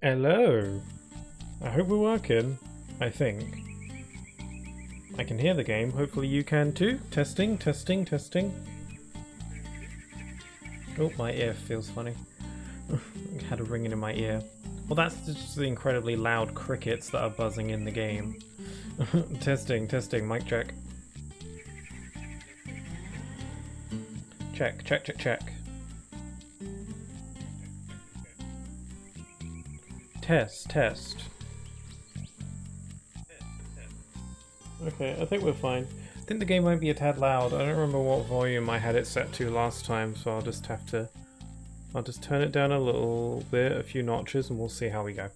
Hello. I hope we're working. I think. I can hear the game. Hopefully you can too. Testing, testing, testing. Oh, my ear feels funny. I had a ringing in my ear. Well, that's just the incredibly loud crickets that are buzzing in the game. Testing, testing, mic check. Check, check, check, check. Test, test. Okay, I think we're fine. I think the game might be a tad loud. I don't remember what volume I had it set to last time, so I'll just have to... I'll just turn it down a little bit, a few notches, and we'll see how we go.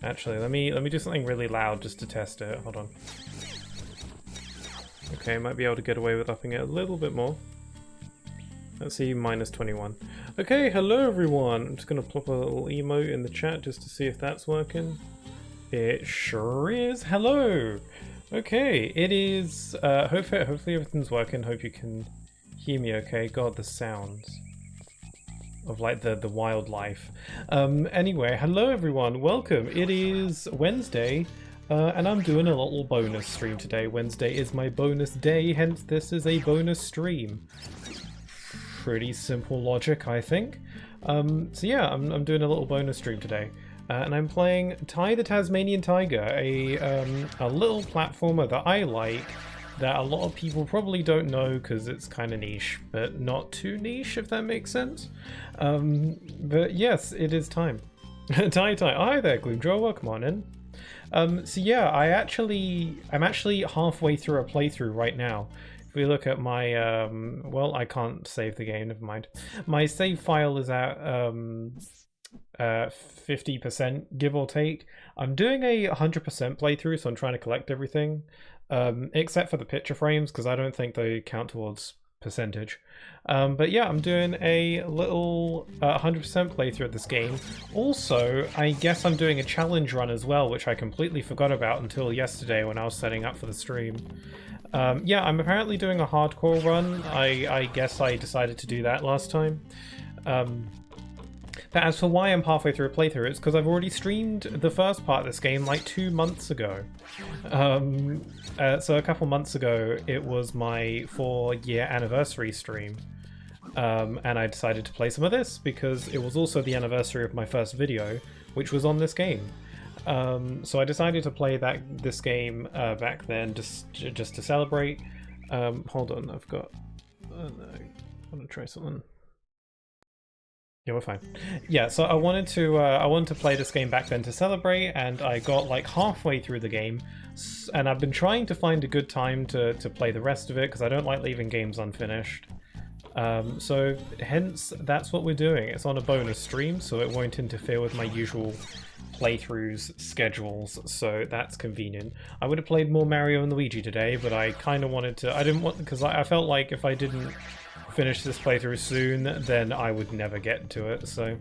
Actually, let me do something really loud just to test it. Hold on. Okay, might be able to get away with upping it a little bit more. Let's see, minus 21. Okay, hello everyone! I'm just gonna plop a little emote in the chat just to see if that's working. It sure is. Hello! Okay, it is... hopefully everything's working. Hope you can hear me okay. God, the sounds of like the wildlife. Anyway, hello everyone, welcome. It is Wednesday, and I'm doing a little bonus stream today. Wednesday is my bonus day, hence this is a bonus stream. Pretty simple logic, I think. So yeah, I'm doing a little bonus stream today. And I'm playing Ty the Tasmanian Tiger, a little platformer that I like, that a lot of people probably don't know because it's kind of niche, but not too niche, if that makes sense. But yes, it is time. Ty. Hi there, Gloomjaw, welcome on in. So yeah, I'm actually halfway through a playthrough right now. If we look at my, well, I can't save the game, never mind. My save file is at 50%, give or take. I'm doing a 100% playthrough, so I'm trying to collect everything, except for the picture frames, because I don't think they count towards percentage. But yeah, I'm doing a little 100% playthrough of this game. Also, I guess I'm doing a challenge run as well, which I completely forgot about until yesterday when I was setting up for the stream. Yeah, I'm apparently doing a hardcore run. I guess I decided to do that last time. But as for why I'm halfway through a playthrough, it's because I've already streamed the first part of this game like 2 months ago. So a couple months ago, it was my 4-year anniversary stream. And I decided to play some of this because it was also the anniversary of my first video, which was on this game. So I decided to play this game back then just to celebrate. Hold on, I've got... I want to try something. Yeah, we're fine. Yeah, so I wanted to play this game back then to celebrate, and I got like halfway through the game, and I've been trying to find a good time to play the rest of it because I don't like leaving games unfinished. So hence that's what we're doing. It's on a bonus stream, so it won't interfere with my usual playthroughs schedules, so that's convenient. I would have played more Mario and Luigi today, but I kind of wanted to. I didn't want, because I felt like if I didn't finish this playthrough soon, then I would never get to it. So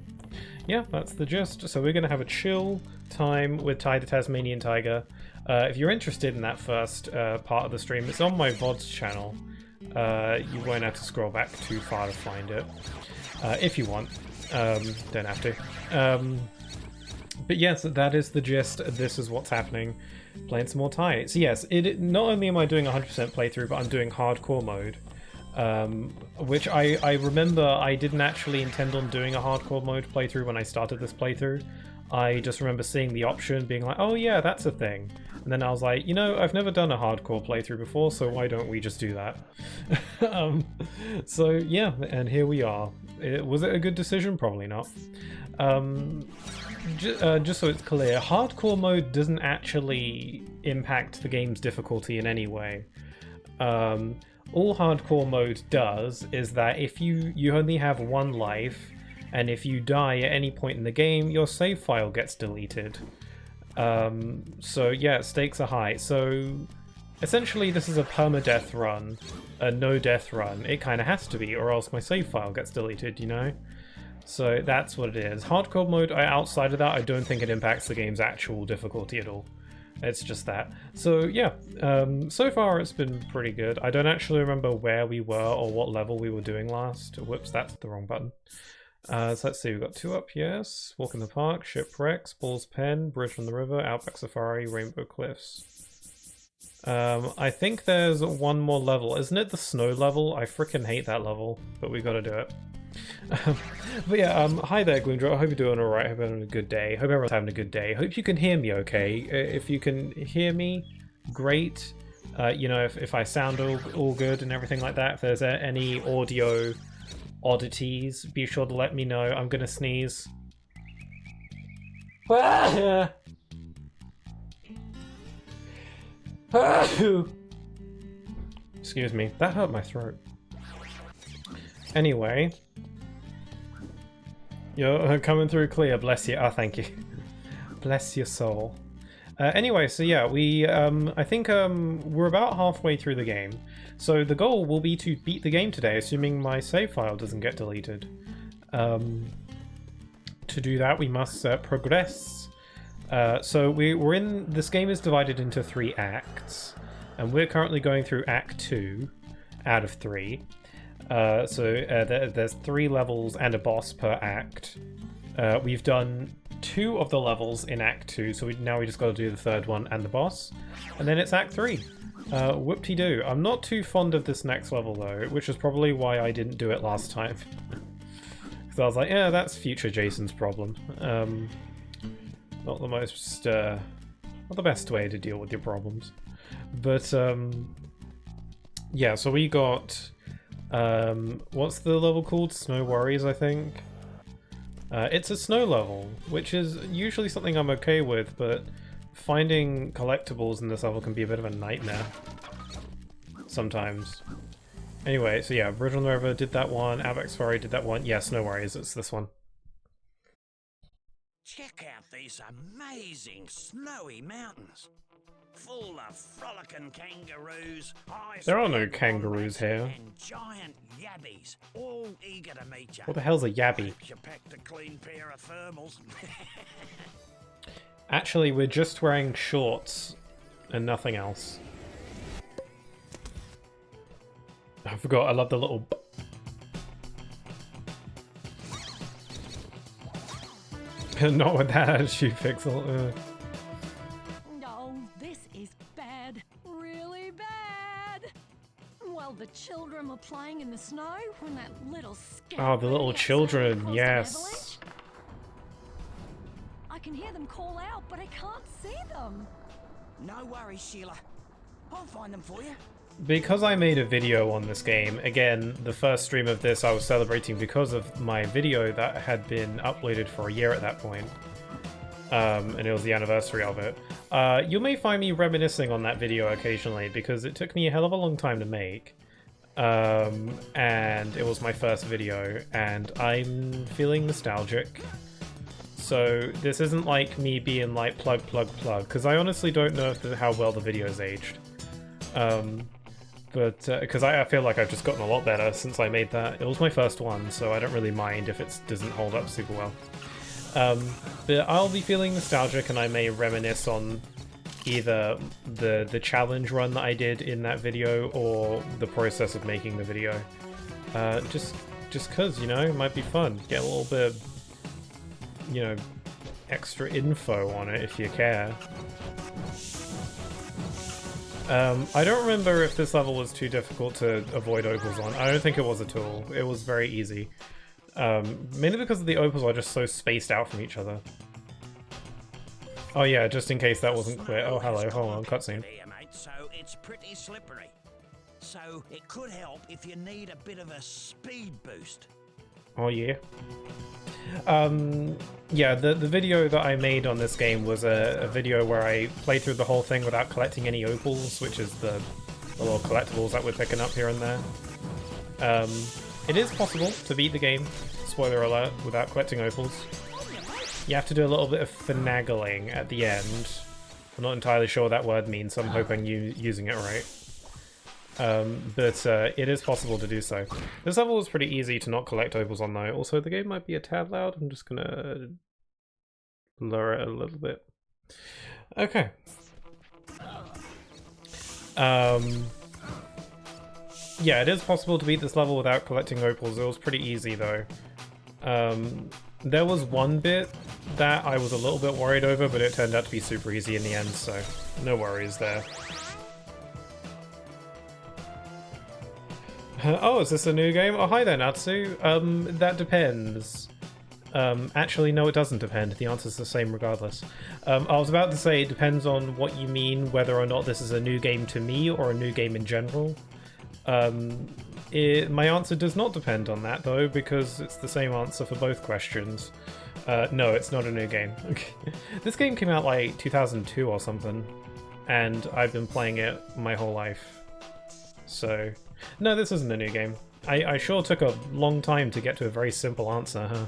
yeah, that's the gist. So we're gonna have a chill time with Ty the Tasmanian Tiger. If you're interested in that first part of the stream, it's on my VODs channel. You won't have to scroll back too far to find it. If you want, don't have to. But yes, that is the gist. This is what's happening. Playing some more Ty. So yes, not only am I doing 100% playthrough, but I'm doing hardcore mode. Which I remember I didn't actually intend on doing a hardcore mode playthrough when I started this playthrough. I just remember seeing the option, being like, oh yeah, that's a thing. And then I was like, you know, I've never done a hardcore playthrough before, so why don't we just do that? So yeah, and here we are. Was it a good decision? Probably not. Just so it's clear, hardcore mode doesn't actually impact the game's difficulty in any way. All hardcore mode does is that if you only have one life, and if you die at any point in the game, your save file gets deleted. So yeah, stakes are high. So essentially this is a permadeath run, a no-death run. It kind of has to be, or else my save file gets deleted, you know? So that's what it is. Hardcore mode, outside of that, I don't think it impacts the game's actual difficulty at all. It's just that. So yeah, so far it's been pretty good. I don't actually remember where we were or what level we were doing last. Whoops, that's the wrong button. So let's see, we've got 2 up, yes. Walk in the Park, Shipwrecks, Ball's Pen, Bridge on the River, Outback Safari, Rainbow Cliffs. I think there's 1 more level. Isn't it the snow level? I freaking hate that level, but we gotta do it. But yeah, hi there, Gloomdrop. I hope you're doing alright. Hope you're having a good day. Hope everyone's having a good day. Hope you can hear me okay. If you can hear me, great. You know, if I sound all good and everything like that, if there's any audio oddities, be sure to let me know. I'm gonna sneeze. Excuse me, that hurt my throat. Anyway, you're coming through clear, bless you. Oh, thank you. Bless your soul. Anyway, so yeah, I think we're about halfway through the game. So the goal will be to beat the game today, assuming my save file doesn't get deleted. To do that, we must progress. So we're in. This game is divided into 3 acts, and we're currently going through Act 2 out of 3. There's 3 levels and a boss per act. We've done 2 of the levels in Act 2, so now we just got to do the 3rd one and the boss, and then it's Act 3. Whoop-de-doo. I'm not too fond of this next level though, which is probably why I didn't do it last time. Because I was like, yeah, that's future Jason's problem. Not the most, not the best way to deal with your problems. But, yeah, so we got, what's the level called? Snow Worries, I think? It's a snow level, which is usually something I'm okay with, but finding collectibles in this level can be a bit of a nightmare sometimes. Anyway, so yeah, Bridge on the River did that one, Outback Safari did that one. Yeah, Snow Worries, it's this one. Check out these amazing snowy mountains, full of frolicking kangaroos. There are no kangaroos here. And giant yabbies, all eager to meet you. What the hell's a yabby? You packed a clean pair of thermals. Actually, we're just wearing shorts and nothing else. I forgot, I love the little... Not with that attitude, Pixel. No, this is bad. Really bad. Well, the children were playing in the snow when that little scout... Oh, the little children, yes. I can hear them call out, but I can't see them. No worries, Sheila. I'll find them for you. Because I made a video on this game, again, the first stream of this I was celebrating because of my video that had been uploaded for a year at that point. And it was the anniversary of it. You may find me reminiscing on that video occasionally because it took me a hell of a long time to make. And it was my first video, and I'm feeling nostalgic. So this isn't like me being like plug, because I honestly don't know how well the video's aged. But because I feel like I've just gotten a lot better since I made that. It was my first one, so I don't really mind if it doesn't hold up super well. But I'll be feeling nostalgic, and I may reminisce on either the challenge run that I did in that video or the process of making the video. Just cause, you know, it might be fun. Get a little bit of, you know, extra info on it if you care. I don't remember if this level was too difficult to avoid opals on. I don't think it was at all. It was very easy. Mainly because the opals are just so spaced out from each other. Oh yeah, just in case that wasn't clear. Oh hello, hold on, cutscene. So it's pretty slippery. So it could help if you need a bit of a speed boost. Oh yeah. Yeah, the video that I made on this game was a video where I played through the whole thing without collecting any opals, which is the little collectibles that we're picking up here and there. It is possible to beat the game, spoiler alert, without collecting opals. You have to do a little bit of finagling at the end. I'm not entirely sure what that word means, so I'm hoping you're using it right. But it is possible to do so. This level was pretty easy to not collect opals on though. Also, the game might be a tad loud. I'm just gonna blur it a little bit. Okay. Yeah, it is possible to beat this level without collecting opals. It was pretty easy though. There was one bit that I was a little bit worried over, but it turned out to be super easy in the end, so no worries there. Oh, is this a new game? Oh, hi there, Natsu. That depends. Actually, no, it doesn't depend. The answer's the same regardless. I was about to say it depends on what you mean, whether or not this is a new game to me or a new game in general. My answer does not depend on that, though, because it's the same answer for both questions. No, it's not a new game. This game came out like 2002 or something, and I've been playing it my whole life. So, no, this isn't a new game. I sure took a long time to get to a very simple answer, huh?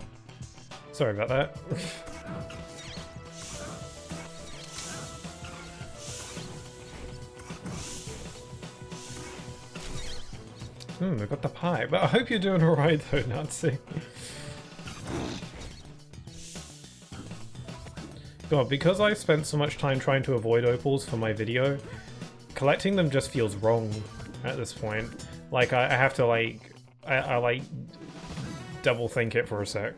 Sorry about that. We got the pie, but I hope you're doing alright though, Nazi. God, because I spent so much time trying to avoid opals for my video, collecting them just feels wrong at this point. Like, I have to, like, I like, double think it for a sec.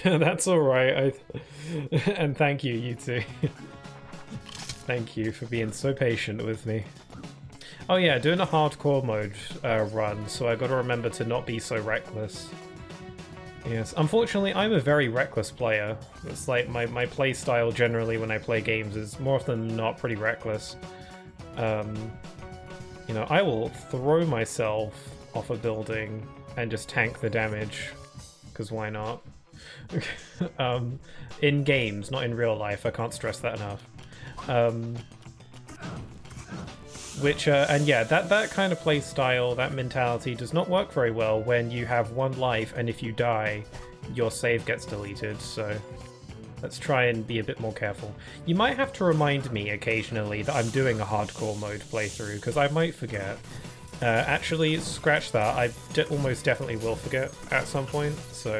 That's alright, and thank you, you two. Thank you for being so patient with me. Oh yeah, doing a hardcore mode run, so I gotta remember to not be so reckless. Yes, unfortunately I'm a very reckless player. It's like my play style generally when I play games is more often than not pretty reckless. You know, I will throw myself off a building and just tank the damage, because why not? In games, not in real life, I can't stress that enough. And yeah, that kind of play style, that mentality does not work very well when you have one life and if you die, your save gets deleted, so let's try and be a bit more careful. You might have to remind me occasionally that I'm doing a hardcore mode playthrough, because I might forget. Actually, scratch that, I almost definitely will forget at some point, so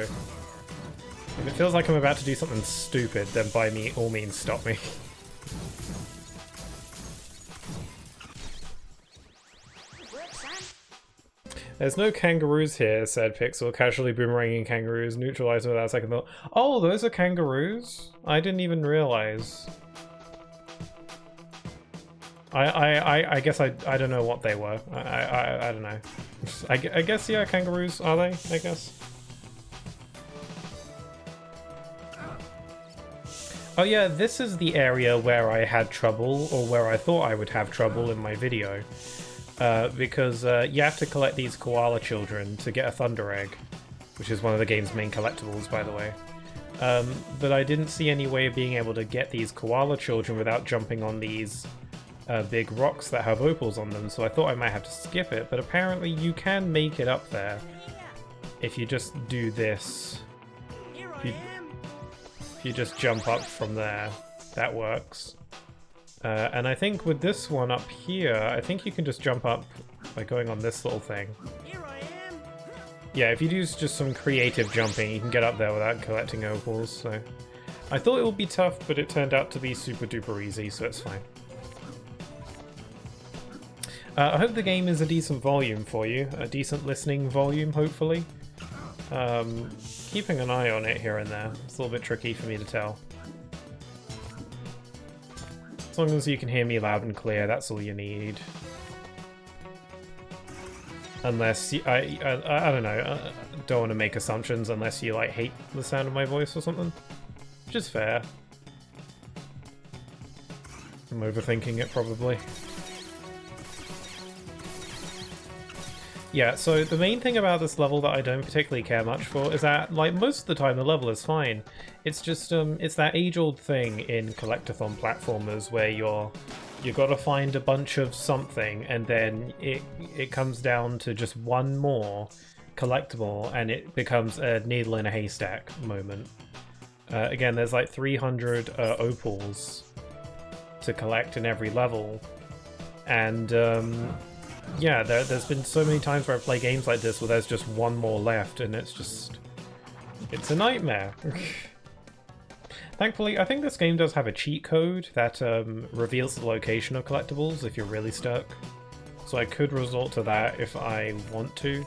if it feels like I'm about to do something stupid, then by all means stop me. There's no kangaroos here, said Pixel, casually boomeranging kangaroos, neutralized without a second thought. Oh, those are kangaroos? I didn't even realize. I guess I don't know what they were. I don't know. I guess, yeah, kangaroos, are they? I guess. Oh yeah, this is the area where I had trouble, or where I thought I would have trouble in my video. Because you have to collect these koala children to get a Thunder Egg, which is one of the game's main collectibles, by the way. But I didn't see any way of being able to get these koala children without jumping on these big rocks that have opals on them, so I thought I might have to skip it, but apparently you can make it up there if you just do this. If you just jump up from there, that works. And I think with this one up here, I think you can just jump up by going on this little thing. Yeah, if you do just some creative jumping, you can get up there without collecting opals, so... I thought it would be tough, but it turned out to be super duper easy, so it's fine. I hope the game is a decent volume for you, a decent listening volume, hopefully. Keeping an eye on it here and there. It's a little bit tricky for me to tell. As long as you can hear me loud and clear, that's all you need. Unless you, I don't know, don't want to make assumptions unless you like hate the sound of my voice or something. Which is fair. I'm overthinking it probably. Yeah, so the main thing about this level that I don't particularly care much for is that, like, most of the time the level is fine. It's just, it's that age-old thing in collectathon platformers where you gotta find a bunch of something and then it comes down to just one more collectible and it becomes a needle in a haystack moment. Again, there's like 300 opals to collect in every level, and yeah, there's been so many times where I play games like this where there's just one more left, and it's a nightmare. Thankfully, I think this game does have a cheat code that reveals the location of collectibles if you're really stuck. So I could resort to that if I want to.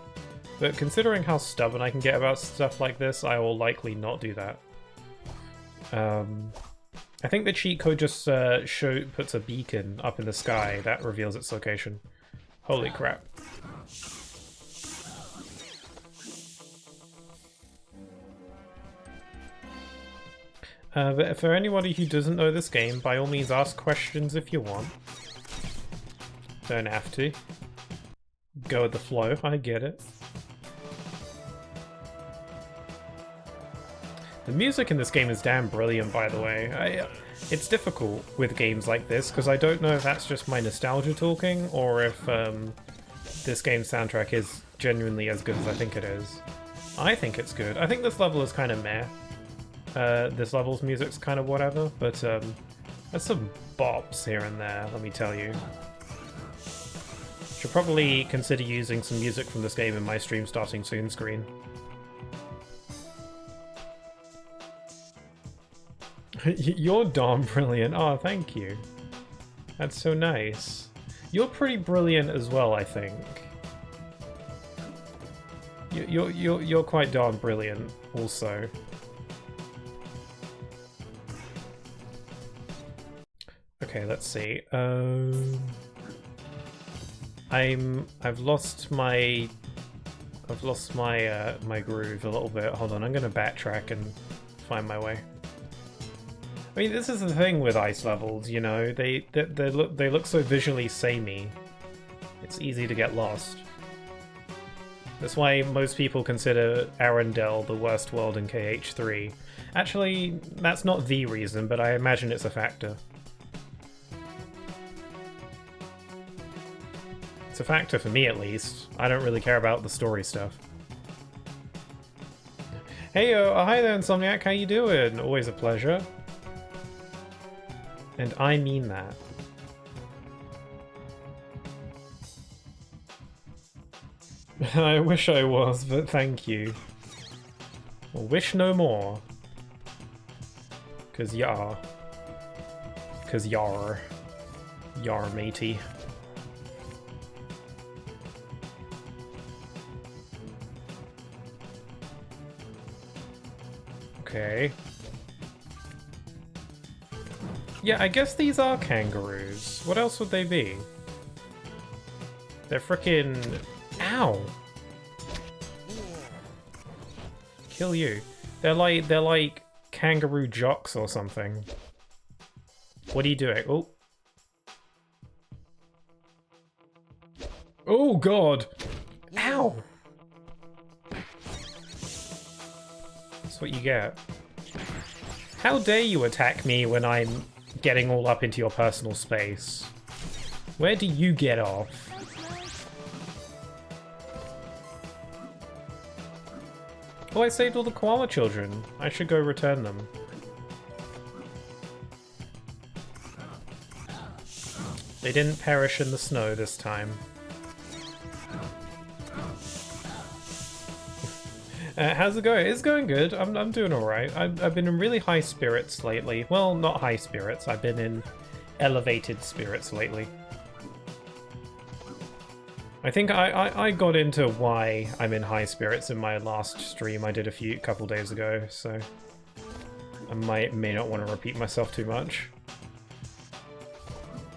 But considering how stubborn I can get about stuff like this, I will likely not do that. I think the cheat code just puts a beacon up in the sky that reveals its location. Holy crap. But for anybody who doesn't know this game, by all means ask questions if you want. Don't have to. Go with the flow, I get it. The music in this game is damn brilliant, by the way. It's difficult with games like this, because I don't know if that's just my nostalgia talking, or if this game's soundtrack is genuinely as good as I think it is. I think it's good. I think this level is kind of meh. This level's music's kind of whatever, but there's some bops here and there, let me tell you. Should probably consider using some music from this game in my stream starting soon screen. You're darn brilliant. Oh, thank you. That's so nice. You're pretty brilliant as well, I think. You're quite darn brilliant, also. Okay, let's see. I've lost my my groove a little bit. Hold on, I'm gonna backtrack and find my way. I mean, this is the thing with ice levels, you know. They look so visually samey. It's easy to get lost. That's why most people consider Arendelle the worst world in KH3. Actually, that's not the reason, but I imagine it's a factor. It's a factor for me, at least. I don't really care about the story stuff. Hey, hi there, Insomniac. How you doing? Always a pleasure. And I mean that. I wish I was, but thank you. Well, wish no more. 'Cause yar. 'Cause yar. Yar, matey. Okay. Yeah, I guess these are kangaroos. What else would they be? They're frickin'... Ow! Kill you. They're like kangaroo jocks or something. What are you doing? Oh. Oh god! Ow! That's what you get. How dare you attack me when I'm getting all up into your personal space? Where do you get off? Oh, I saved all the koala children. I should go return them. They didn't perish in the snow this time. How's it going? It's going good. I'm doing alright. I've been in really high spirits lately. Well, not high spirits. I've been in elevated spirits lately. I think I got into why I'm in high spirits in my last stream I did a couple days ago, so I may not want to repeat myself too much.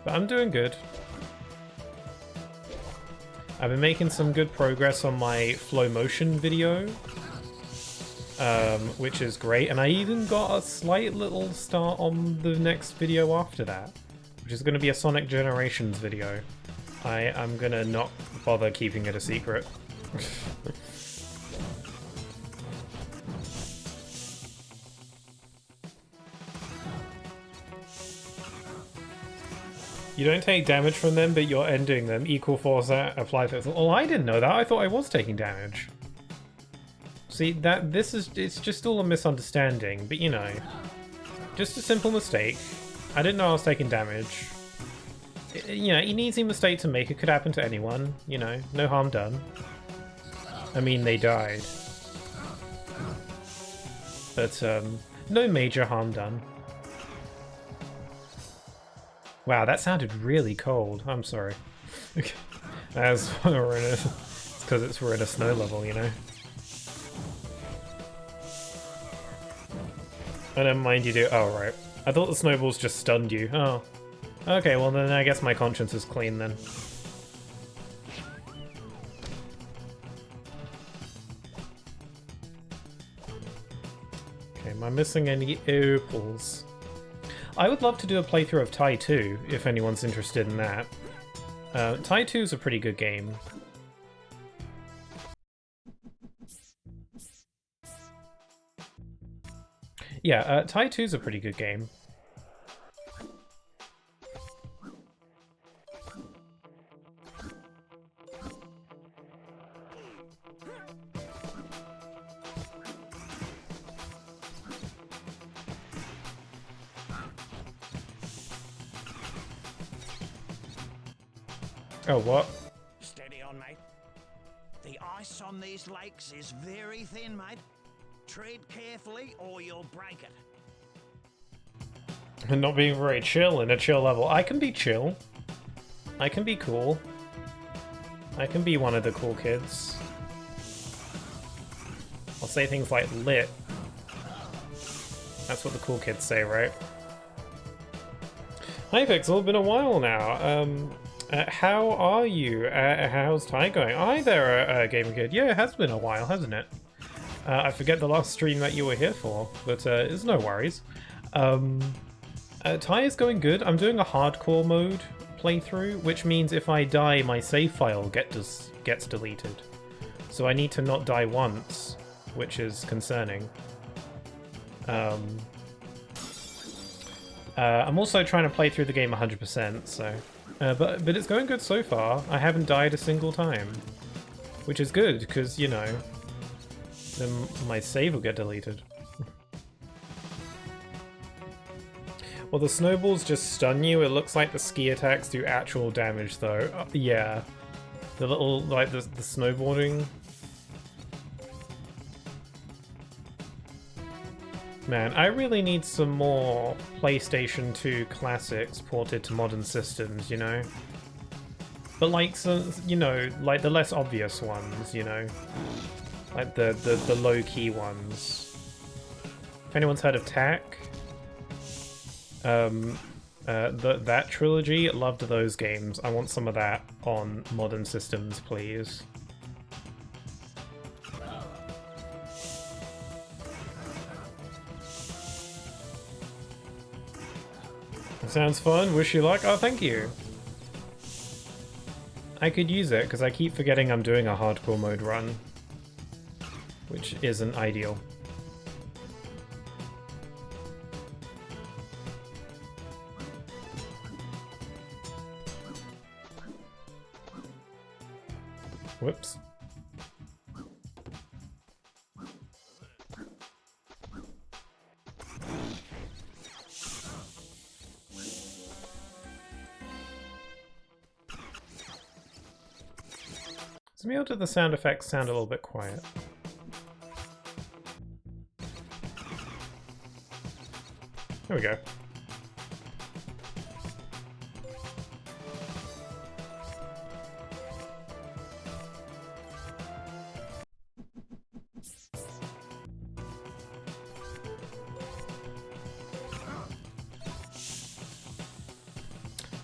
But I'm doing good. I've been making some good progress on my flow motion video. Which is great, and I even got a slight little start on the next video after that, which is going to be a Sonic Generations video. I'm gonna not bother keeping it a secret. You don't take damage from them, but you're ending them. Equal force applied to... Oh, I didn't know that. I thought I was taking damage. See, it's just all a misunderstanding, but you know, just a simple mistake. I didn't know I was taking damage. You know, an easy mistake to make. It could happen to anyone, you know, no harm done. I mean, they died. But, no major harm done. Wow, that sounded really cold. I'm sorry. That's what it is. It's because we're in a snow level, you know? I don't mind you do. Oh, right. I thought the snowballs just stunned you. Oh. Okay, well then I guess my conscience is clean then. Okay, am I missing any opals? I would love to do a playthrough of Tai 2, if anyone's interested in that. Tai 2 is a pretty good game. Yeah, Tai 2 is a pretty good game. Oh, what? Steady on, mate. The ice on these lakes is very thin, mate. Tread carefully or you'll break it. And not being very chill in a chill level. I can be chill. I can be cool. I can be one of the cool kids. I'll say things like lit. That's what the cool kids say, right? Hi Pixel, been a while now. How are you? How's Tai going? Hi there, Gamer Kid. Yeah, it has been a while, hasn't it? I forget the last stream that you were here for, but it's no worries. Tai is going good. I'm doing a hardcore mode playthrough, which means if I die, my save file gets deleted. So I need to not die once, which is concerning. I'm also trying to play through the game 100%, so... but it's going good so far. I haven't died a single time. Which is good, because, you know, then my save will get deleted. Well, the snowballs just stun you. It looks like the ski attacks do actual damage, though. Yeah. The little, like, the snowboarding. Man, I really need some more PlayStation 2 classics ported to modern systems, you know? But like, some, you know, like the less obvious ones, you know? Like the low-key ones. If anyone's heard of Tak, that trilogy, loved those games. I want some of that on modern systems, please. Sounds fun. Wish you luck. Oh, thank you. I could use it, because I keep forgetting I'm doing a hardcore mode run. Which isn't ideal. Whoops. Does me do the sound effects sound a little bit quiet? There we go.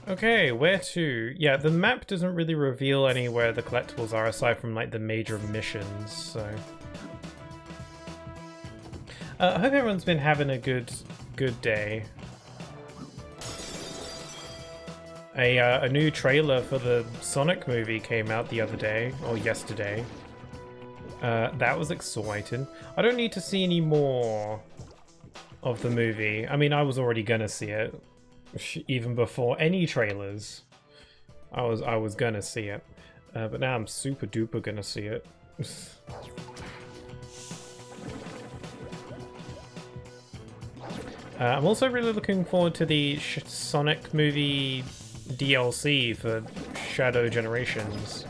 Okay, where to? Yeah, the map doesn't really reveal anywhere the collectibles are aside from like the major missions, so... I hope everyone's been having a good day. A new trailer for the Sonic movie came out the other day, or yesterday. That was exciting. I don't need to see any more of the movie. I mean, I was already gonna see it. Even before any trailers, I was gonna see it, but now I'm super duper gonna see it. I'm also really looking forward to the Sonic movie DLC for Shadow Generations.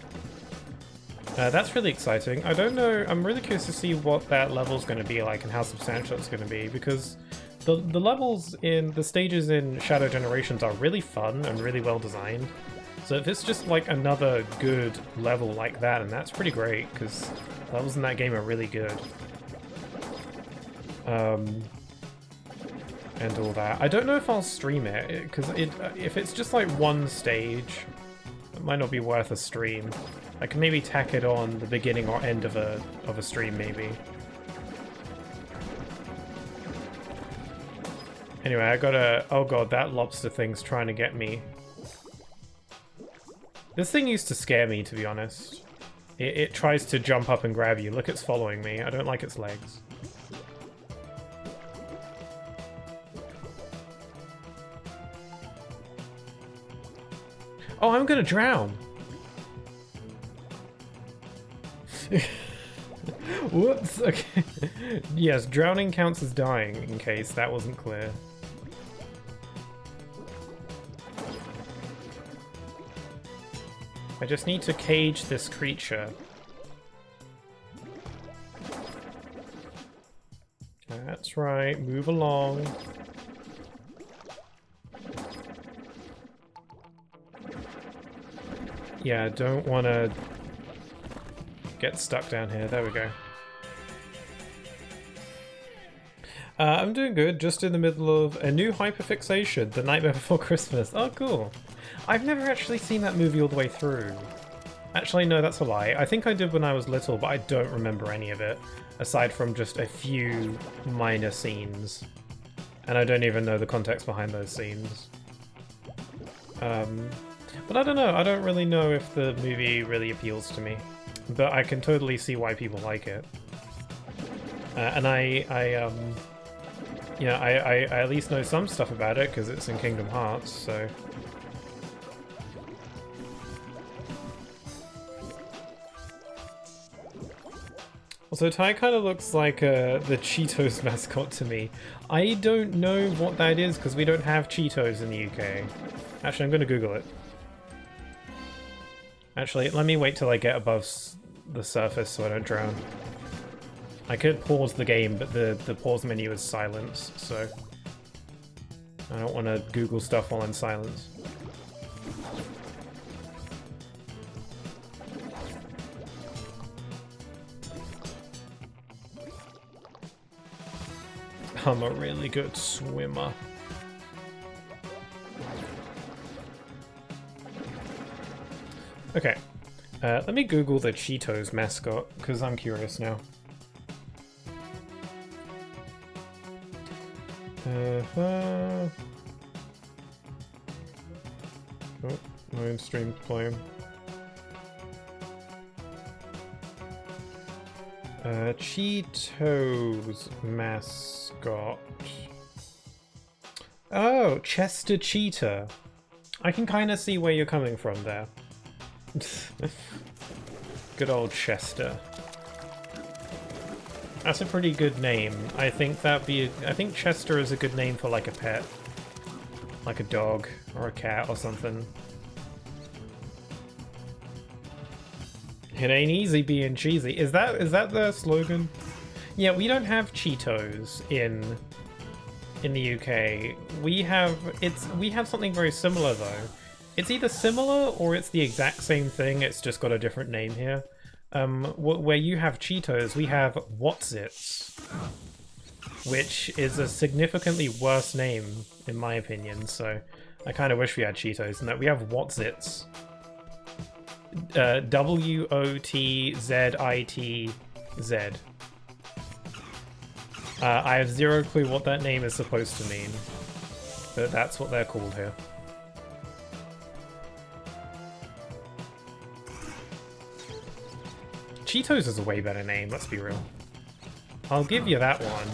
That's really exciting. I don't know, I'm really curious to see what that level's going to be like and how substantial it's going to be, because the levels in the stages in Shadow Generations are really fun and really well designed. So if it's just like another good level like that, and that's pretty great, because levels in that game are really good. And all that. I don't know if I'll stream it, because if it's just like one stage, it might not be worth a stream. I can maybe tack it on the beginning or end of a stream, maybe. Anyway, I gotta... Oh god, that lobster thing's trying to get me. This thing used to scare me, to be honest. It tries to jump up and grab you. Look, it's following me. I don't like its legs. Oh, I'm gonna drown! Whoops, okay. Yes, drowning counts as dying, in case that wasn't clear. I just need to cage this creature. That's right, move along. Yeah, don't want to get stuck down here. There we go. I'm doing good, just in the middle of a new hyperfixation, The Nightmare Before Christmas. Oh, cool. I've never actually seen that movie all the way through. Actually, no, that's a lie. I think I did when I was little, but I don't remember any of it, aside from just a few minor scenes. And I don't even know the context behind those scenes. But I don't know. I don't really know if the movie really appeals to me. But I can totally see why people like it. And I at least know some stuff about it because it's in Kingdom Hearts, so... Also, Ty kind of looks like the Cheetos mascot to me. I don't know what that is because we don't have Cheetos in the UK. Actually, I'm going to Google it. Actually, let me wait till I get above the surface so I don't drown. I could pause the game, but the pause menu is silence, so I don't want to Google stuff while in silence. I'm a really good swimmer. Okay, let me Google the Cheetos mascot, because I'm curious now. Oh, my own stream's playing. Cheetos mascot. Oh, Chester Cheetah. I can kind of see where you're coming from there. Good old Chester. That's a pretty good name. I think I think Chester is a good name for like a pet. Like a dog or a cat or something. It ain't easy being cheesy. Is that the slogan? Yeah, we don't have Cheetos in the UK. We have something very similar though. It's either similar or it's the exact same thing, it's just got a different name here. Where you have Cheetos, we have Whatsits, which is a significantly worse name, in my opinion, so I kind of wish we had Cheetos, and that we have Whatsits. W-O-T-Z-I-T-Z. I have zero clue what that name is supposed to mean, but that's what they're called here. Cheetos is a way better name, let's be real. I'll give you that one.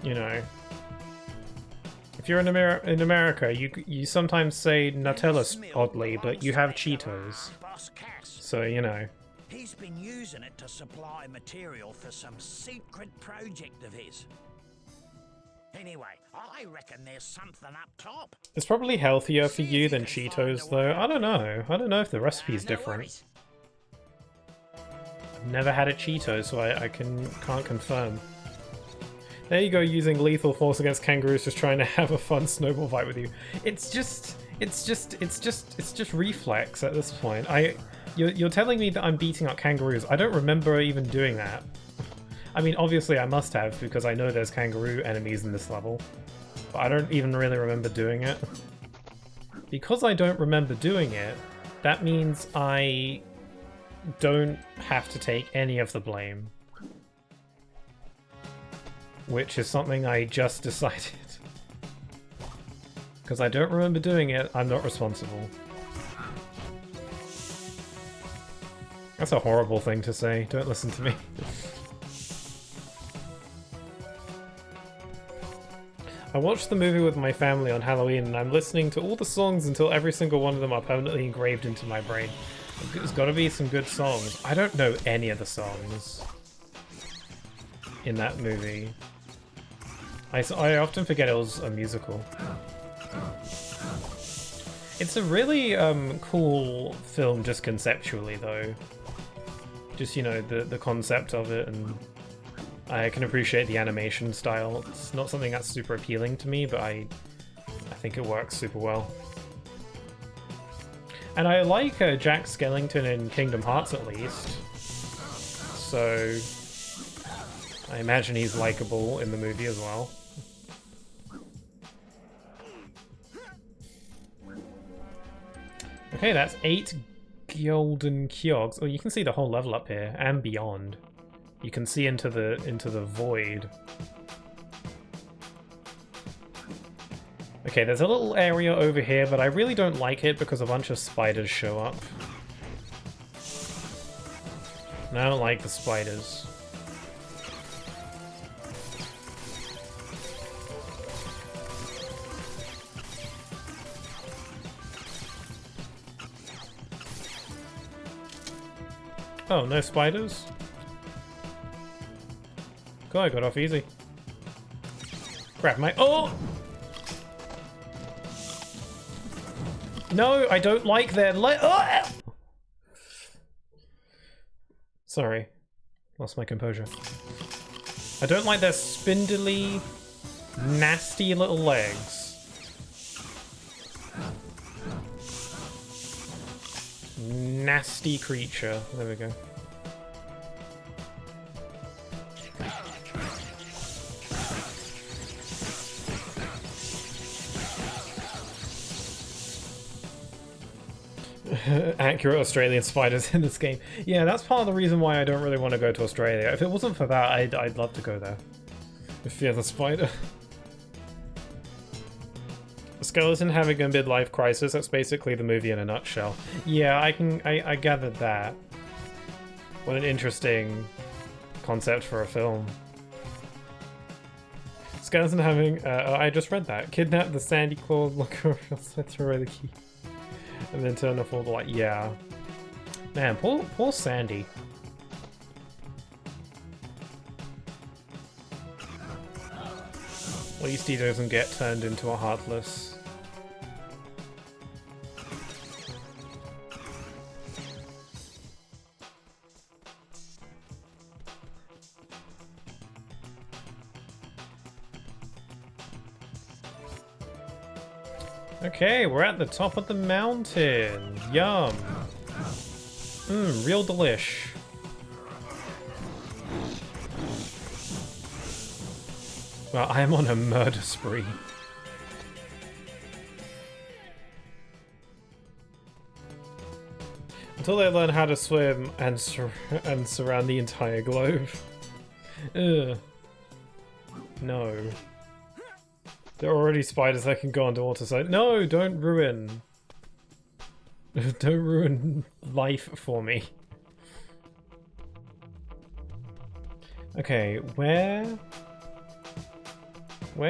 You know, if you're in America, you sometimes say Nutella oddly, but you have Cheetos. So, you know. He's been using it to supply material for some secret project of his. Anyway, I reckon there's something up top. It's probably healthier for you than Cheetos, though. I don't know. I don't know if the recipe's different. I've never had a Cheeto, so I can't confirm. There you go, using lethal force against kangaroos, just trying to have a fun snowball fight with you. It's just reflex at this point. You're telling me that I'm beating up kangaroos. I don't remember even doing that. I mean, obviously I must have, because I know there's kangaroo enemies in this level. But I don't even really remember doing it. Because I don't remember doing it, that means I don't have to take any of the blame. Which is something I just decided. Because I don't remember doing it, I'm not responsible. That's a horrible thing to say, don't listen to me. I watched the movie with my family on Halloween and I'm listening to all the songs until every single one of them are permanently engraved into my brain. There's gotta be some good songs. I don't know any of the songs in that movie. I often forget it was a musical. It's a really cool film just conceptually though. Just, you know, the concept of it, and I can appreciate the animation style. It's not something that's super appealing to me, but I think it works super well. And I like Jack Skellington in Kingdom Hearts at least. So I imagine he's likable in the movie as well. Okay, that's 8 golden kyogs. Oh, you can see the whole level up here and beyond. You can see into the void. Okay, there's a little area over here, but I really don't like it because a bunch of spiders show up. And I don't like the spiders. Oh, no spiders? Cool, I got off easy. Crap, oh! No, I don't like their oh! Sorry. Lost my composure. I don't like their spindly, nasty little legs. Nasty creature. There we go. Accurate Australian spiders in this game. Yeah, that's part of the reason why I don't really want to go to Australia. If it wasn't for that, I'd love to go there. Fear the spider. Skeleton having a midlife crisis, that's basically the movie in a nutshell. Yeah, I gathered that. What an interesting concept for a film. Skeleton having, I just read that. Kidnap the Sandy Claws, look over, throw away the key. And then turn off all the light, yeah. Man, poor Sandy. At least he doesn't get turned into a Heartless. Okay, we're at the top of the mountain. Yum. Real delish. Well, I am on a murder spree. Until they learn how to swim and surround the entire globe. Ugh. No. There are already spiders that can go underwater, so no, don't ruin. Don't ruin life for me. Okay, where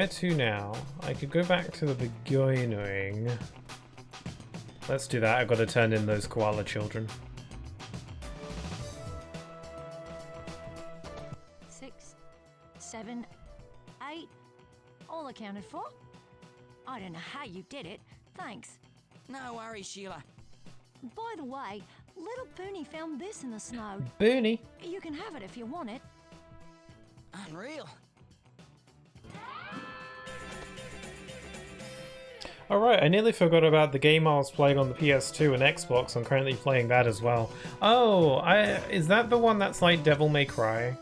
to now? I could go back to the beginning. Let's do that. I've got to turn in those koala children. 6, 7, 8. All accounted for. I don't know how you did it. Thanks. No worries, Sheila. By the way, little Booney found this in the snow. Booney? You can have it if you want it. Unreal. Alright, I nearly forgot about the game I was playing on the PS2 and Xbox. I'm currently playing that as well. Oh, is that the one that's like Devil May Cry?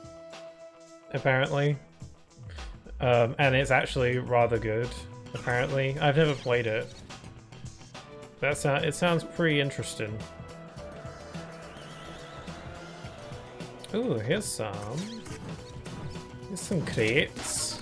Apparently. And it's actually rather good, apparently. I've never played it. It sounds pretty interesting. Ooh, here's some crates.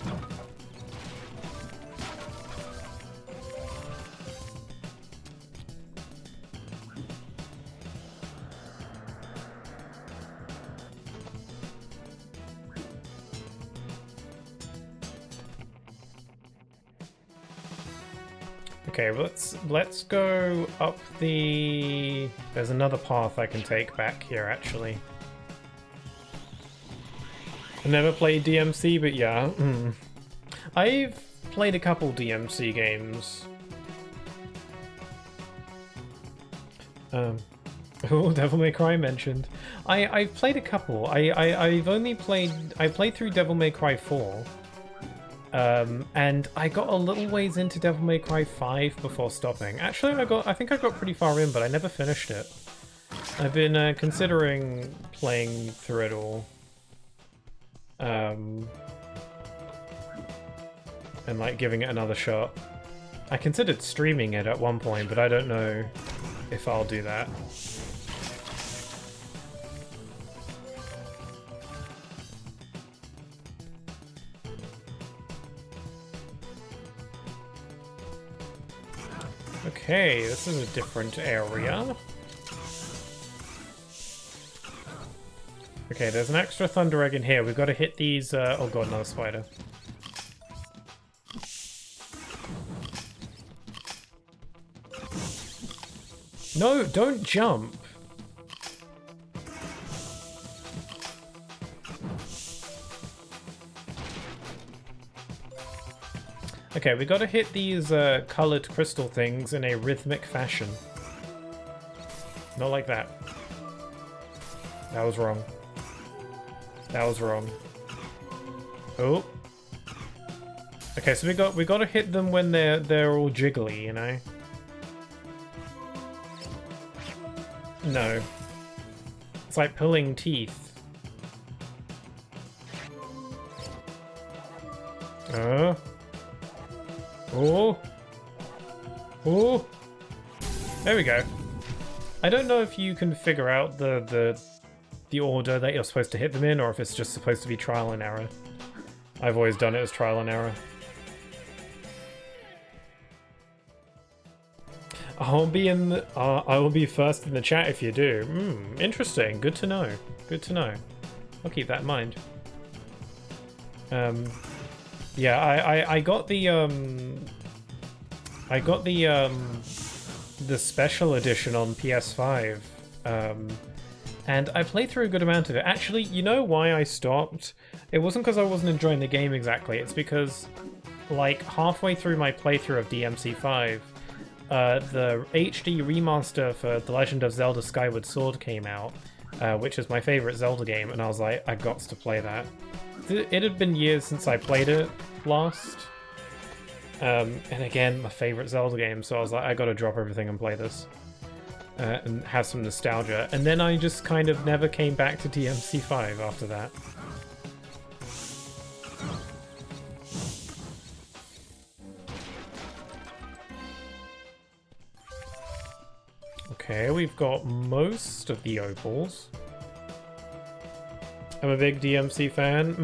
Okay, let's go up the... There's another path I can take back here, actually. I've never played DMC, but yeah. I've played a couple DMC games. Oh, Devil May Cry mentioned. I've played a couple. I played through Devil May Cry 4. And I got a little ways into Devil May Cry 5 before stopping. Actually, I think I got pretty far in, but I never finished it. I've been considering playing through it all. And like giving it another shot. I considered streaming it at one point, but I don't know if I'll do that. Okay, this is a different area. Okay, there's an extra thunder egg in here. We've got to hit these... oh god, another spider. No, don't jump! Okay, we gotta hit these colored crystal things in a rhythmic fashion. Not like that. That was wrong. That was wrong. Oh. Okay, so we gotta hit them when they're all jiggly, you know? No. It's like pulling teeth. Oh. Oh. There we go. I don't know if you can figure out the order that you're supposed to hit them in, or if it's just supposed to be trial and error. I've always done it as trial and error. I will be first in the chat if you do. Interesting. Good to know. Good to know. I'll keep that in mind. Yeah, I got the special edition on PS5. And I played through a good amount of it. Actually, you know why I stopped? It wasn't because I wasn't enjoying the game exactly. It's because, like, halfway through my playthrough of DMC5, the HD remaster for The Legend of Zelda Skyward Sword came out, which is my favorite Zelda game, and I was like, I got to play that. It had been years since I played it last. And again, my favorite Zelda game, so I was like, I gotta drop everything and play this. And have some nostalgia. And then I just kind of never came back to DMC5 after that. Okay, we've got most of the opals. I'm a big DMC fan. I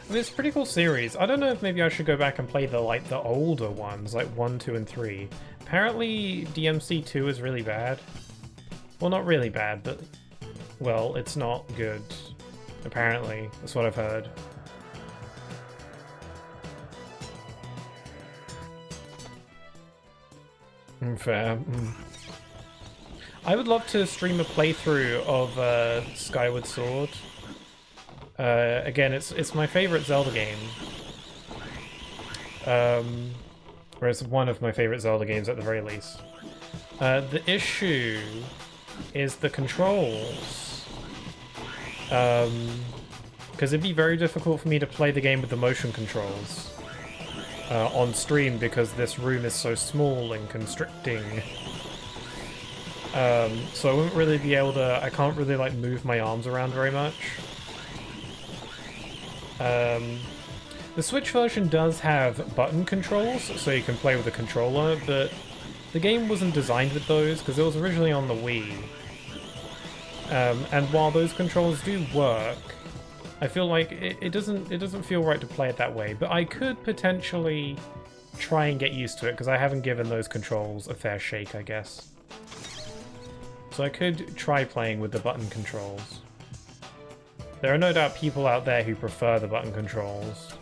mean, it's a pretty cool series. I don't know if maybe I should go back and play the older ones, like 1, 2, and 3. Apparently, DMC 2 is really bad. Well, not really bad, but... Well, it's not good. Apparently. That's what I've heard. Fair. I would love to stream a playthrough of Skyward Sword. Again, it's my favorite Zelda game. Or it's one of my favorite Zelda games at the very least. The issue is the controls. Because it'd be very difficult for me to play the game with the motion controls. on stream because this room is so small and constricting. So I wouldn't really be able to... I can't really, like, move my arms around very much. The Switch version does have button controls, so you can play with a controller, but the game wasn't designed with those because it was originally on the Wii. And while those controls do work, I feel like it doesn't feel right to play it that way. But I could potentially try and get used to it because I haven't given those controls a fair shake, I guess. So I could try playing with the button controls. There are no doubt people out there who prefer the button controls.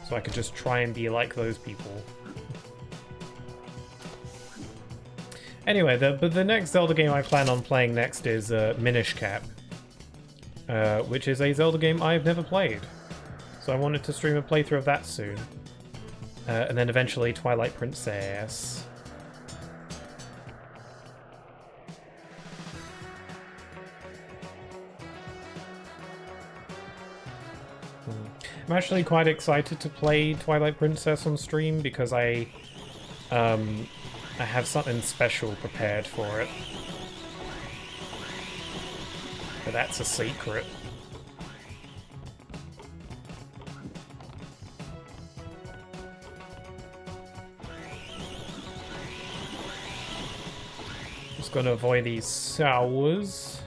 So I could just try and be like those people. Anyway, but the next Zelda game I plan on playing next is Minish Cap, which is a Zelda game I've never played. So I wanted to stream a playthrough of that soon. And then eventually Twilight Princess. I'm actually quite excited to play Twilight Princess on stream because I have something special prepared for it. But that's a secret. Just gonna avoid these sours.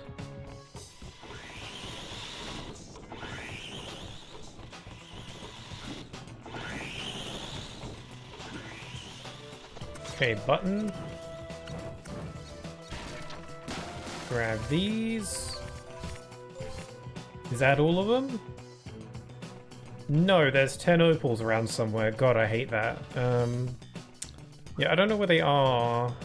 Okay, button. Grab these. Is that all of them? No, there's 10 opals around somewhere. God, I hate that. Yeah, I don't know where they are.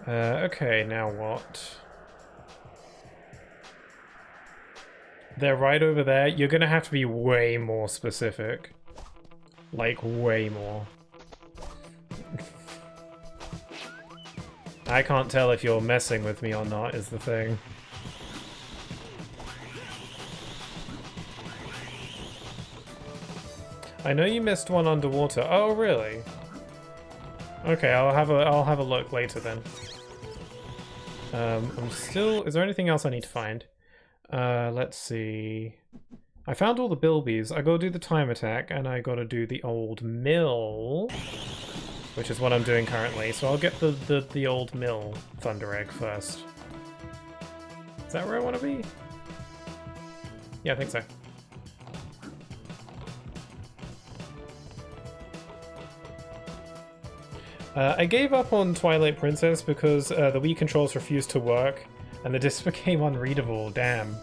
Okay, now what? They're right over there. You're gonna have to be way more specific. Like, way more. I can't tell if you're messing with me or not, is the thing. I know you missed one underwater. Oh, really? Okay, I'll have a look later then. I'm still... Is there anything else I need to find? Let's see... I found all the bilbies. I gotta do the time attack, and I gotta do the old mill, which is what I'm doing currently. So I'll get the old mill Thunder Egg first. Is that where I want to be? Yeah, I think so. I gave up on Twilight Princess because the Wii controls refused to work, and the disc became unreadable. Damn.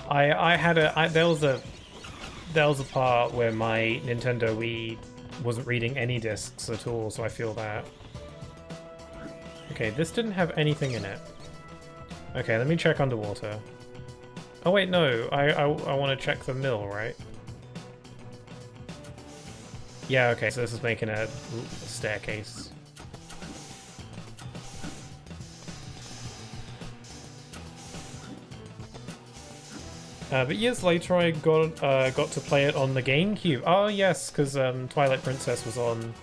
There was a part where my Nintendo Wii wasn't reading any discs at all, so I feel that. Okay, this didn't have anything in it. Okay, let me check underwater. Oh wait, no, I want to check the mill, right? Yeah, okay, so this is making a staircase. But years later, I got to play it on the GameCube. Oh yes, because Twilight Princess was on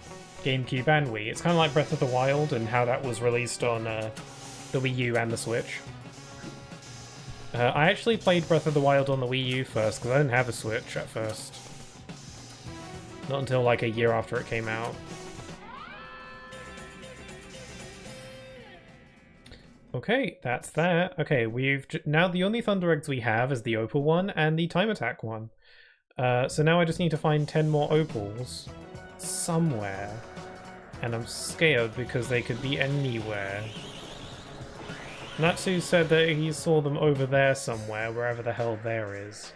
GameCube and Wii. It's kind of like Breath of the Wild and how that was released on the Wii U and the Switch. I actually played Breath of the Wild on the Wii U first because I didn't have a Switch at first. Not until like a year after it came out. Okay, that's that. Okay, now the only Thunder Eggs we have is the Opal one and the Time Attack one. So now I just need to find 10 more Opals somewhere. And I'm scared because they could be anywhere. Natsu said that he saw them over there somewhere, wherever the hell there is.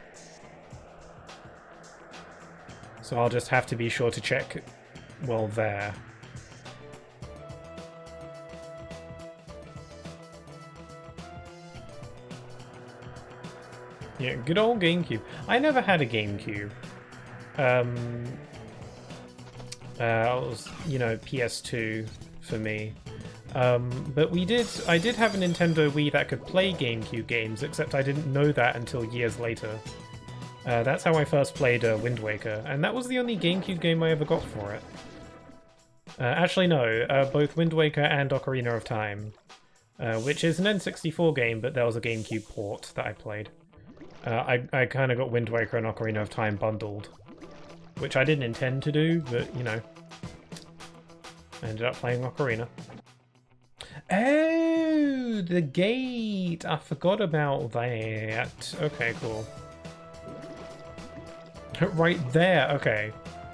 So I'll just have to be sure to check, well, there. Yeah, good old GameCube. I never had a GameCube. It was, you know, PS2 for me. But I did have a Nintendo Wii that could play GameCube games, except I didn't know that until years later. That's how I first played Wind Waker, and that was the only GameCube game I ever got for it. Actually, no, both Wind Waker and Ocarina of Time, which is an N64 game, but there was a GameCube port that I played. I kind of got Wind Waker and Ocarina of Time bundled, which I didn't intend to do, but, you know, I ended up playing Ocarina. Oh, the gate! I forgot about that. Okay, cool. Right there, okay.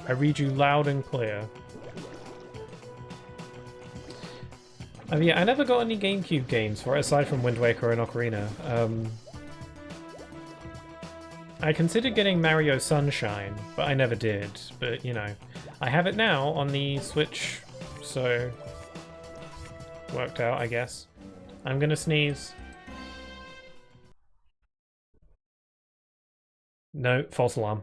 I read you loud and clear. Yeah, I never got any GameCube games for it, aside from Wind Waker and Ocarina. I considered getting Mario Sunshine, but I never did. But, you know, I have it now on the Switch, so... worked out, I guess. I'm gonna sneeze. No, false alarm.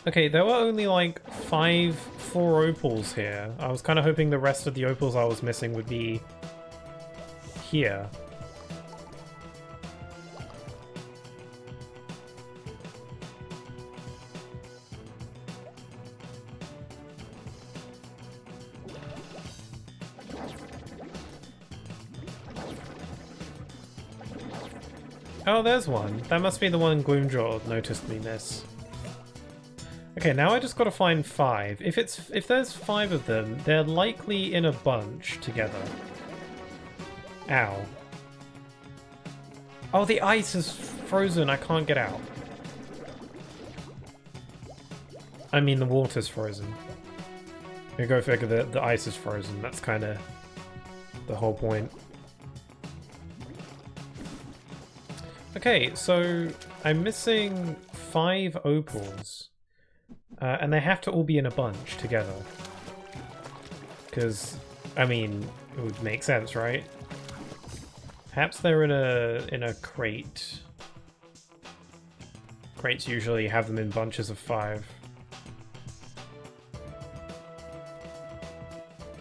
Okay, there were only like 4 opals here. I was kind of hoping the rest of the opals I was missing would be here. Oh, there's one. That must be the one Gloomjaw noticed me miss. Okay, now I just gotta find 5. If there's 5 of them, they're likely in a bunch together. Ow. Oh, the ice is frozen. I can't get out. I mean, the water's frozen. You go figure that the ice is frozen. That's kind of the whole point. Okay, so I'm missing 5 opals. And they have to all be in a bunch together. Because, I mean, it would make sense, right? Perhaps they're in a crate. Crates usually have them in bunches of 5.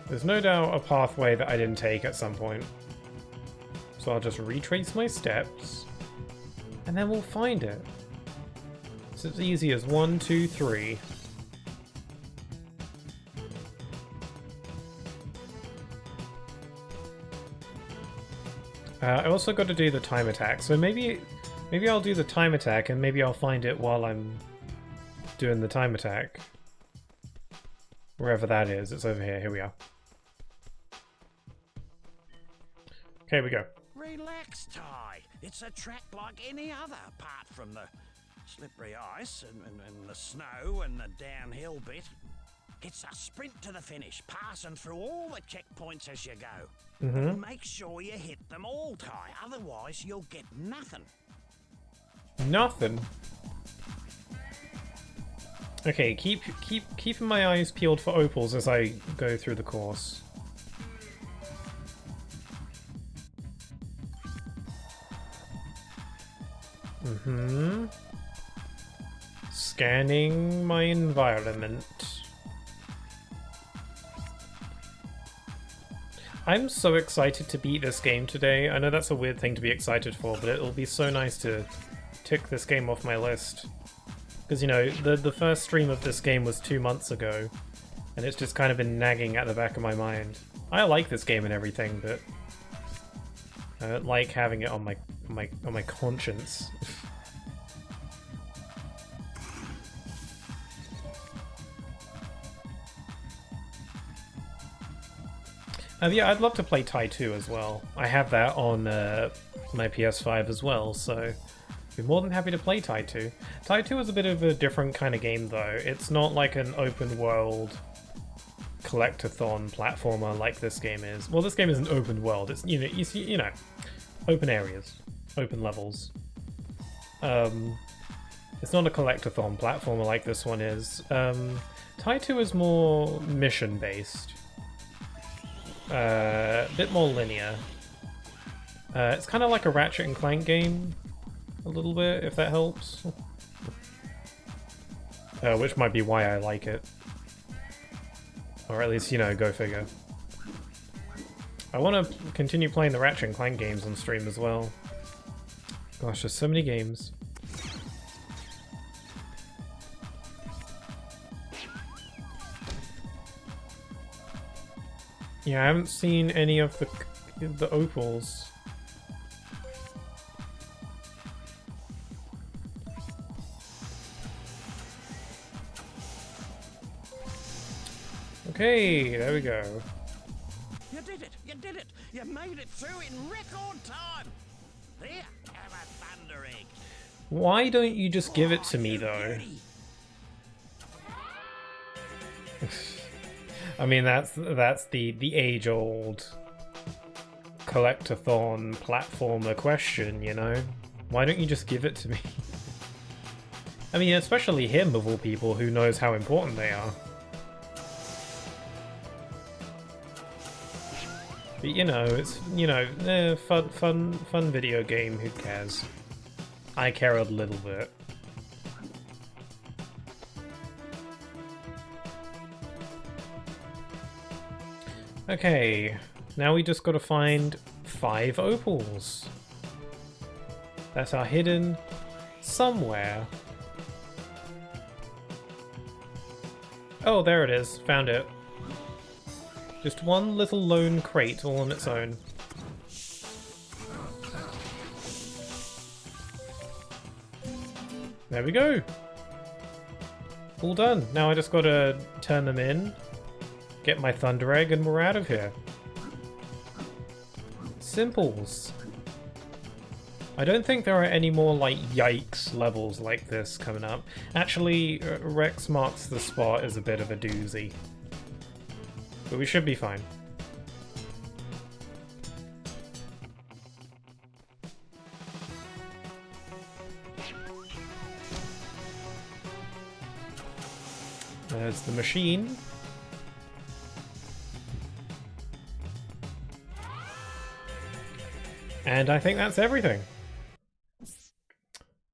There's no doubt a pathway that I didn't take at some point. So I'll just retrace my steps, and then we'll find it. It's as easy as 1, 2, 3. I also got to do the time attack, so maybe I'll do the time attack and maybe I'll find it while I'm doing the time attack. Wherever that is, it's over here. Here we are. Okay, we go. Relax, Ty. It's a track like any other, apart from the slippery ice and the snow and the downhill bit. It's a sprint to the finish, passing through all the checkpoints as you go. Mm-hmm. Make sure you hit them all, Ty, otherwise you'll get nothing. Nothing? Okay, keeping my eyes peeled for opals as I go through the course. Mm-hmm. Scanning my environment. I'm so excited to beat this game today. I know that's a weird thing to be excited for, but it'll be so nice to tick this game off my list. Because, you know, the first stream of this game was 2 months ago, and it's just kind of been nagging at the back of my mind. I like this game and everything, but I don't like having it on my conscience. Yeah, I'd love to play Tai 2 as well. I have that on my PS5 as well, so I'd be more than happy to play Tai 2. Tai 2 is a bit of a different kind of game, though. It's not like an open-world collectathon platformer like this game is. Well, this game isn't open world. It's you know, open areas, open levels. It's not a collectathon platformer like this one is. Tai 2 is more mission-based. A bit more linear. It's kind of like a Ratchet and Clank game, a little bit, if that helps. which might be why I like it. Or at least, you know, go figure. I want to continue playing the Ratchet and Clank games on stream as well. Gosh, there's so many games. Yeah, I haven't seen any of the opals. Okay, there we go. You did it! You did it! You made it through in record time! There, have a thunder egg. Why don't you just give it to me, though? I mean, that's the age-old collectathon platformer question, you know? Why don't you just give it to me? I mean, especially him, of all people, who knows how important they are. But, you know, it's, you know, fun video game, who cares? I care a little bit. Okay, now we just gotta find 5 opals. That are hidden somewhere. Oh, there it is. Found it. Just one little lone crate all on its own. There we go. All done. Now I just gotta turn them in, get my Thunder Egg, and we're out of here. Simples. I don't think there are any more, like, yikes levels like this coming up. Actually, Rex Marks the Spot is a bit of a doozy. But we should be fine. There's the machine. And I think that's everything.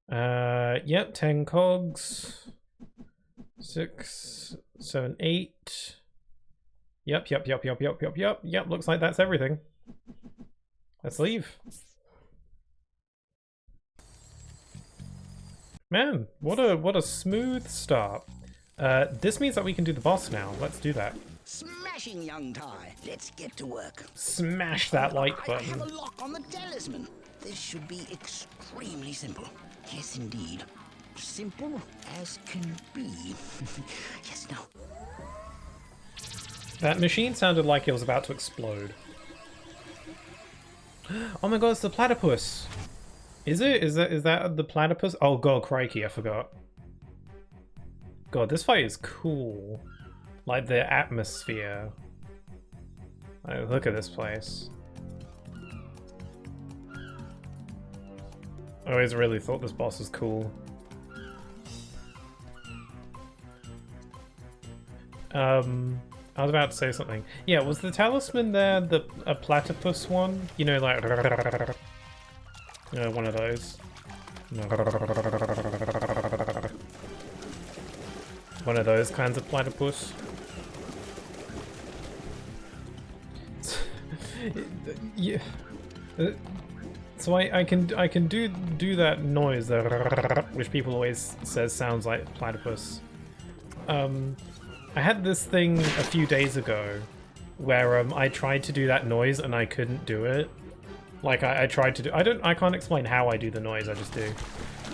Yep, 10 cogs. 6, 7, 8. Yep, looks like that's everything. Let's leave. Man, what a smooth start. This means that we can do the boss now. Let's do that. Smashing, young Ty. Let's get to work. Smash that like I button. have a lock on the talisman. This should be extremely simple. Yes, indeed. Simple as can be. Yes, no. That machine sounded like it was about to explode. Oh my god, it's the platypus! Is it? Is that the platypus? Oh god, crikey, I forgot. God, this fight is cool. Like the atmosphere. Like, look at this place. I always really thought this boss was cool. I was about to say something. Yeah, was the talisman there a platypus one? You know, like one of those. One of those kinds of platypus. Yeah. So I can do that noise, which people always says sounds like platypus. I had this thing a few days ago where I tried to do that noise and I couldn't do it. Like I tried to do, I can't explain how I do the noise, I just do.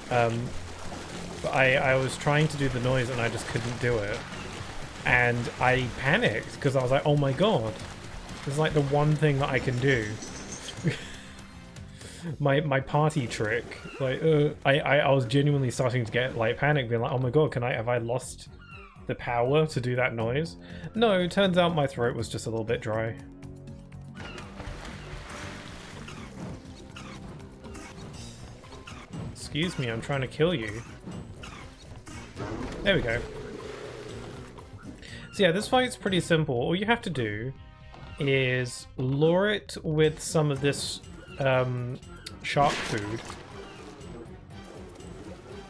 But I was trying to do the noise and I just couldn't do it. And I panicked because I was like, oh my god, this is like the one thing that I can do. my party trick. Like I was genuinely starting to get like panic, being like, oh my god, have I lost the power to do that noise? No, it turns out my throat was just a little bit dry. Excuse me, I'm trying to kill you. There we go. So yeah, this fight's pretty simple. All you have to do is lure it with some of this shark food.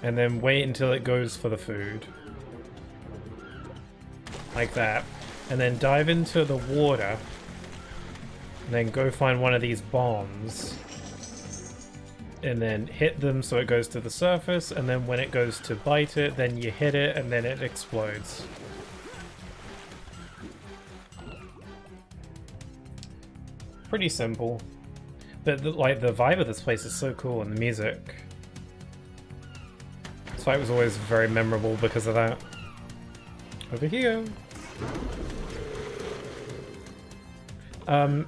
And then wait until it goes for the food. like that, and then dive into the water, and then go find one of these bombs, and then hit them so it goes to the surface, and then when it goes to bite it, then you hit it, and then it explodes. Pretty simple. But like the vibe of this place is so cool, and the music. This fight was always very memorable because of that. Over here.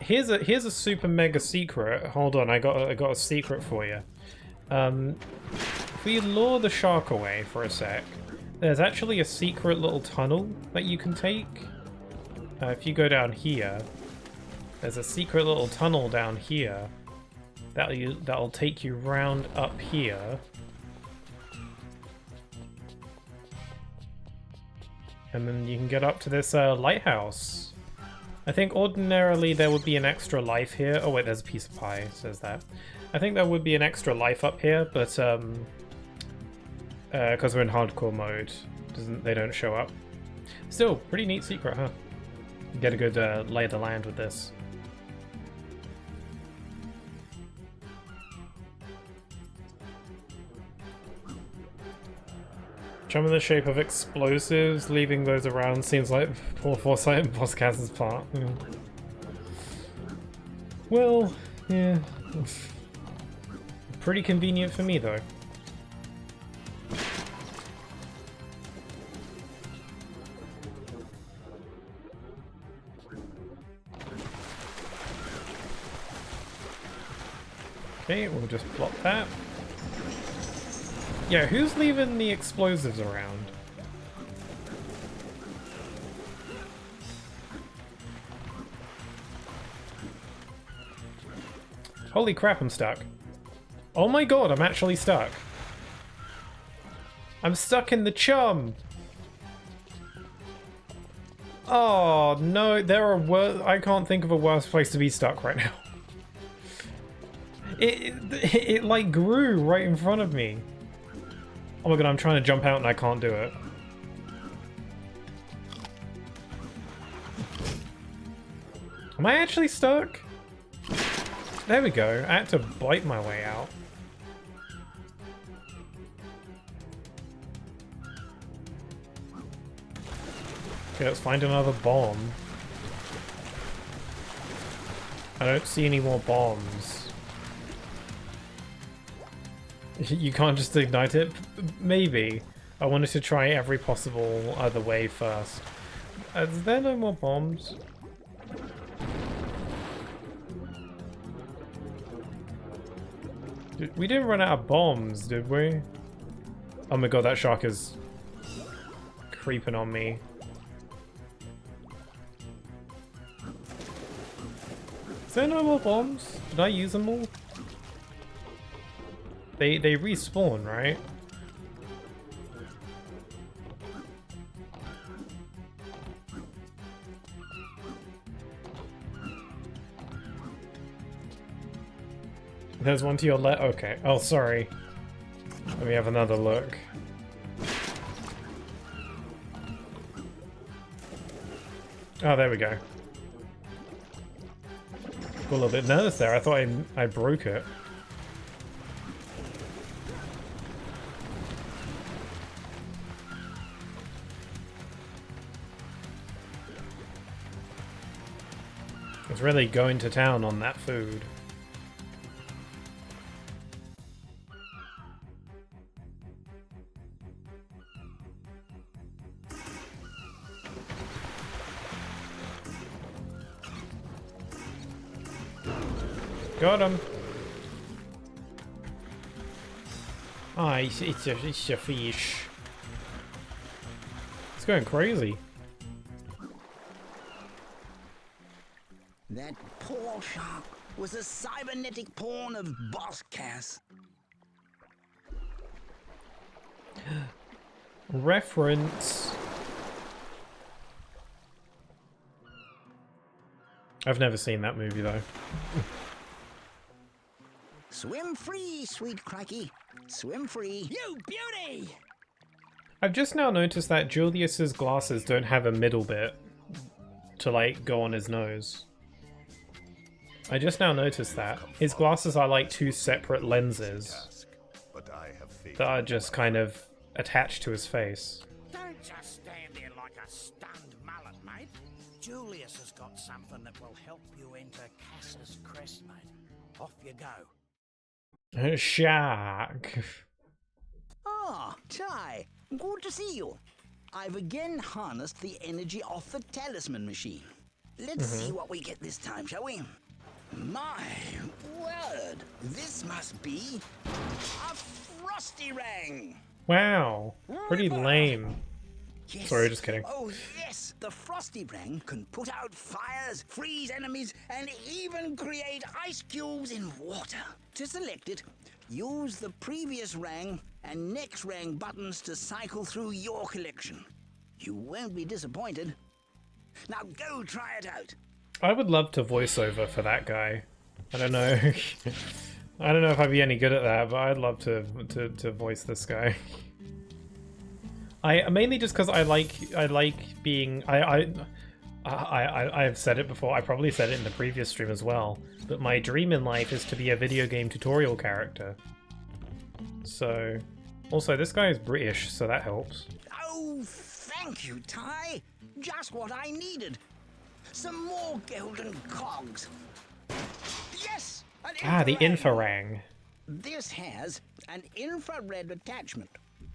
Here's a super mega secret. Hold on, I got a secret for you. If we lure the shark away for a sec, there's actually a secret little tunnel that you can take. If you go down here, there's a secret little tunnel down here that'll take you round up here. And then you can get up to this lighthouse. I think ordinarily there would be an extra life here. Oh wait, there's a piece of pie, it says that. I think there would be an extra life up here, but because we're in hardcore mode, they don't show up. Still, pretty neat secret, huh? Get a good lay of the land with this. Jump in the shape of explosives, leaving those around seems like poor foresight on Boss Kaz's part. Yeah. Well, yeah. Pretty convenient for me, though. Okay, we'll just plot that. Yeah, who's leaving the explosives around? Holy crap, I'm stuck. Oh my god, I'm actually stuck. I'm stuck in the chum! Oh no, there are worse. I can't think of a worse place to be stuck right now. It like grew right in front of me. Oh my god, I'm trying to jump out and I can't do it. Am I actually stuck? There we go. I had to bite my way out. Okay, let's find another bomb. I don't see any more bombs. You can't just ignite it? Maybe. I wanted to try every possible other way first. Is there no more bombs? We didn't run out of bombs, did we? Oh my god, that shark is creeping on me. Is there no more bombs? Did I use them all? They respawn, right? There's one to your left. Okay. Oh, sorry. Let me have another look. Oh, there we go. Got a little bit nervous there. I thought I broke it. It's really going to town on that food. Got him. Ah, it's a fish. It's going crazy. That poor shark was a cybernetic pawn of Boss Cass. Reference. I've never seen that movie though. Swim free, sweet crikey. Swim free. You beauty! I've just now noticed that Julius's glasses don't have a middle bit to like go on his nose. I just now noticed that. His glasses are like two separate lenses that are just kind of attached to his face. Don't just stand there like a stunned mullet, mate. Julius has got something that will help you enter Cass's crest, mate. Off you go. Shark. Ah, Ty, good to see you. I've again harnessed the energy off the talisman machine. Let's see what we get this time, shall we? My word, this must be a frosty ring. Wow, pretty Ripper. lame. Yes. Sorry, just kidding. Oh, yes. The frosty ring can put out fires, freeze enemies, and even create ice cubes in water. To select it, use the previous rang and next rang buttons to cycle through your collection. You won't be disappointed. Now go try it out. I would love to voice over for that guy. I don't know. I don't know if I'd be any good at that, but I'd love to voice this guy. I mainly just because I like being I've said it before. I probably said it in the previous stream as well. But my dream in life is to be a video game tutorial character. So, also this guy is British, so that helps. Oh, thank you, Ty. Just what I needed. Some more golden cogs. Yes! The Infarang. This has an infrared attachment.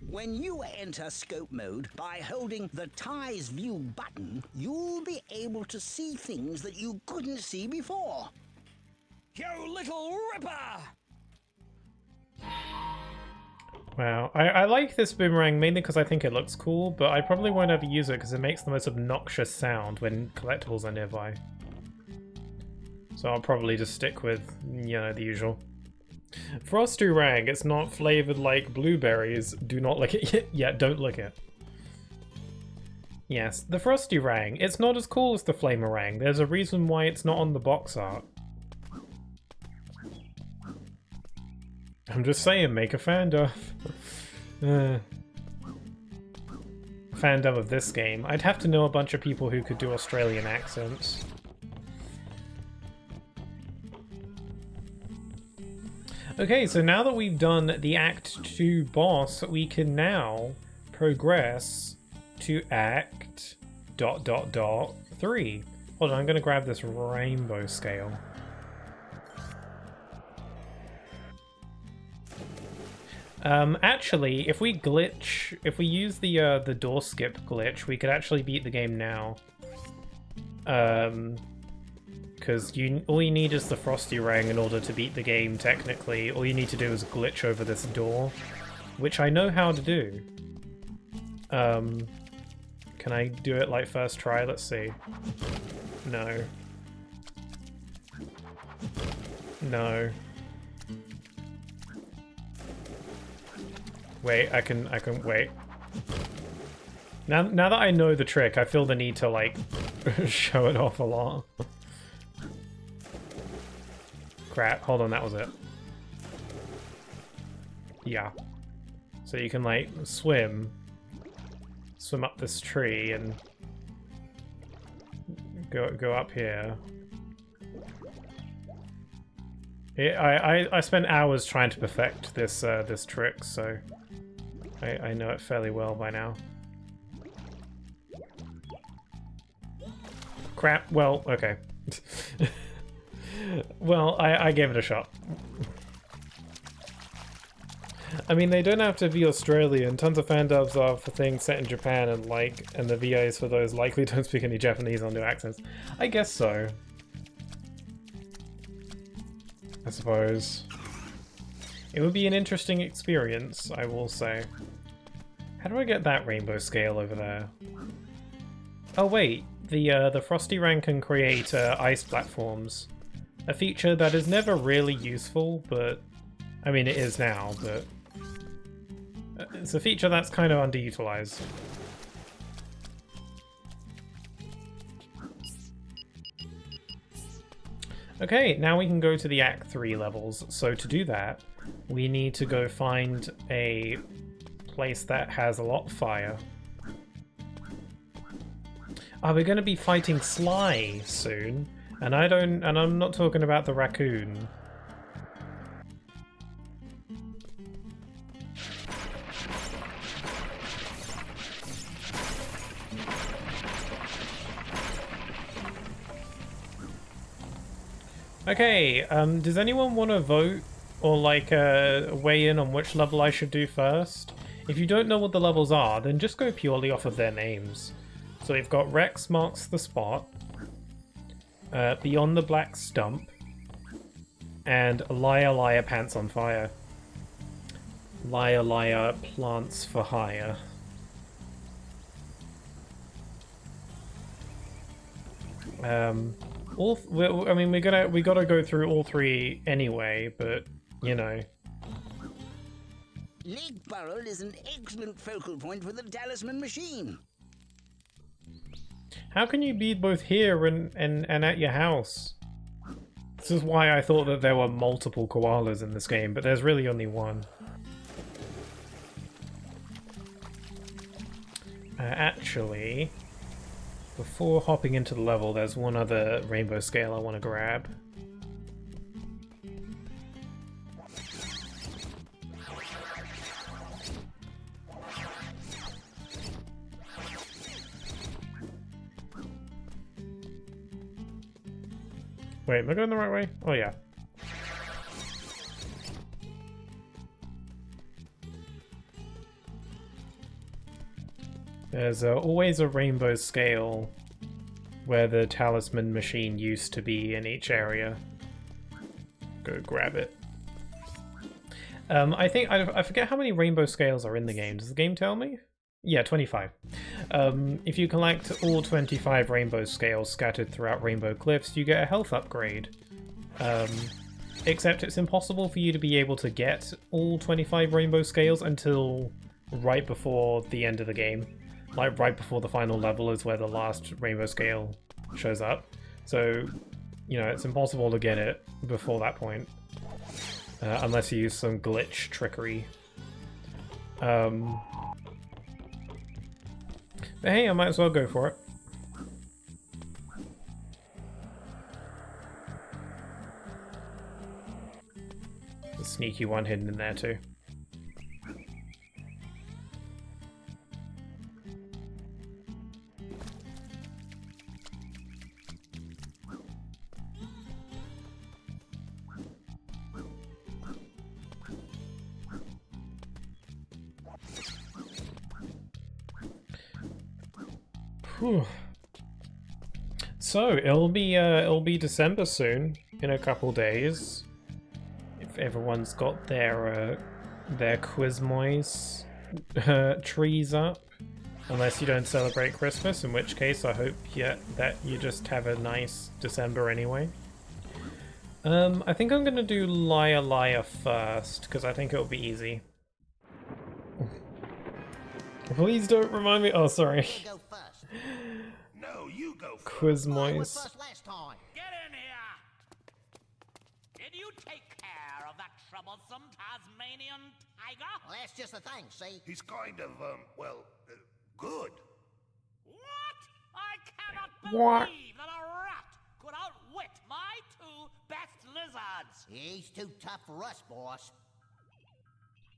When you enter scope mode by holding the Ty's View button, you'll be able to see things that you couldn't see before. You little ripper! Wow, I like this boomerang mainly because I think it looks cool, but I probably won't ever use it because it makes the most obnoxious sound when collectibles are nearby. So I'll probably just stick with, you know, the usual. Frosty Rang, it's not flavored like blueberries. Do not lick it. Yeah, don't lick it. Yes, the Frosty Rang. It's not as cool as the Flamerang. There's a reason why it's not on the box art. I'm just saying, make a fandom. Fandom of this game. I'd have to know a bunch of people who could do Australian accents. Okay, so now that we've done the Act 2 boss, we can now progress to Act... ... 3. Hold on, I'm gonna grab this rainbow scale. Actually, if we use the door skip glitch, we could actually beat the game now. Because all you need is the Frosty Rang in order to beat the game, technically. All you need to do is glitch over this door, which I know how to do. Can I do it like first try? Let's see. No. No. Wait, I can wait. Now that I know the trick, I feel the need to like show it off a lot. Crap, hold on, that was it. Yeah. So you can like swim up this tree and go up here. I spent hours trying to perfect this this trick, so I know it fairly well by now. Crap. Well, okay. Well, I gave it a shot. I mean, they don't have to be Australian. Tons of fan dubs are for things set in Japan, and the VAs for those likely don't speak any Japanese or no accents. I guess so. I suppose. It would be an interesting experience, I will say. How do I get that rainbow scale over there? Oh wait, the Frosty Rang can create ice platforms. A feature that is never really useful, but... I mean, it is now, but... it's a feature that's kind of underutilized. Okay, now we can go to the Act 3 levels. So to do that, we need to go find a place that has a lot of fire. Are we going to be fighting Sly soon? And I'm not talking about the raccoon. Okay, does anyone want to vote or like weigh in on which level I should do first? If you don't know what the levels are, then just go purely off of their names. So we've got Rex Marks the Spot, Beyond the Black Stump, and Liar Liar Pants on Fire. Liar Liar Plants for Hire. I mean, we gotta go through all three anyway, but you know. Lake Burrell is an excellent focal point for the talisman machine. How can you be both here and at your house? This is why I thought that there were multiple koalas in this game, but there's really only one. Actually, before hopping into the level, there's one other rainbow scale I want to grab. Wait, am I going the right way? Oh yeah. There's always a rainbow scale where the talisman machine used to be in each area. Go grab it. I think I forget how many rainbow scales are in the game. Does the game tell me? Yeah, 25. If you collect all 25 rainbow scales scattered throughout Rainbow Cliffs, you get a health upgrade. Except it's impossible for you to be able to get all 25 rainbow scales until right before the end of the game. Like right before the final level is where the last rainbow scale shows up. So, you know, it's impossible to get it before that point. Unless you use some glitch trickery. But hey, I might as well go for it. There's a sneaky one hidden in there too. Whew. So it'll be December soon, in a couple days, if everyone's got their Quizmoys trees up, unless you don't celebrate Christmas, in which case I hope that you just have a nice December anyway. I think I'm gonna do Liar Liar first because I think it'll be easy. Please don't remind me. Oh, sorry. No, you go first. Quizmoys. Get in here! Did you take care of that troublesome Tasmanian tiger? Well, that's just the thing, see? He's kind of, good. What? I cannot What? believe that a rat could outwit my two best lizards. He's too tough for us, boss.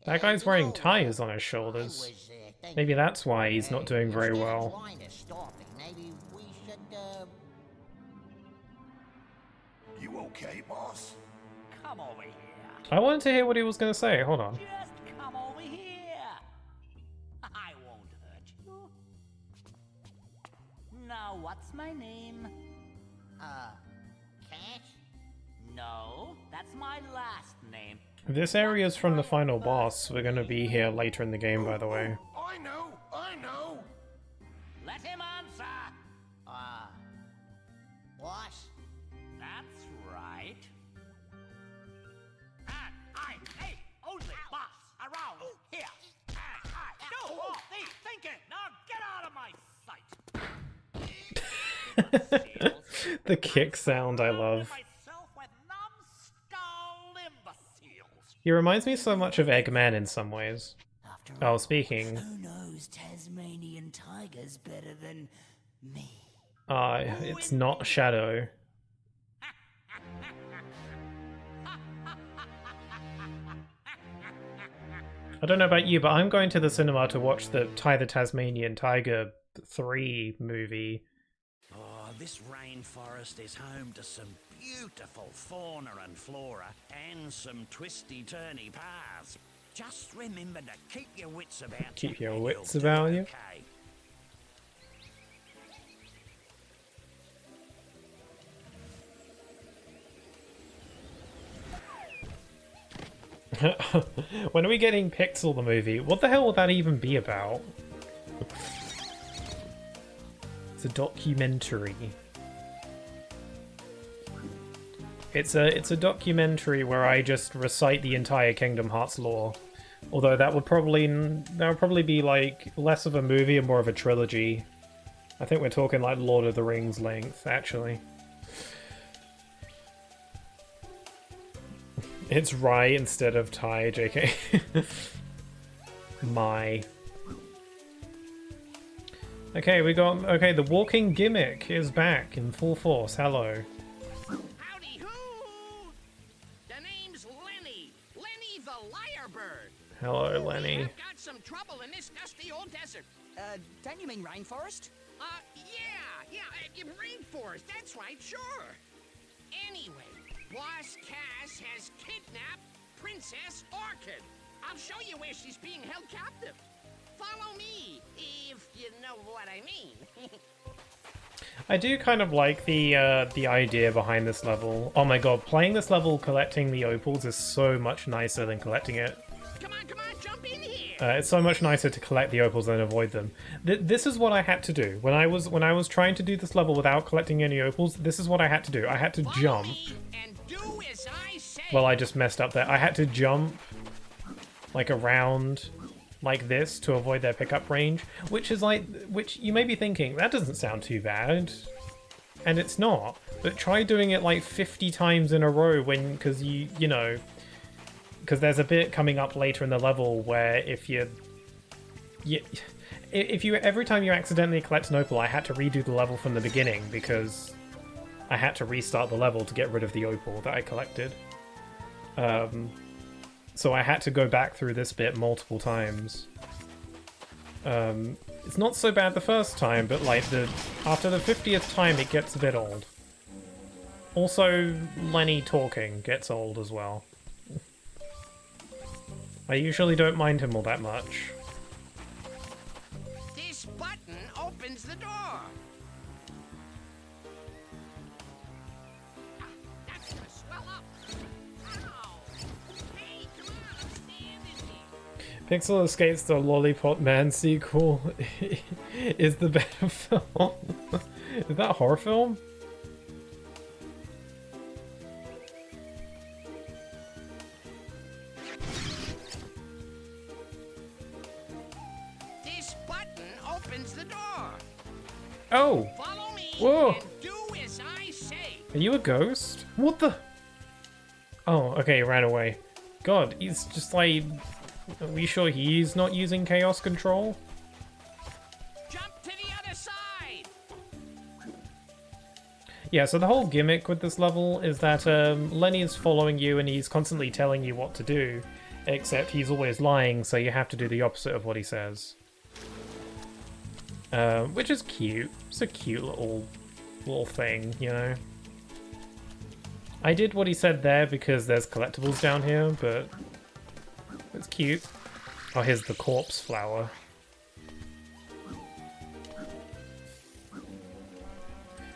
That guy's wearing tires on his shoulders. Maybe that's why he's not doing very well. Maybe we should, You okay, boss? Come over here. I wanted to hear what he was going to say. Hold on. Just come over here. I won't hurt you. Now, what's my name? Cash? No, that's my last name. This area's from the final boss. We're going to be here later in the game, by the way. I know! Let him answer. Boss? That's right. And I'm the only boss around here. And I do all the thinking. Now get out of my sight. The kick sound I love. Myself with numbskull imbeciles. He reminds me so much of Eggman in some ways. After Oh, all, speaking. who knows Tasmanian tigers better than me? It's not Shadow. I don't know about you, but I'm going to the cinema to watch the Tasmanian Tiger 3 movie. Oh, this rainforest is home to some beautiful fauna and flora and some twisty-turny paths. Just remember to keep your wits about Keep you your and wits you'll do about you? okay. When are we getting Pixel the movie? What the hell would that even be about? It's a documentary. It's a documentary where I just recite the entire Kingdom Hearts lore. Although that would probably be like less of a movie and more of a trilogy. I think we're talking like Lord of the Rings length, actually. It's Rai instead of Tai, JK. My. Okay, okay, the walking gimmick is back in full force. Hello. Howdy hoo! The name's Lenny. Lenny the Lyrebird. Hello, Lenny. I've got some trouble in this dusty old desert. Don't you mean rainforest? Yeah, rainforest, that's right, sure. Anyway, Boss Cass has kidnapped Princess Orchid. I'll show you where she's being held captive. Follow me, if you know what I mean. I do kind of like the idea behind this level. Oh my god, playing this level collecting the opals is so much nicer than collecting it. Come on, jump in here. It's so much nicer to collect the opals than avoid them. This is what I had to do when I was trying to do this level without collecting any opals. This is what I had to do. I had to jump. And do as I say. Well, I just messed up there. I had to jump like around like this to avoid their pickup range, which you may be thinking that doesn't sound too bad, and it's not. But try doing it like 50 times in a row because you know. Because there's a bit coming up later in the level where if you every time you accidentally collect an opal, I had to redo the level from the beginning because I had to restart the level to get rid of the opal that I collected. So I had to go back through this bit multiple times. It's not so bad the first time, but like after the 50th time, it gets a bit old. Also, Lenny talking gets old as well. I usually don't mind him all that much. This button opens the door. That's gonna swell up. Ow! Hey, come on, I'm standing here. Pixel Escapes the Lollipop Man sequel is the better film. Is that a horror film? This button opens the door. Oh! Follow me Whoa! and do as I say. Are you a ghost? What the? Oh, okay, he ran away. God, he's just like... Are we sure he's not using chaos control? Jump to the other side. Yeah, so the whole gimmick with this level is that Lenny is following you and he's constantly telling you what to do, except he's always lying, so you have to do the opposite of what he says. Which is cute. It's a cute little thing, you know? I did what he said there because there's collectibles down here, but it's cute. Oh, here's the corpse flower.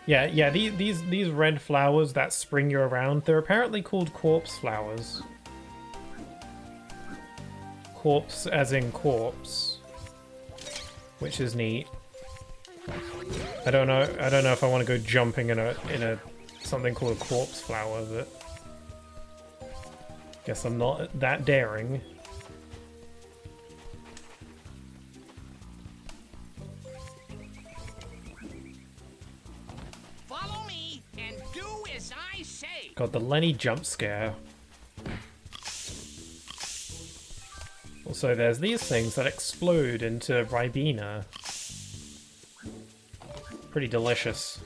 Yeah, these red flowers that spring you around, they're apparently called corpse flowers. Corpse as in corpse. Which is neat. I don't know if I want to go jumping in a something called a corpse flower, but guess I'm not that daring. Follow me and do as I say. God, the Lenny jump scare. So there's these things that explode into Ribena. Pretty delicious.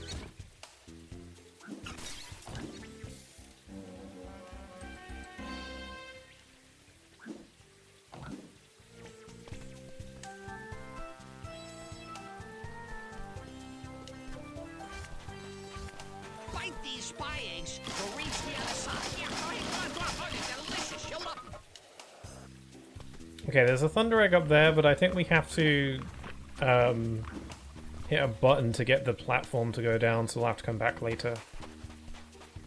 Bite these spy eggs to reach the other side. Yeah, go ahead, go on. Oh, they're delicious. You'll love them. Okay, there's a Thunder Egg up there, but I think we have to hit a button to get the platform to go down, so we'll have to come back later.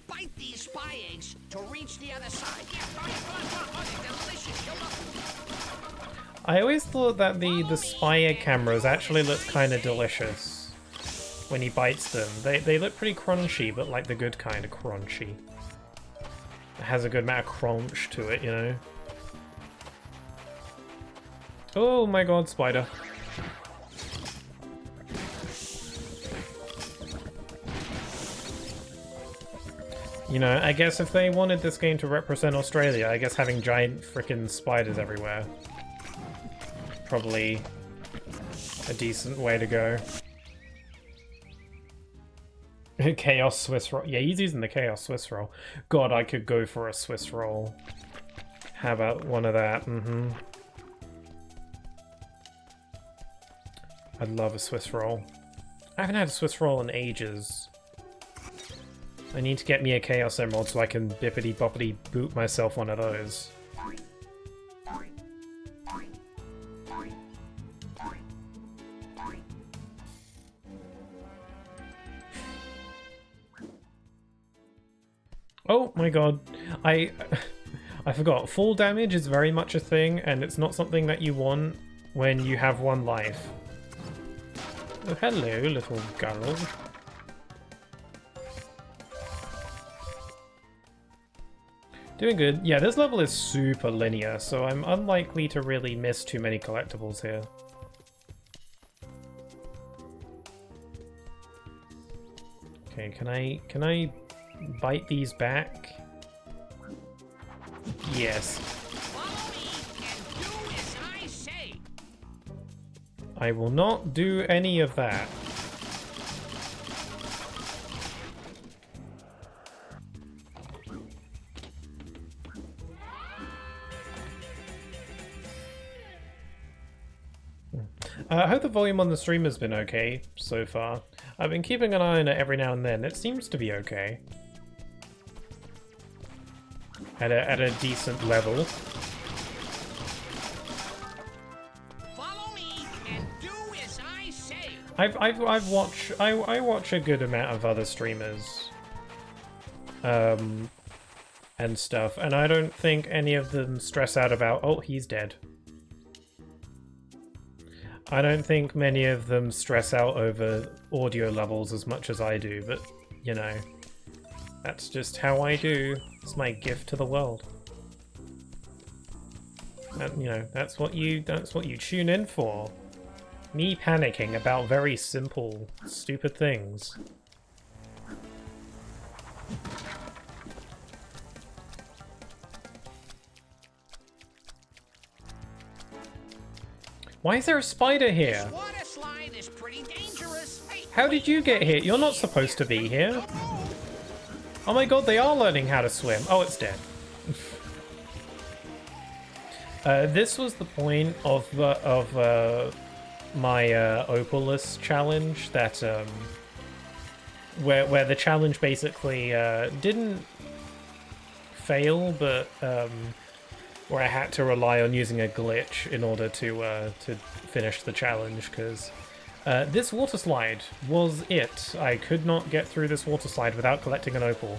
Bite these spy eggs to reach the other side. Yeah, go ahead, go on. Oh, they're delicious. You'll love them. I always thought that the spy egg cameras actually looked kind of delicious when he bites them. They look pretty crunchy, but like the good kind of crunchy. It has a good amount of crunch to it, you know? Oh my god, spider. You know, I guess if they wanted this game to represent Australia, I guess having giant frickin' spiders everywhere. Probably a decent way to go. Chaos Swiss roll. Yeah, he's using the Chaos Swiss roll. God, I could go for a Swiss roll. How about one of that? Mm-hmm. I'd love a Swiss roll. I haven't had a Swiss roll in ages. I need to get me a Chaos Emerald so I can bippity boppity boot myself one of those. Oh my god, I forgot. Full damage is very much a thing, and it's not something that you want when you have one life. Oh, hello, little girl. Doing good. Yeah, this level is super linear, so I'm unlikely to really miss too many collectibles here. Okay, can I bite these back? Yes. Follow me and do as I say. I will not do any of that. I hope the volume on the stream has been okay so far. I've been keeping an eye on it every now and then. It seems to be okay. At a decent level. Follow me and do as I say. I watch a good amount of other streamers, and stuff, and I don't think any of them stress out about, oh, he's dead. I don't think many of them stress out over audio levels as much as I do, but, you know, that's just how I do. It's my gift to the world. And, you know, that's what you tune in for. Me panicking about very simple, stupid things. Why is there a spider here? This water slide is pretty dangerous. Hey, How did you get here? You're not supposed to be here. Oh my god, they are learning how to swim. Oh, it's dead. This was the point of my Opalus challenge that where the challenge basically didn't fail, but where I had to rely on using a glitch in order to finish the challenge, because this water slide was it. I could not get through this water slide without collecting an opal.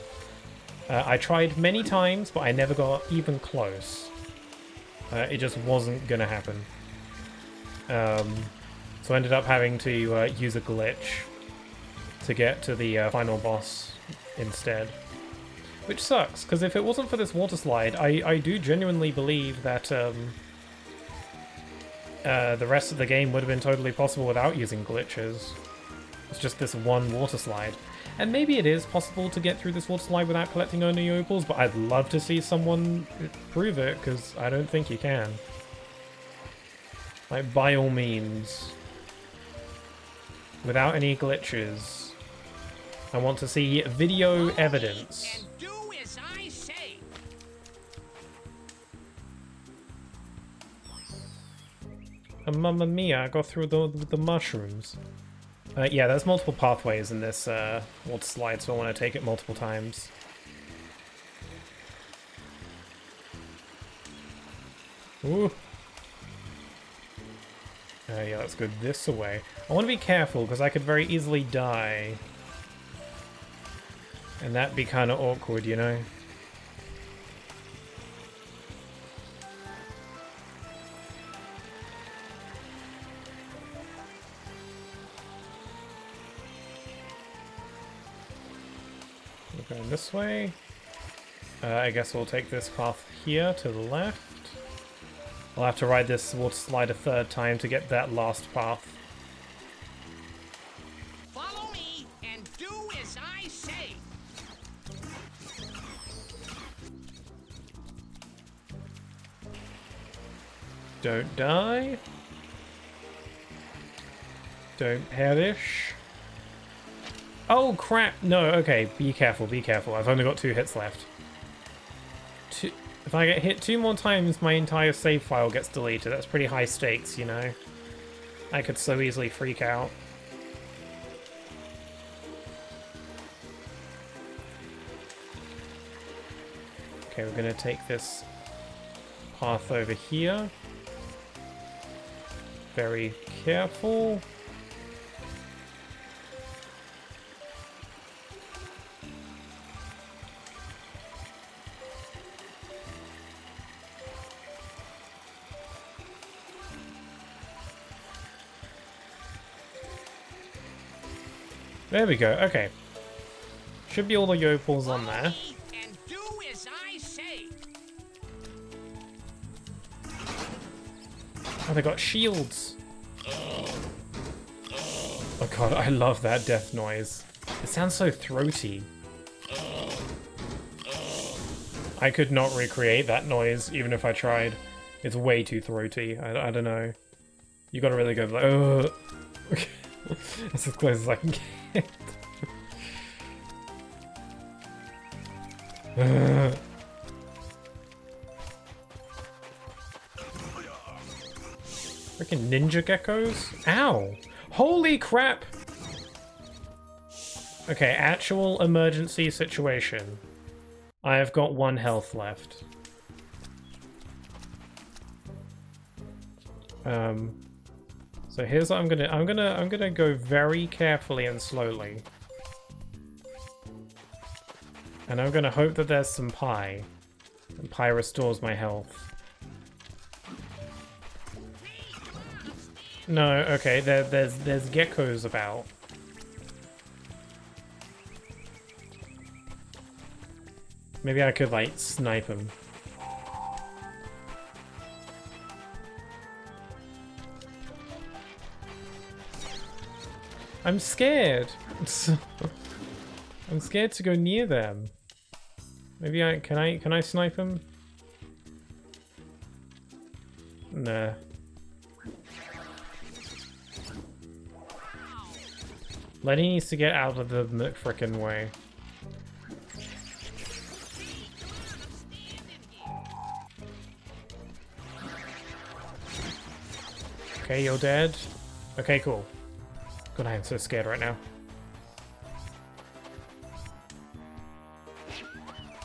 I tried many times, but I never got even close. It just wasn't gonna happen. So I ended up having to use a glitch to get to the final boss instead. Which sucks, because if it wasn't for this water slide, I do genuinely believe that the rest of the game would have been totally possible without using glitches. It's just this one water slide. And maybe it is possible to get through this water slide without collecting only opals, but I'd love to see someone prove it, because I don't think you can. Like, by all means. Without any glitches. I want to see video evidence. And do as I say. Mamma mia, I got through the mushrooms. Yeah, there's multiple pathways in this water slide, so I want to take it multiple times. Ooh. Yeah, let's go this way. I want to be careful, because I could very easily die. And that'd be kind of awkward, you know? We're going this way. I guess we'll take this path here to the left. I'll have to ride this water slide a third time to get that last path. Follow me and do as I say. Don't die. Don't perish. Oh crap! No, okay, be careful, be careful. I've only got 2 hits left. If I get hit 2 more times, my entire save file gets deleted. That's pretty high stakes, you know? I could so easily freak out. Okay, we're gonna take this path over here. Very careful. There we go, okay. Should be all the yopals on there. And do as I say. Oh, they got shields. Oh god, I love that death noise. It sounds so throaty. I could not recreate that noise, even if I tried. It's way too throaty. I don't know. You gotta really go like, ugh. That's as close as I can get. Freaking ninja geckos? Ow! Holy crap! Okay, actual emergency situation. I have got 1 health left. So here's what I'm gonna go very carefully and slowly. And I'm gonna hope that there's some pie. And pie restores my health. No, okay, there's geckos about. Maybe I could like snipe them. I'm scared. I'm scared to go near them. Maybe can I snipe him? Nah. Lenny needs to get out of the frickin' way. Okay, you're dead. Okay, cool. God, I am so scared right now.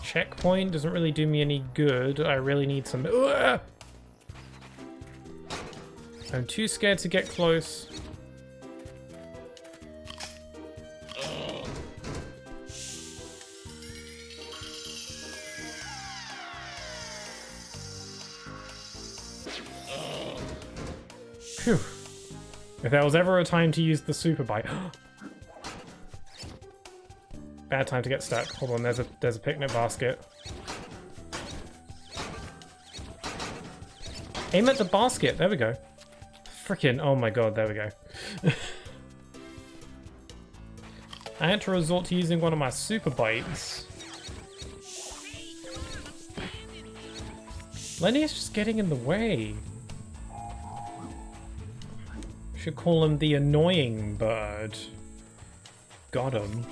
Checkpoint doesn't really do me any good. I really need some... Ugh! I'm too scared to get close. Phew. If there was ever a time to use the super bite... Bad time to get stuck. Hold on, there's a picnic basket. Aim at the basket. There we go. Frickin', oh my god, there we go. I had to resort to using one of my super bites. Lenny is just getting in the way. Should call him the annoying bird. Got him.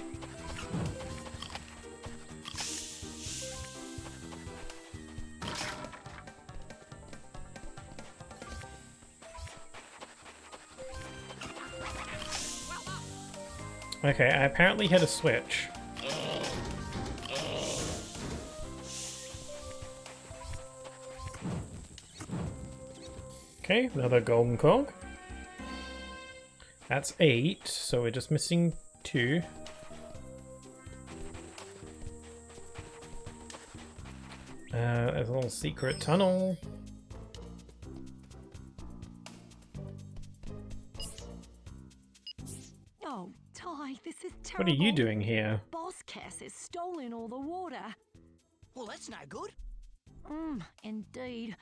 Okay, I apparently hit a switch. Okay, another golden cog. That's 8, so we're just missing 2. There's a little secret tunnel. Oh, Ty, this is terrible. What are you doing here? Boss Cass has stolen all the water. Well, that's no good. Indeed.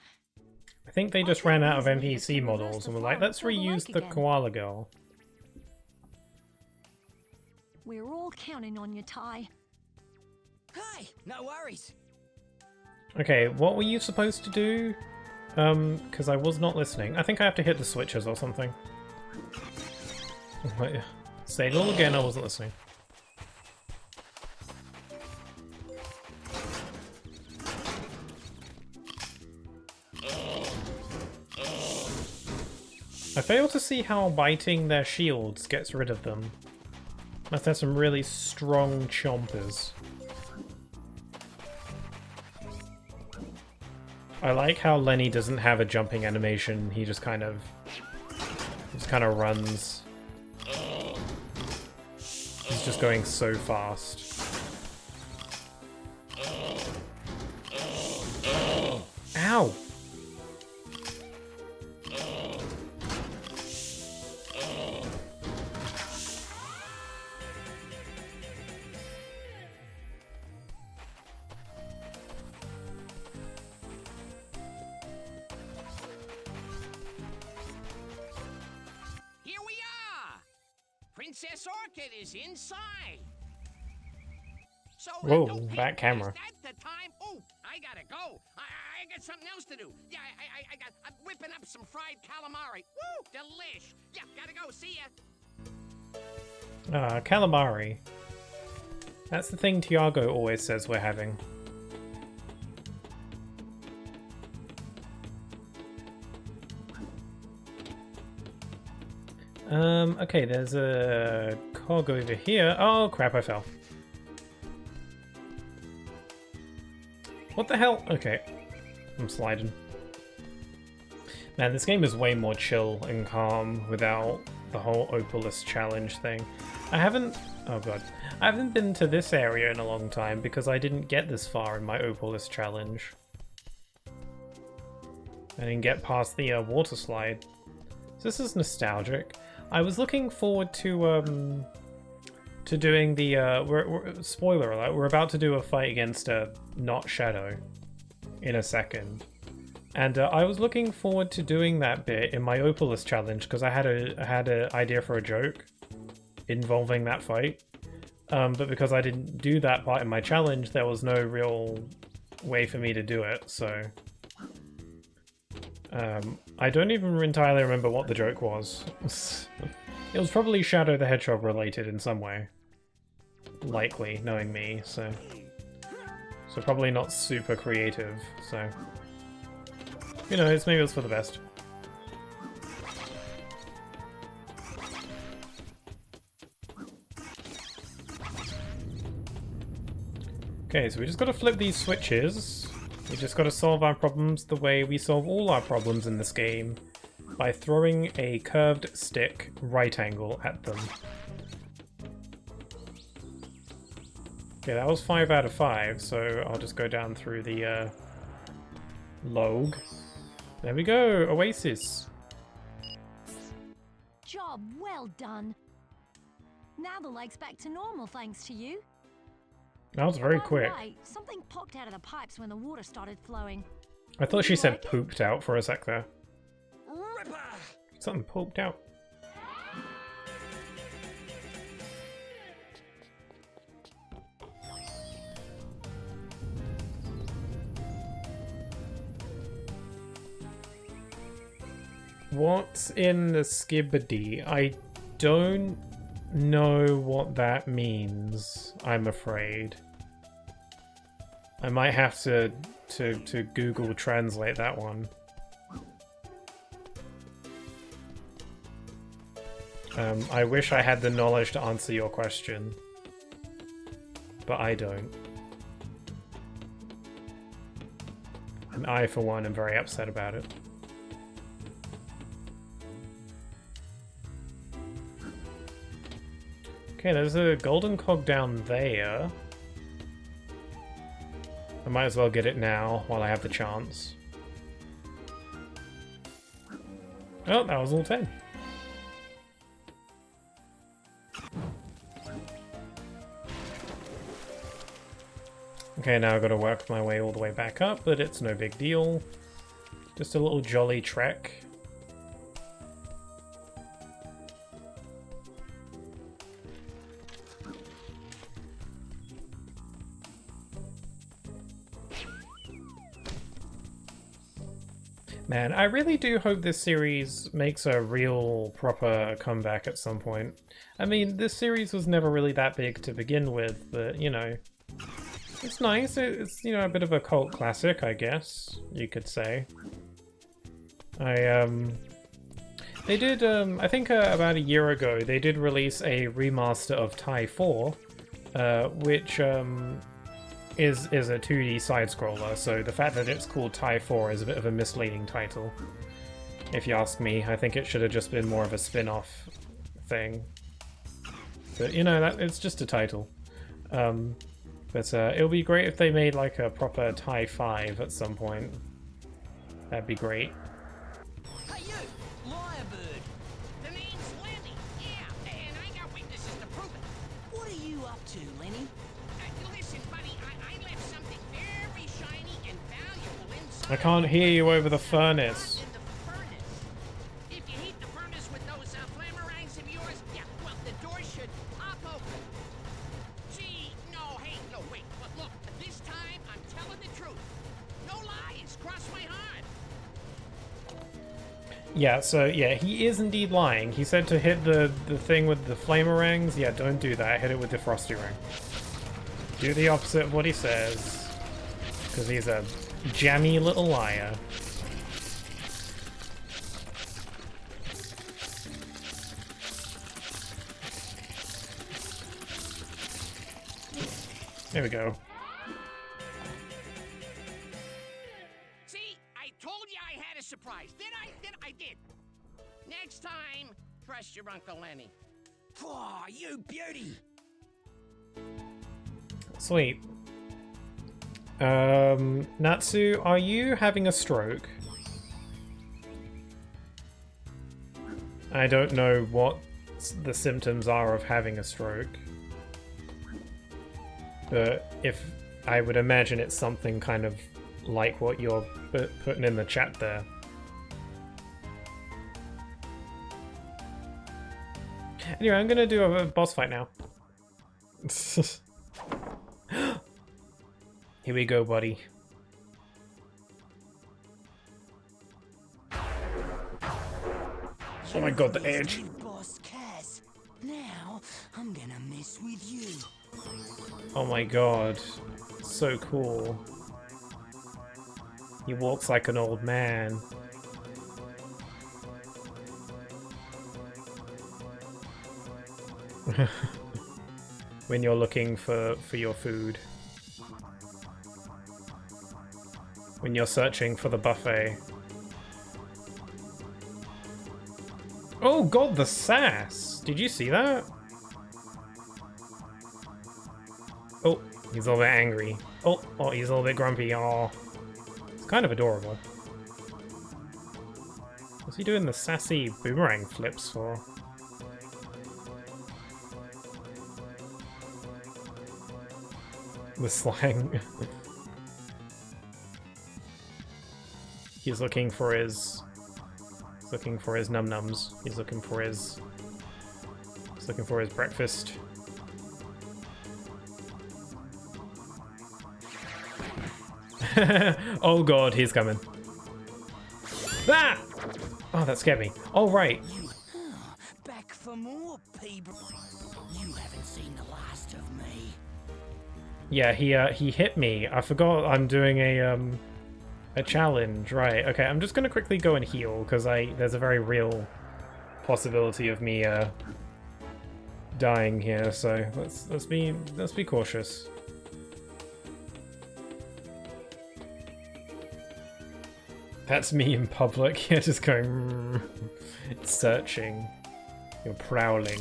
I think they just ran out of NPC models and were like, let's reuse the koala girl. We're all counting on you, Ty. Hey, no worries. Okay, what were you supposed to do? Because I was not listening. I think I have to hit the switches or something. Wait, say it all again, I wasn't listening. I fail to see how biting their shields gets rid of them. Unless they're some really strong chompers. I like how Lenny doesn't have a jumping animation, he just kind of runs. He's just going so fast. Ow! Here we are! Princess Orchid is inside. So, Whoa, don't that pay camera. Is that the time? Oh, I gotta go. I got something else to do. Yeah, I'm whipping up some fried calamari. Woo, delish. Yeah, gotta go. See ya. Calamari. That's the thing Tiago always says we're having. Okay, there's a cog over here. Oh crap, I fell. What the hell? Okay, I'm sliding. Man, this game is way more chill and calm without the whole Opalus challenge thing. I haven't been to this area in a long time because I didn't get this far in my Opalus challenge. I didn't get past the water slide. So this is nostalgic. I was looking forward to doing the spoiler alert. We're about to do a fight against not Shadow in a second, and I was looking forward to doing that bit in my Opalus challenge because I had an idea for a joke involving that fight. But because I didn't do that part in my challenge, there was no real way for me to do it. So I don't even entirely remember what the joke was. It was probably Shadow the Hedgehog related in some way. Likely, knowing me, so probably not super creative, so you know, maybe it was for the best. Okay, so we just gotta flip these switches. We just gotta solve our problems the way we solve all our problems in this game, by throwing a curved stick right angle at them. Okay, that was 5 out of 5, so I'll just go down through the log. There we go, Oasis. Job well done. Now the lake's back to normal thanks to you. That was very By the quick. way, something popped out of the pipes when the water started flowing. I thought she You said like it? pooped out for a sec there. Ripper! Something pooped out. What's in the skibbity? I don't know what that means, I'm afraid. I might have to Google Translate that one. I wish I had the knowledge to answer your question, but I don't. And I, for one, am very upset about it. Okay, there's a golden cog down there. I might as well get it now while I have the chance. Oh, that was all 10. Okay, now I've got to work my way all the way back up, but it's no big deal. Just a little jolly trek. Man, I really do hope this series makes a real proper comeback at some point. I mean, this series was never really that big to begin with, but, you know, it's nice. It's, you know, a bit of a cult classic, I guess, you could say. They did, I think about a year ago, they did release a remaster of Tai 4, which, is a 2D side-scroller, so the fact that it's called Tai 4 is a bit of a misleading title. If you ask me, I think it should have just been more of a spin-off thing. But, you know, it's just a title. But it would be great if they made like a proper Tai 5 at some point. That'd be great. Hey you, Lyrebird. The name's Lenny. Yeah, and I got witnesses to prove it. What are you up to, Lenny? Listen, buddy, I left something very shiny and valuable inside. I can't hear you over the furnace. In the furnace. If you heat the furnace with those flammerangs of yours, yeah, well, the door should pop open. Gee, no, hey, no, wait, but look, this time I'm telling the truth. No lies, cross my heart. Yeah, so yeah, he is indeed lying. He said to hit the thing with the flamerangs. Yeah, don't do that. Hit it with the frosty ring. Do the opposite of what he says. Because he's a jammy little liar. There we go. See, I told you I had a surprise. Did I? I did. Next time, trust your Uncle Lenny. Aw, you beauty. Sweet. Natsu, are you having a stroke? I don't know what the symptoms are of having a stroke. But if I would imagine it's something kind of like what you're putting in the chat there. Anyway, I'm gonna do a boss fight now. Here we go, buddy. Oh my god, the edge. Boss Cass. Now, I'm gonna mess with you. Oh my god. So cool. He walks like an old man. When you're looking for your food. When you're searching for the buffet. Oh god, the sass! Did you see that? Oh, he's a little bit angry. Oh, he's a little bit grumpy. Oh, it's kind of adorable. What's he doing the sassy boomerang flips for? The slang. He's looking for his num-nums. He's looking for his breakfast. Oh god, he's coming. Ah! Oh, that scared me. Oh, right. Back for more, Peeber. You haven't seen the last of me. Yeah, he hit me. I forgot I'm doing a challenge. Right. Okay, I'm just gonna quickly go and heal because there's a very real possibility of me dying here. So let's be cautious. That's me in public. You're just going searching. You're prowling.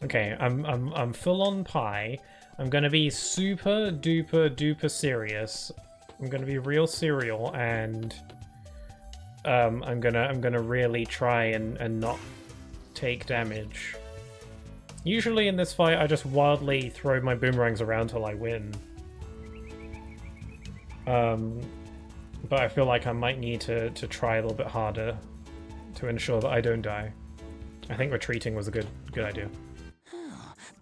Okay, I'm full on pie. I'm gonna be super duper duper serious. I'm gonna be real serial, and I'm gonna really try and not take damage. Usually in this fight, I just wildly throw my boomerangs around till I win. But I feel like I might need to try a little bit harder to ensure that I don't die. I think retreating was a good idea.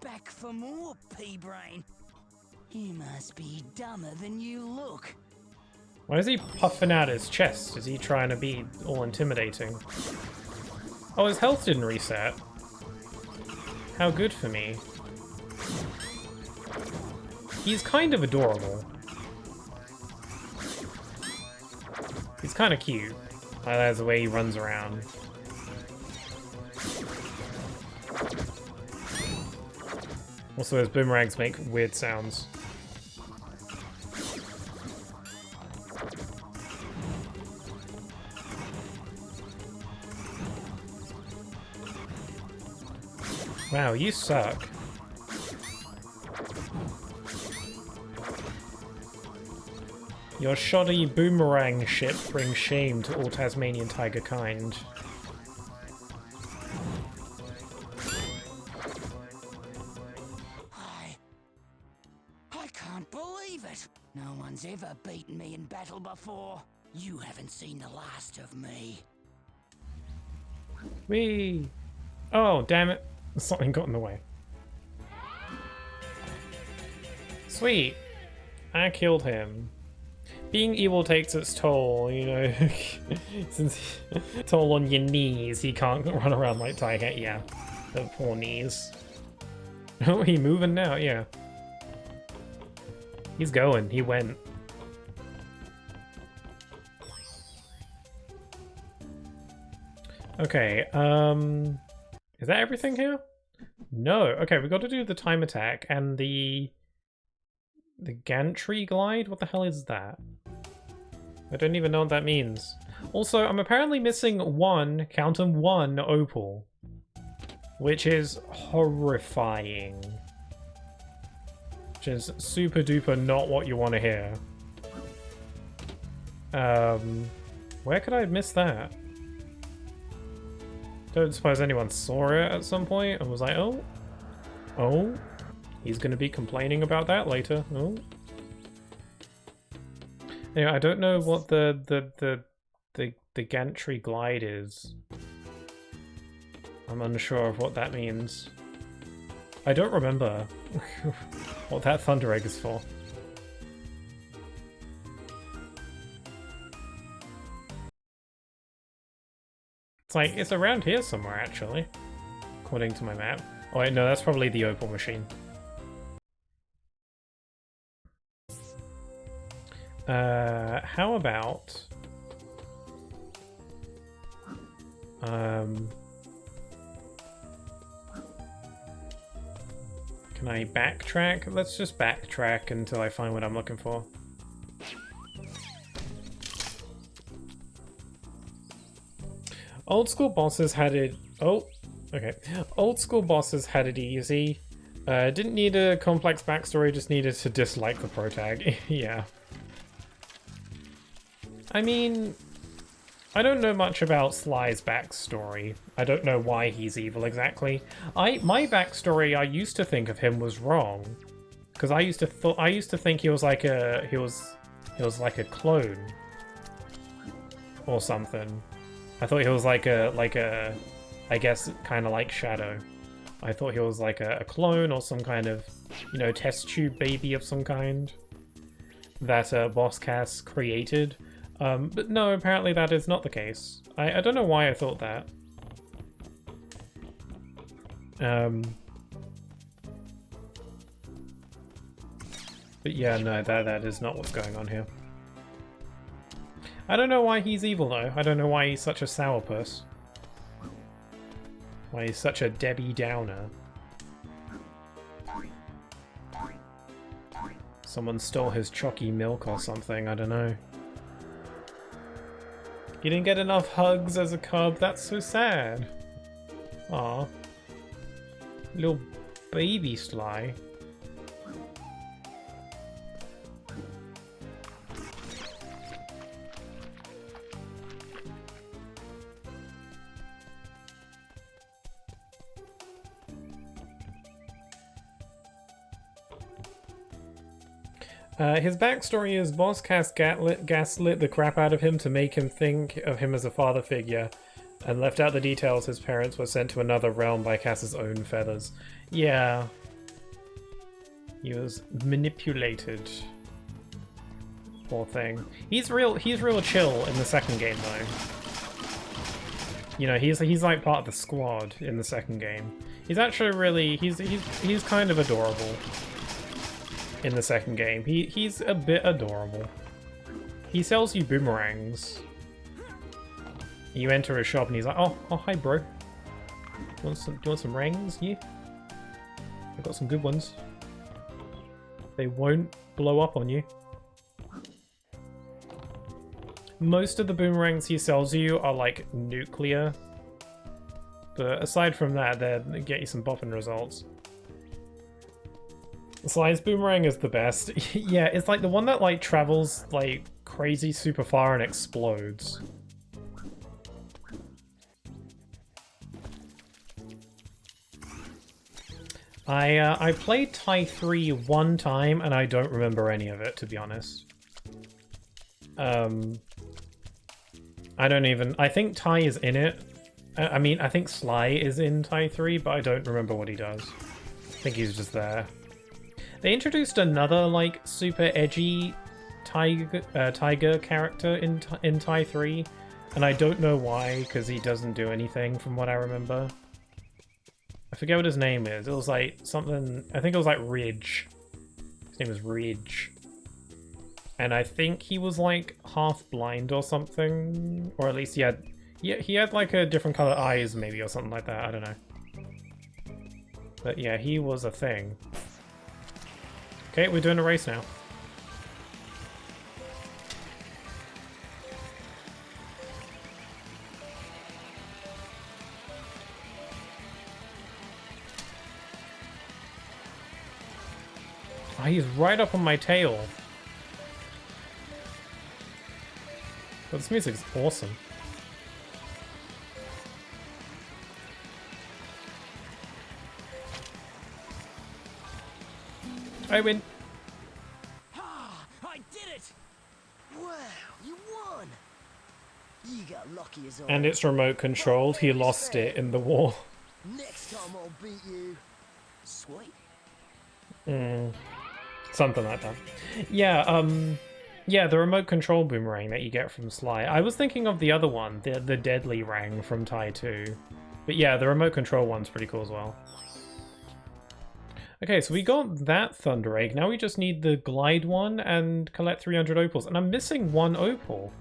Back for more, Pea-Brain. You must be dumber than you look. Why is he puffing out his chest? Is he trying to be all intimidating? Oh, his health didn't reset. How good for me. He's kind of adorable. He's kind of cute. I like the way he runs around. Also, his boomerangs make weird sounds. Wow, you suck. Your shoddy boomerang ship brings shame to all Tasmanian tiger kind. I can't believe it. No one's ever beaten me in battle before. You haven't seen the last of me. Whee! Oh, damn it. Something got in the way. Sweet. I killed him. Being evil takes its toll, you know. Since toll on your knees, he can't run around like Tiger. Yeah, the poor knees. Oh, he moving now, yeah. He's going, he went. Okay, is that everything here? No. Okay, we got to do the time attack and the gantry glide? What the hell is that? I don't even know what that means. Also, I'm apparently missing one, count 'em, one opal. Which is horrifying. Which is super duper not what you want to hear. Where could I have missed that? Don't suppose anyone saw it at some point and was like, oh, he's gonna be complaining about that later. Oh. Anyway, I don't know what the gantry glide is. I'm unsure of what that means. I don't remember what that thunder egg is for. It's like, it's around here somewhere, actually, according to my map. Oh wait, no, that's probably the opal machine. How about... Can I backtrack? Let's just backtrack until I find what I'm looking for. Old school bosses had it... Oh, okay. Old school bosses had it easy. Didn't need a complex backstory, just needed to dislike the protag. Yeah. I mean, I don't know much about Sly's backstory. I don't know why he's evil exactly. My backstory, I used to think of him was wrong, because I used to think he was like a he was like a clone or something. I thought he was like I guess kind of like Shadow. I thought he was like a clone or some kind of you know, test tube baby of some kind that Boss Cass created. But no, apparently that is not the case. I don't know why I thought that. But yeah, no, that is not what's going on here. I don't know why he's evil though. I don't know why he's such a sourpuss. Why he's such a Debbie Downer. Someone stole his chalky milk or something, I don't know. You didn't get enough hugs as a cub, that's so sad. Aw. Little baby Sly. His backstory is Boss Cass gaslit the crap out of him to make him think of him as a father figure, and left out the details his parents were sent to another realm by Cass's own feathers. Yeah. He was manipulated. Poor thing. He's real chill in the second game though. You know, he's like part of the squad in the second game. He's actually really he's kind of adorable. In the second game. He's a bit adorable. He sells you boomerangs. You enter a shop and he's like, oh hi bro. Do you want some rings? Yeah. I've got some good ones. They won't blow up on you. Most of the boomerangs he sells you are like nuclear. But aside from that, they get you some bopping results. Sly's boomerang is the best. Yeah, it's like the one that like travels like crazy super far and explodes. I played Tai 3 one time and I don't remember any of it, to be honest. I think Tai is in it. I mean, I think Sly is in Tai 3, but I don't remember what he does. I think he's just there. They introduced another, like, super edgy tiger character in Tai 3, and I don't know why, because he doesn't do anything from what I remember. I forget what his name is. It was like something... I think it was like Ridge. His name was Ridge. And I think he was like half blind or something, or at least he had like a different color eyes maybe or something like that. I don't know. But yeah, he was a thing. Okay, we're doing a race now. Oh, he's right up on my tail. But this music's awesome. I win. Ah, I did it! Wow, you won! You got lucky as always. And it's remote controlled. He lost it in the war. Next time I'll beat you. Sweet. Something like that. Yeah, yeah, the remote control boomerang that you get from Sly. I was thinking of the other one, the deadly rang from Tai 2. But yeah, the remote control one's pretty cool as well. Okay, so we got that Thunder Egg. Now we just need the Glide one and collect 300 opals. And I'm missing one opal.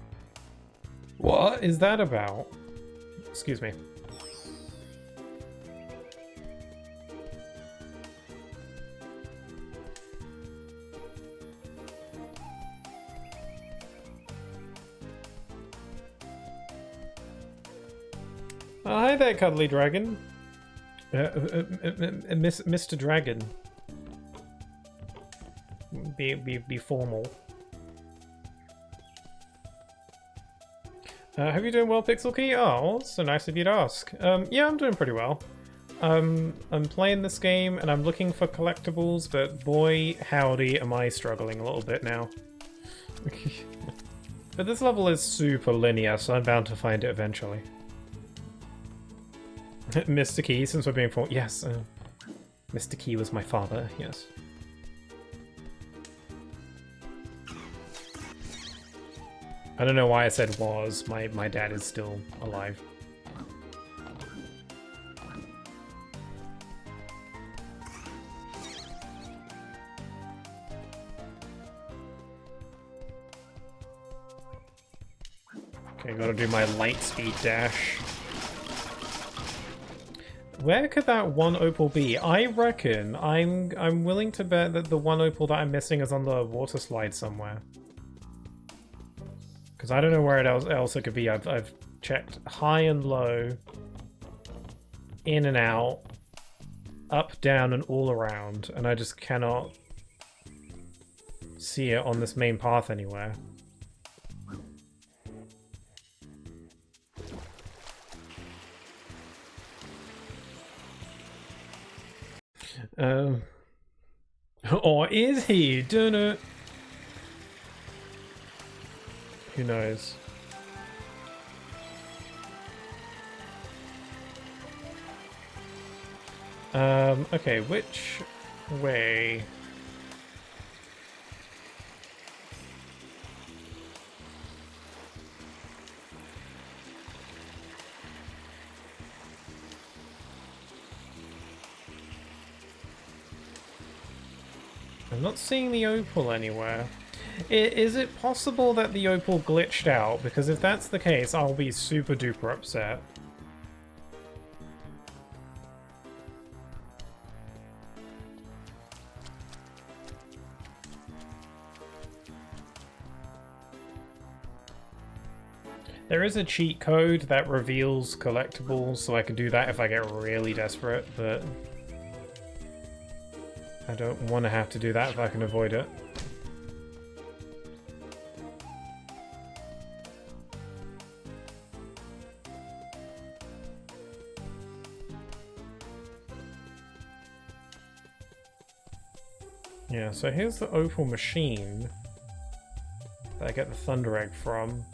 What is that about? Excuse me. Hi there, cuddly dragon. Mr. Dragon. Be formal. Hope you're doing well, Pixel Key? Oh, so nice of you to ask. Yeah, I'm doing pretty well. I'm playing this game and I'm looking for collectibles, but boy howdy am I struggling a little bit now. But this level is super linear, so I'm bound to find it eventually. Mr. Key, since we're being formal. Yes, Mr. Key was my father, yes. I don't know why I said was. My dad is still alive. Okay, gotta do my light speed dash. Where could that one opal be? I reckon I'm willing to bet that the one opal that I'm missing is on the water slide somewhere. Because I don't know where else it could be. I've checked high and low, in and out, up, down, and all around, and I just cannot see it on this main path anywhere. Or is he? Don't know. Who knows? Okay, which way? I'm not seeing the opal anywhere. Is it possible that the opal glitched out? Because if that's the case, I'll be super duper upset. There is a cheat code that reveals collectibles, so I can do that if I get really desperate, but I don't want to have to do that if I can avoid it. Yeah, so here's the opal machine that I get the thunder egg from.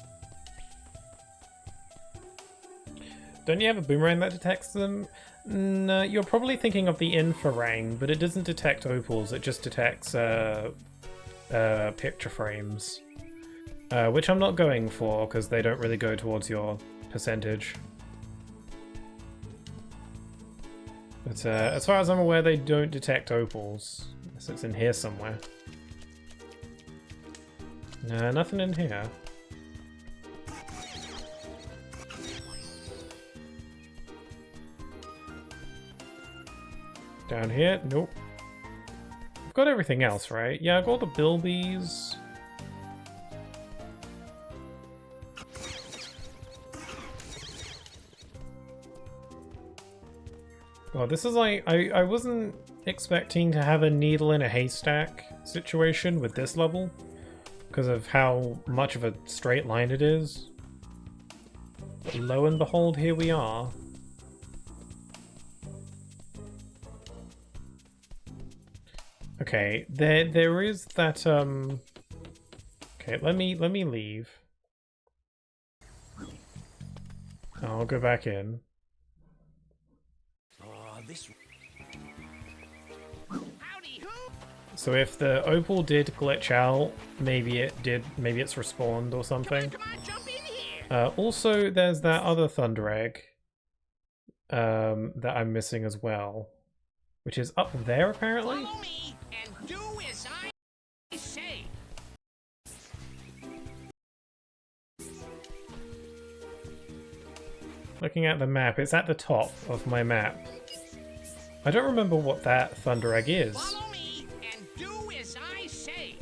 Don't you have a boomerang that detects them? No, you're probably thinking of the infrarang, but it doesn't detect opals, it just detects picture frames. Which I'm not going for, because they don't really go towards your percentage. But as far as I'm aware, they don't detect opals. So it's in here somewhere. No, nothing in here. Down here? Nope. I've got everything else, right? Yeah, I've got all the bilbies. God, this is like... I wasn't expecting to have a needle in a haystack situation with this level because of how much of a straight line it is. But lo and behold, here we are. Okay, there is that okay, let me leave. I'll go back in. Oh, this. So if the opal did glitch out, maybe it's respawned or something. Come on, jump in here. Also there's that other thunder egg that I'm missing as well, which is up there apparently. Follow me and do as I say. Looking at the map, it's at the top of my map. I don't remember what that thunder egg is. Follow me and do as I say.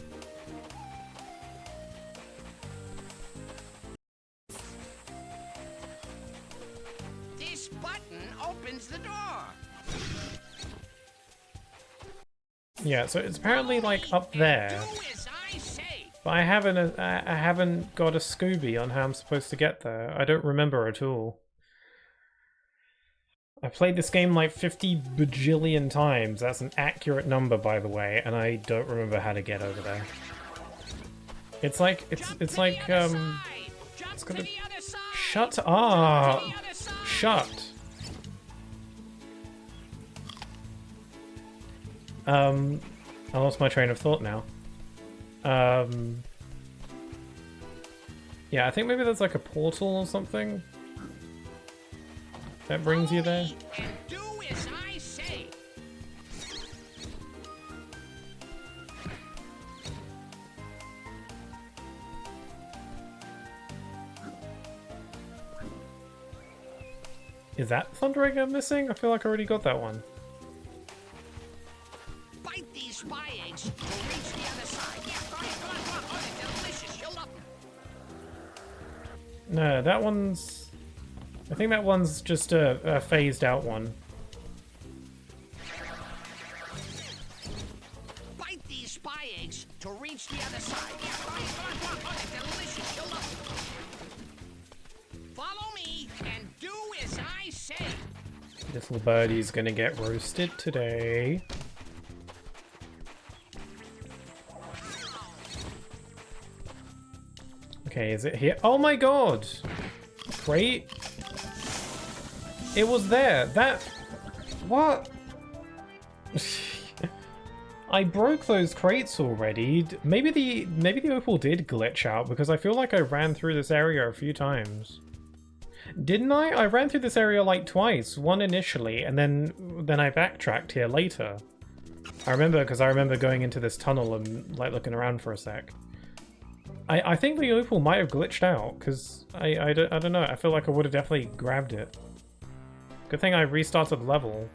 This button opens the door. Yeah, so it's apparently like up there. Do as I say. But I haven't got a Scooby on how I'm supposed to get there. I don't remember at all. I played this game like 50 bajillion times. That's an accurate number, by the way, and I don't remember how to get over there. It's like it's like it's gonna shut up. Shut. I lost my train of thought now. Yeah, I think maybe there's like a portal or something that brings you there. And do as I say. Is that Thunder Egg I'm missing? I feel like I already got that one. Bite these spy eggs to reach the other side. Yeah, come on. Oh, they're delicious. You'll love them. No, that one's... I think that one's just a phased out one. Bite these spy eggs to reach the other side. Yeah, come on. Oh, they're delicious. You'll love them. Follow me and do as I say. Little birdie's gonna get roasted today. Okay, is it here? Oh my god! Crate? It was there. That... What? I broke those crates already. Maybe the opal did glitch out because I feel like I ran through this area a few times. Didn't I? I ran through this area like twice. One initially, and then I backtracked here later. I remember because I remember going into this tunnel and like looking around for a sec. I think the opal might have glitched out because I don't know. I feel like I would have definitely grabbed it. Good thing I restarted the level.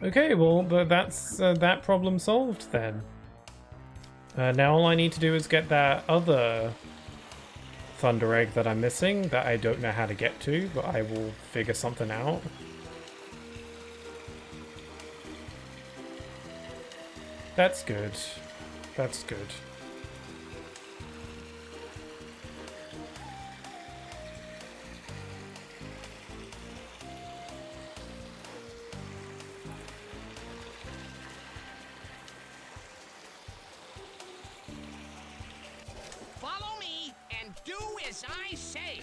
Okay, well that's that problem solved then. Now all I need to do is get that other Thunder Egg that I'm missing that I don't know how to get to, but I will figure something out. That's good. That's good. Follow me and do as I say.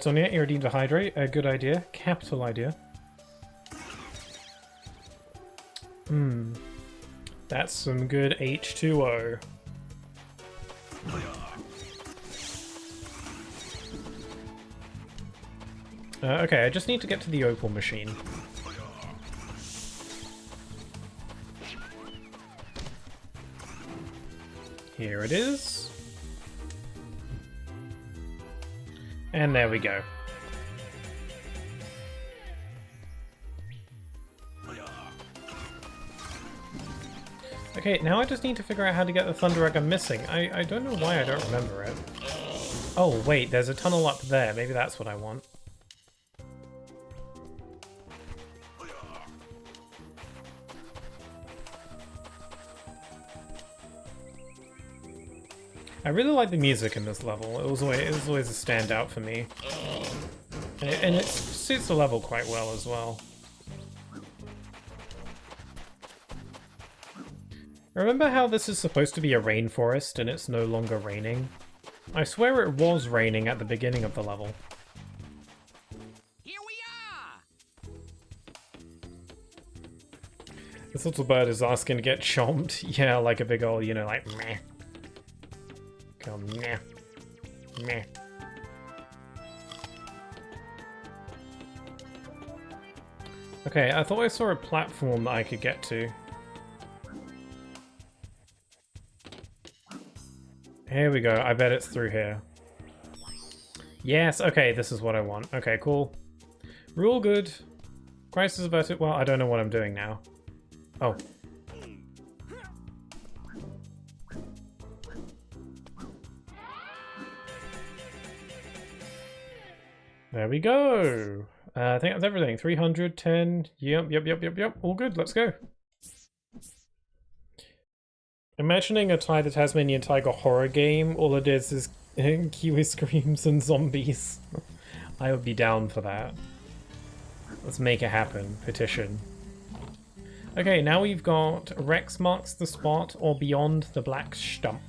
Sonia, Iridine to hydrate. A good idea. Capital idea. That's some good H2O. Okay, I just need to get to the opal machine. Here it is. And there we go. Okay, now I just need to figure out how to get the Thunder Egg I'm missing. I don't know why I don't remember it. Oh, wait, there's a tunnel up there. Maybe that's what I want. I really like the music in this level. It was always a standout for me. And it suits the level quite well as well. Remember how this is supposed to be a rainforest and it's no longer raining? I swear it was raining at the beginning of the level. Here we are. This little bird is asking to get chomped. Yeah, like a big old, you know, like meh. Go meh. Meh. Okay, I thought I saw a platform that I could get to. Here we go. I bet it's through here. Yes, okay, this is what I want. Okay, cool. We're all good. Crisis averted. Well, I don't know what I'm doing now. Oh. There we go. I think that's everything. 310. Yep. All good. Let's go. Imagining a the Tasmanian tiger horror game, all it is kiwi screams and zombies. I would be down for that. Let's make it happen. Petition. Okay, now we've got Rex marks the spot or beyond the black stump.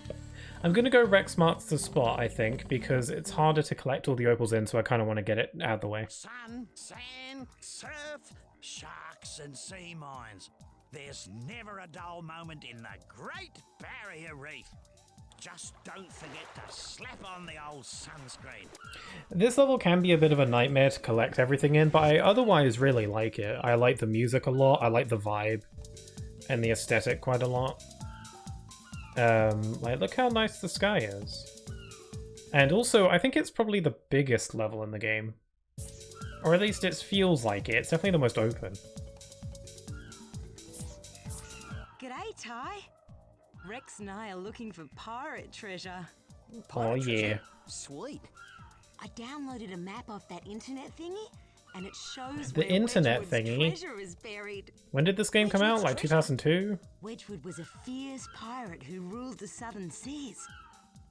I'm gonna go Rex marks the spot, I think, because it's harder to collect all the opals in, so I kind of want to get it out of the way. Sun, sand, surf, sharks and sea mines. There's never a dull moment in the Great Barrier Reef. Just don't forget to slap on the old sunscreen. This level can be a bit of a nightmare to collect everything in, but I otherwise really like it. I like the music a lot, I like the vibe, and the aesthetic quite a lot. Like, look how nice the sky is. And also, I think it's probably the biggest level in the game. Or at least it feels like it. It's definitely the most open. G'day, Ty. Rex and I are looking for pirate treasure. Oh yeah. Sweet. I downloaded a map off that internet thingy, and it shows The where internet Wedgwood's thingy? treasure is buried. When did this game come out? Wedgwood's Like treasure? 2002? Wedgwood was a fierce pirate who ruled the southern seas,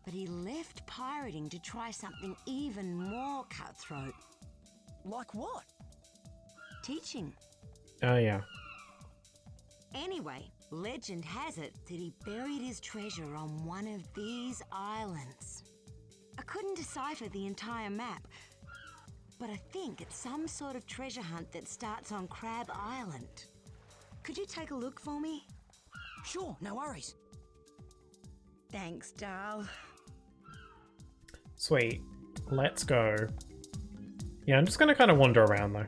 but he left pirating to try something even more cutthroat. Like what? Teaching. Oh yeah. Anyway, legend has it that he buried his treasure on one of these islands. I couldn't decipher the entire map, but I think it's some sort of treasure hunt that starts on Crab Island. Could you take a look for me? Sure, no worries. Thanks, Darl. Sweet. Let's go. Yeah, I'm just gonna kind of wander around though.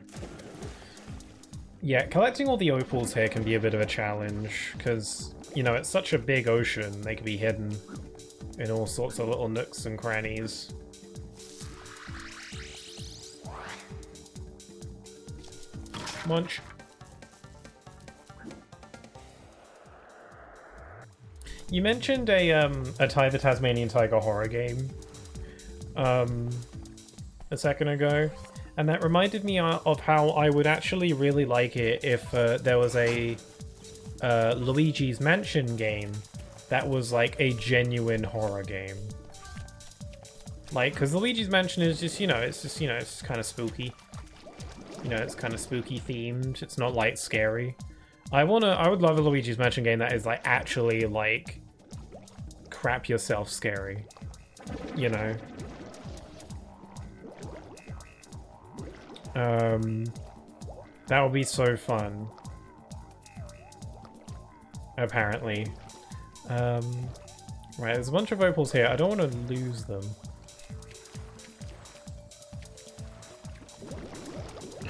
Yeah, collecting all the opals here can be a bit of a challenge, because, you know, it's such a big ocean, they can be hidden in all sorts of little nooks and crannies. Munch. You mentioned a Ty the Tasmanian Tiger horror game a second ago, and that reminded me of how I would actually really like it if there was a Luigi's Mansion game that was like a genuine horror game. Like, because Luigi's Mansion is just, it's kind of spooky. You know, it's kind of spooky themed. It's not like scary. I would love a Luigi's Mansion game that is like actually like crap yourself scary. You know. That would be so fun. Apparently. Right, there's a bunch of opals here. I don't want to lose them.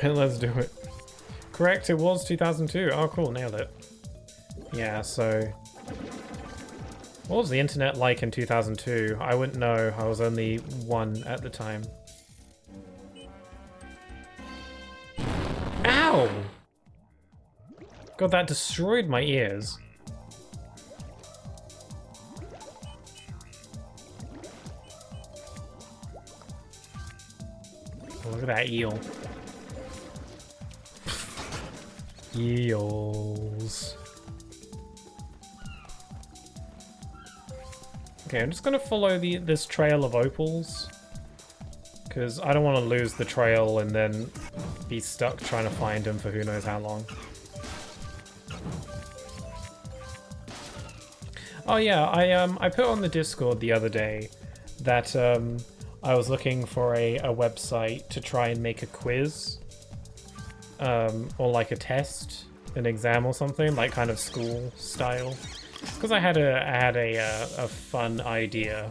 Let's do it. Correct, it was 2002. Oh, cool, nailed it. Yeah, so... What was the internet like in 2002? I wouldn't know. I was only 1 at the time. Ow! God, that destroyed my ears. Oh, look at that eel. Eels. Okay, I'm just gonna follow this trail of opals, because I don't want to lose the trail and then be stuck trying to find them for who knows how long. Oh yeah, I put on the Discord the other day that I was looking for a website to try and make a quiz. Or like a test, an exam or something, like kind of school style. Because I had a fun idea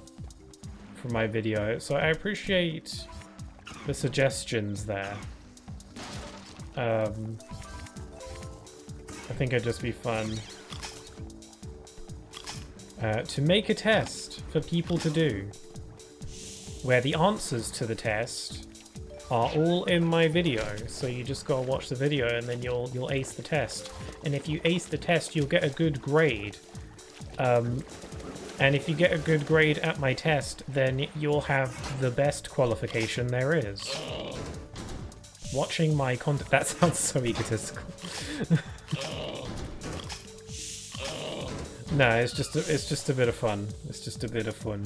for my video, so I appreciate the suggestions there. I think it'd just be fun to make a test for people to do, where the answers to the test are all in my video, so you just gotta watch the video and then you'll ace the test. And if you ace the test, you'll get a good grade. And if you get a good grade at my test, then you'll have the best qualification there is. Watching my content— that sounds so egotistical. No, it's just a bit of fun. It's just a bit of fun.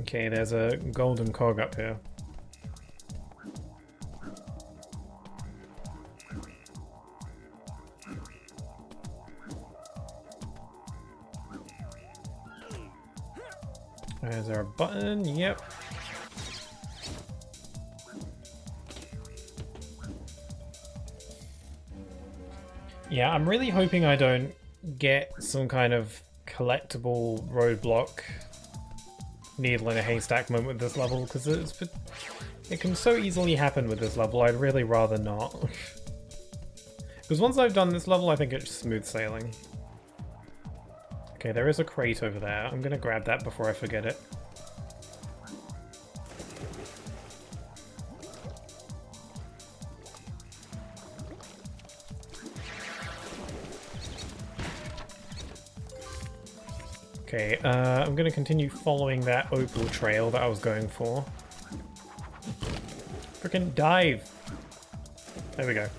Okay, there's a golden cog up here. Is there a button? Yep. Yeah, I'm really hoping I don't get some kind of collectible roadblock needle in a haystack moment with this level, because it can so easily happen with this level. I'd really rather not. Because once I've done this level, I think it's smooth sailing. Okay, there is a crate over there. I'm gonna grab that before I forget it. Okay, I'm gonna continue following that opal trail that I was going for. Frickin' dive! There we go.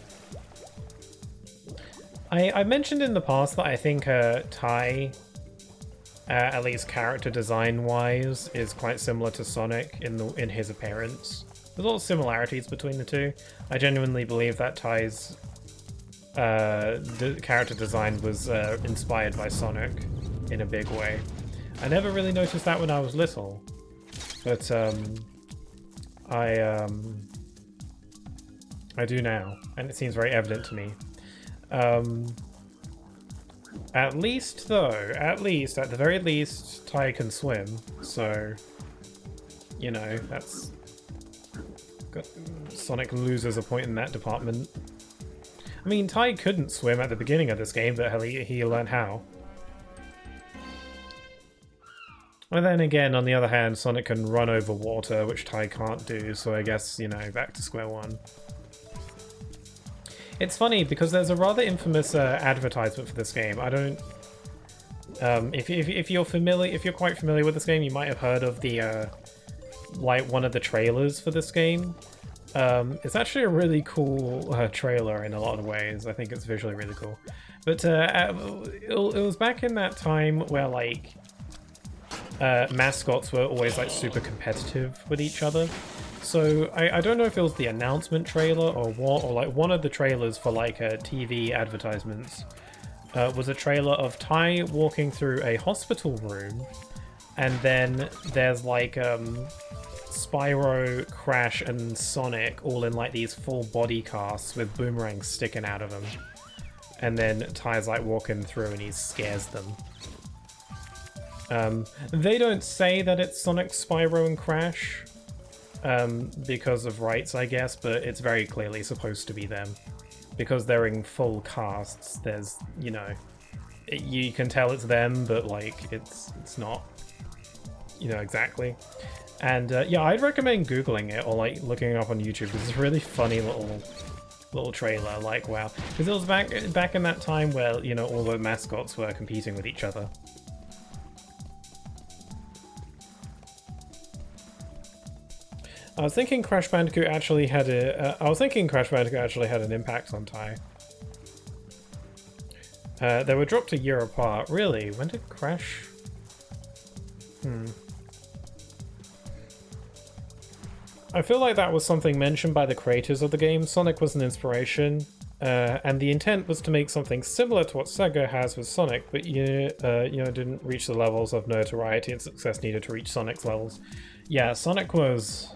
I mentioned in the past that I think Ty, at least character design-wise, is quite similar to Sonic in his appearance. There's a lot of similarities between the two. I genuinely believe that Ty's character design was inspired by Sonic in a big way. I never really noticed that when I was little, but I do now, and it seems very evident to me. At least, at the very least, Ty can swim, so, you know, that's... Sonic loses a point in that department. I mean, Ty couldn't swim at the beginning of this game, but he learned how. And then again, on the other hand, Sonic can run over water, which Ty can't do, so I guess, you know, back to square one. It's funny, because there's a rather infamous advertisement for this game. I don't... if you're quite familiar with this game, you might have heard of the, like, one of the trailers for this game. It's actually a really cool trailer in a lot of ways. I think it's visually really cool. But it was back in that time where, like, mascots were always like super competitive with each other. So I don't know if it was the announcement trailer or what, or like one of the trailers for like TV advertisements was a trailer of Ty walking through a hospital room, and then there's like Spyro, Crash, and Sonic all in like these full body casts with boomerangs sticking out of them. And then Ty's like walking through and he scares them. They don't say that it's Sonic, Spyro, and Crash because of rights, I guess, but it's very clearly supposed to be them. Because they're in full casts, there's, you know, you can tell it's them, but like, it's not, you know, exactly. And yeah, I'd recommend Googling it or like looking it up on YouTube. It's a really funny little trailer, like, wow. Because it was back in that time where, you know, all the mascots were competing with each other. I was thinking Crash Bandicoot actually had an impact on Ty. They were dropped a year apart. Really? When did Crash? I feel like that was something mentioned by the creators of the game. Sonic was an inspiration, and the intent was to make something similar to what Sega has with Sonic, but you know, didn't reach the levels of notoriety and success needed to reach Sonic's levels. Yeah, Sonic was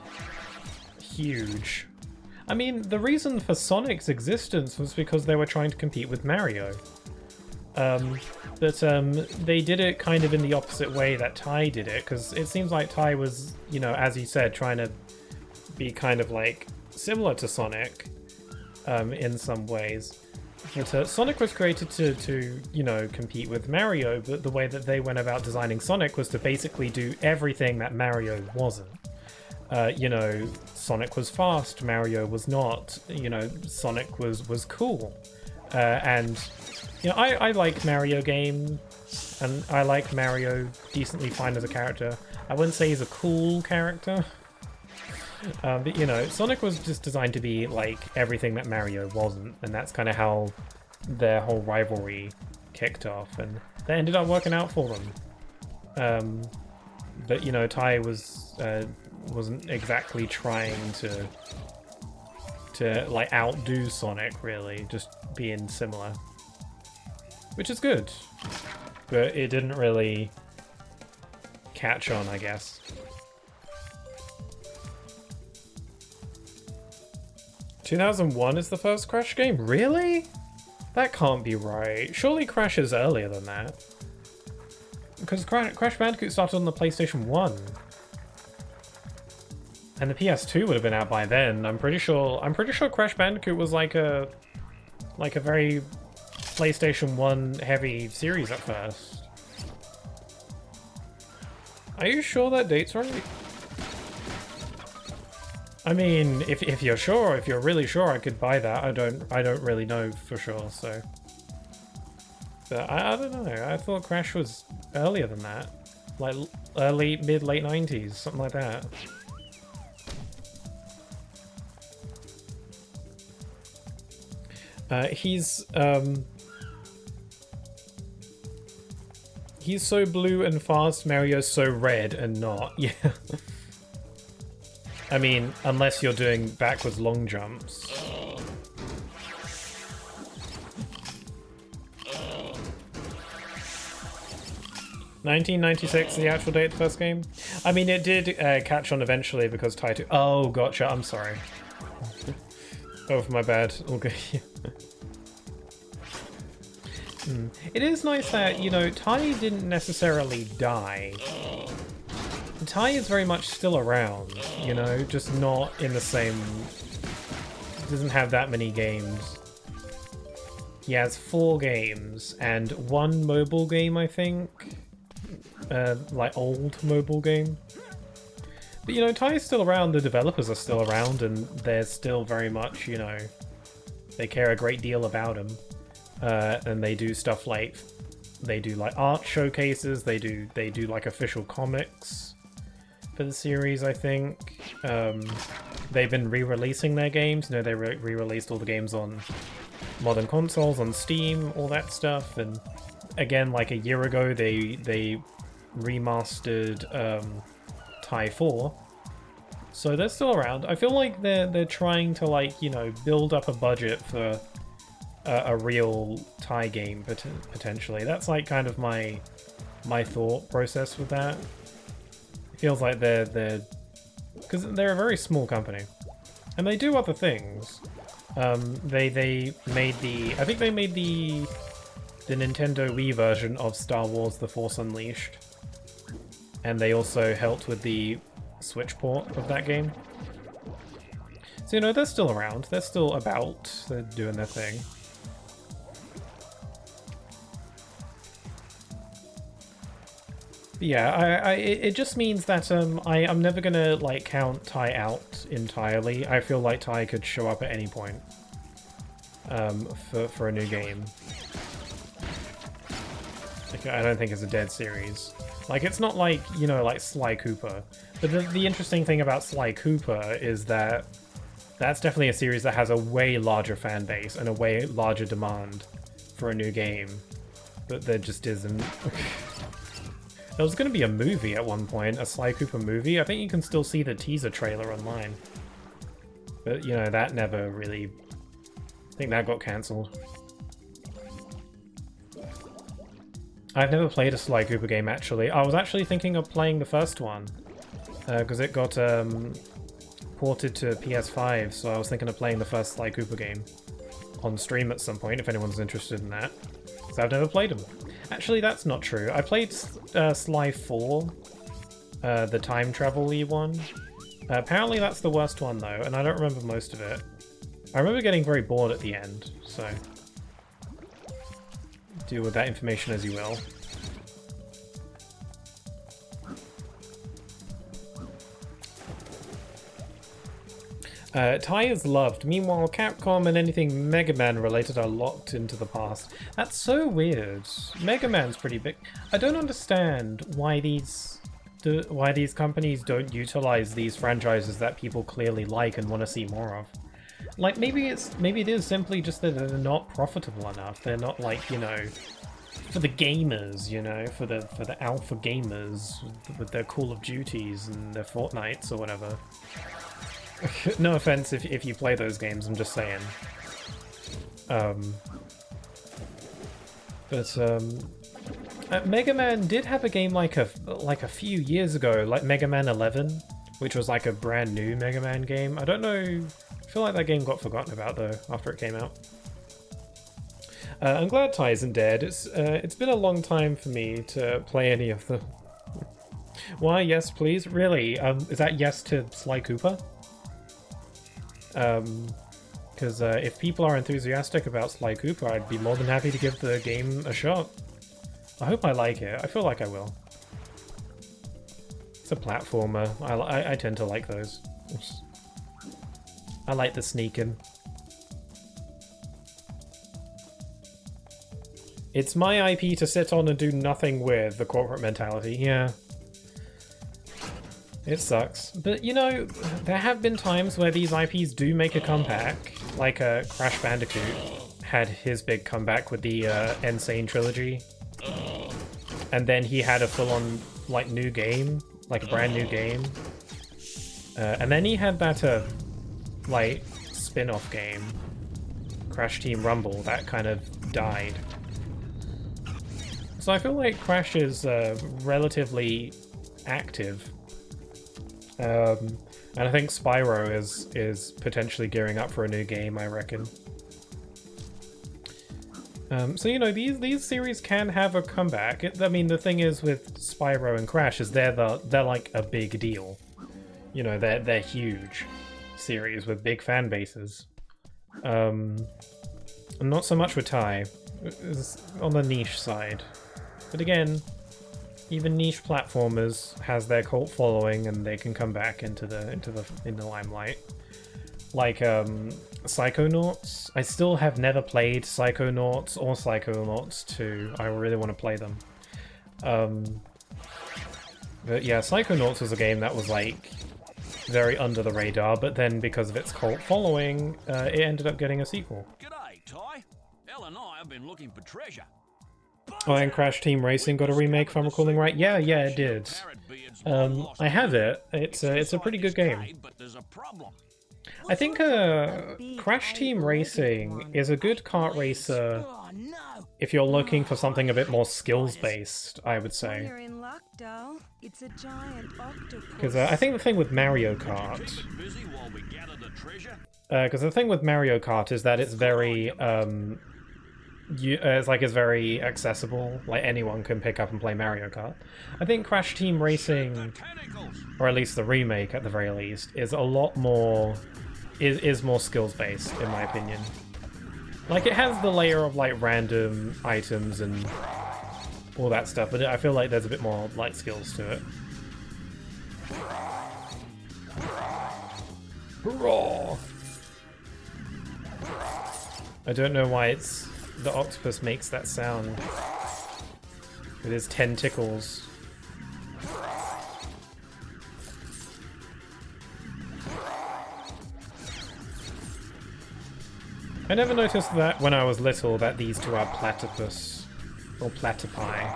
huge. I mean, the reason for Sonic's existence was because they were trying to compete with Mario. But they did it kind of in the opposite way that Ty did it, because it seems like Ty was, you know, as you said, trying to be kind of like similar to Sonic in some ways. But Sonic was created to, you know, compete with Mario, but the way that they went about designing Sonic was to basically do everything that Mario wasn't. You know, Sonic was fast, Mario was not. You know, Sonic was cool. And, you know, I like Mario games, and I like Mario decently fine as a character. I wouldn't say he's a cool character. But, you know, Sonic was just designed to be, like, everything that Mario wasn't, and that's kind of how their whole rivalry kicked off, and that ended up working out for them. But, you know, Ty wasn't exactly trying to like outdo Sonic, really, just being similar, which is good, but it didn't really catch on, I guess. 2001 is the first Crash game? Really? That can't be right. Surely Crash is earlier than that. Because Crash Bandicoot started on the PlayStation 1. And the PS2 would have been out by then. I'm pretty sure Crash Bandicoot was like a very PlayStation 1 heavy series at first. Are you sure that date's right? I mean, if you're sure, if you're really sure, I could buy that. I don't really know for sure, so. But I don't know. I thought Crash was earlier than that, like late 90s, something like that. He's so blue and fast, Mario's so red and not. Yeah. I mean, unless you're doing backwards long jumps. (1996) the actual date of the first game. I mean, it did catch on eventually because Taito. Oh, gotcha. I'm sorry. Oh, my bad. Okay. It is nice that, you know, Tai didn't necessarily die. Tai is very much still around, you know, just not in the same... doesn't have that many games. He has 4 games, and 1 mobile game, I think. Like, old mobile game. But, you know, Tai is still around, the developers are still around, and they're still very much, you know... they care a great deal about him. And they do stuff like... they do, like, art showcases, they do like, official comics for the series, I think. They've been re-releasing their games. You know, they re-released all the games on modern consoles, on Steam, all that stuff. And again, like a year ago, they remastered Tai 4. So they're still around. I feel like they're trying to, like, you know, build up a budget for a real Tai game potentially. That's like kind of my thought process with that. Feels like they're because they're a very small company, and they do other things. They made I think they made the Nintendo Wii version of Star Wars: The Force Unleashed, and they also helped with the Switch port of that game. So, you know, they're still around. They're still about. They're doing their thing. Yeah, it just means that I'm never gonna like count Tai out entirely. I feel like Tai could show up at any point for a new game. Like, I don't think it's a dead series. Like, it's not like, you know, like Sly Cooper. But the interesting thing about Sly Cooper is that that's definitely a series that has a way larger fan base and a way larger demand for a new game. But there just isn't. There was going to be a movie at one point, a Sly Cooper movie. I think you can still see the teaser trailer online. But, you know, that never really... I think that got cancelled. I've never played a Sly Cooper game, actually. I was actually thinking of playing the first one. Because it got ported to PS5, so I was thinking of playing the first Sly Cooper game on stream at some point, if anyone's interested in that. So I've never played them. Actually, that's not true. I played Sly 4, the time travel-y one. Apparently that's the worst one, though, and I don't remember most of it. I remember getting very bored at the end, so... deal with that information as you will. Tai is loved. Meanwhile, Capcom and anything Mega Man related are locked into the past. That's so weird. Mega Man's pretty big. I don't understand why these companies don't utilize these franchises that people clearly like and want to see more of. Like, maybe it is simply just that they're not profitable enough. They're not, like, you know, for the gamers, you know, for the alpha gamers with their Call of Duties and their Fortnites or whatever. No offense if you play those games, I'm just saying. Mega Man did have a game like a few years ago, like Mega Man 11, which was like a brand new Mega Man game. I don't know, I feel like that game got forgotten about though after it came out. I'm glad Ty isn't dead. It's been a long time for me to play any of them. Why, yes, please? Really? Is that yes to Sly Cooper? Because if people are enthusiastic about Sly Cooper, I'd be more than happy to give the game a shot. I hope I like it. I feel like I will. It's a platformer. I tend to like those. I like the sneaking. It's my IP to sit on and do nothing with, the corporate mentality, yeah. It sucks. But, you know, there have been times where these IPs do make a comeback. Like Crash Bandicoot had his big comeback with the Insane trilogy. And then he had a full-on, like, new game. Like, a brand new game. And then he had that, like, spin-off game. Crash Team Rumble, that kind of died. So I feel like Crash is relatively active. And I think Spyro is potentially gearing up for a new game, I reckon. So, you know, these series can have a comeback. I mean, the thing is with Spyro and Crash is they're like a big deal. You know, they're huge series with big fan bases. Not so much with Ty. It's on the niche side. But again, even niche platformers has their cult following, and they can come back into the limelight. Like Psychonauts. I still have never played Psychonauts or Psychonauts 2. I really want to play them. But yeah, Psychonauts was a game that was like very under the radar, but then because of its cult following, it ended up getting a sequel. G'day, Ty. Elle and I have been looking for treasure. Oh, and Crash Team Racing got a remake, if I'm recalling right. Yeah, it did. I have it. It's a pretty good game. I think Crash Team Racing is a good kart racer if you're looking for something a bit more skills-based, I would say. You're in luck, doll. It's a giant octopus. Because I think the thing with Mario Kart... Because the thing with Mario Kart is that it's very... it's very accessible, like anyone can pick up and play Mario Kart. I think Crash Team Racing, or at least the remake at the very least, is a lot more, is more skills based in my opinion. Like it has the layer of like random items and all that stuff, but I feel like there's a bit more like skills to it. Hurrah! I don't know why the octopus makes that sound with his tentacles. I never noticed that when I was little that these two are platypus or platypi,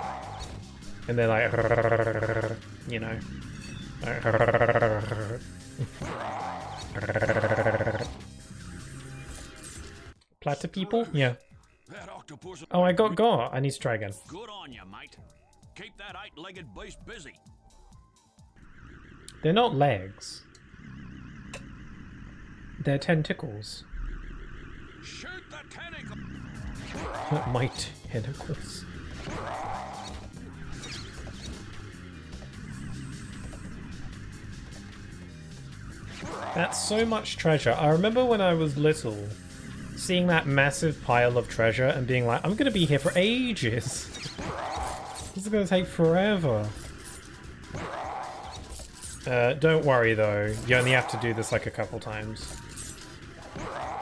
and they're like, you know. Platy people? Yeah. Oh, I got. I need to try again. Good on you, mate. Keep that eight-legged beast busy. They're not legs. They're tentacles. Shoot the tentacle. My tentacles. That's so much treasure. I remember when I was little, seeing that massive pile of treasure and being like, I'm gonna be here for ages. This is gonna take forever. Don't worry though, you only have to do this like a couple times.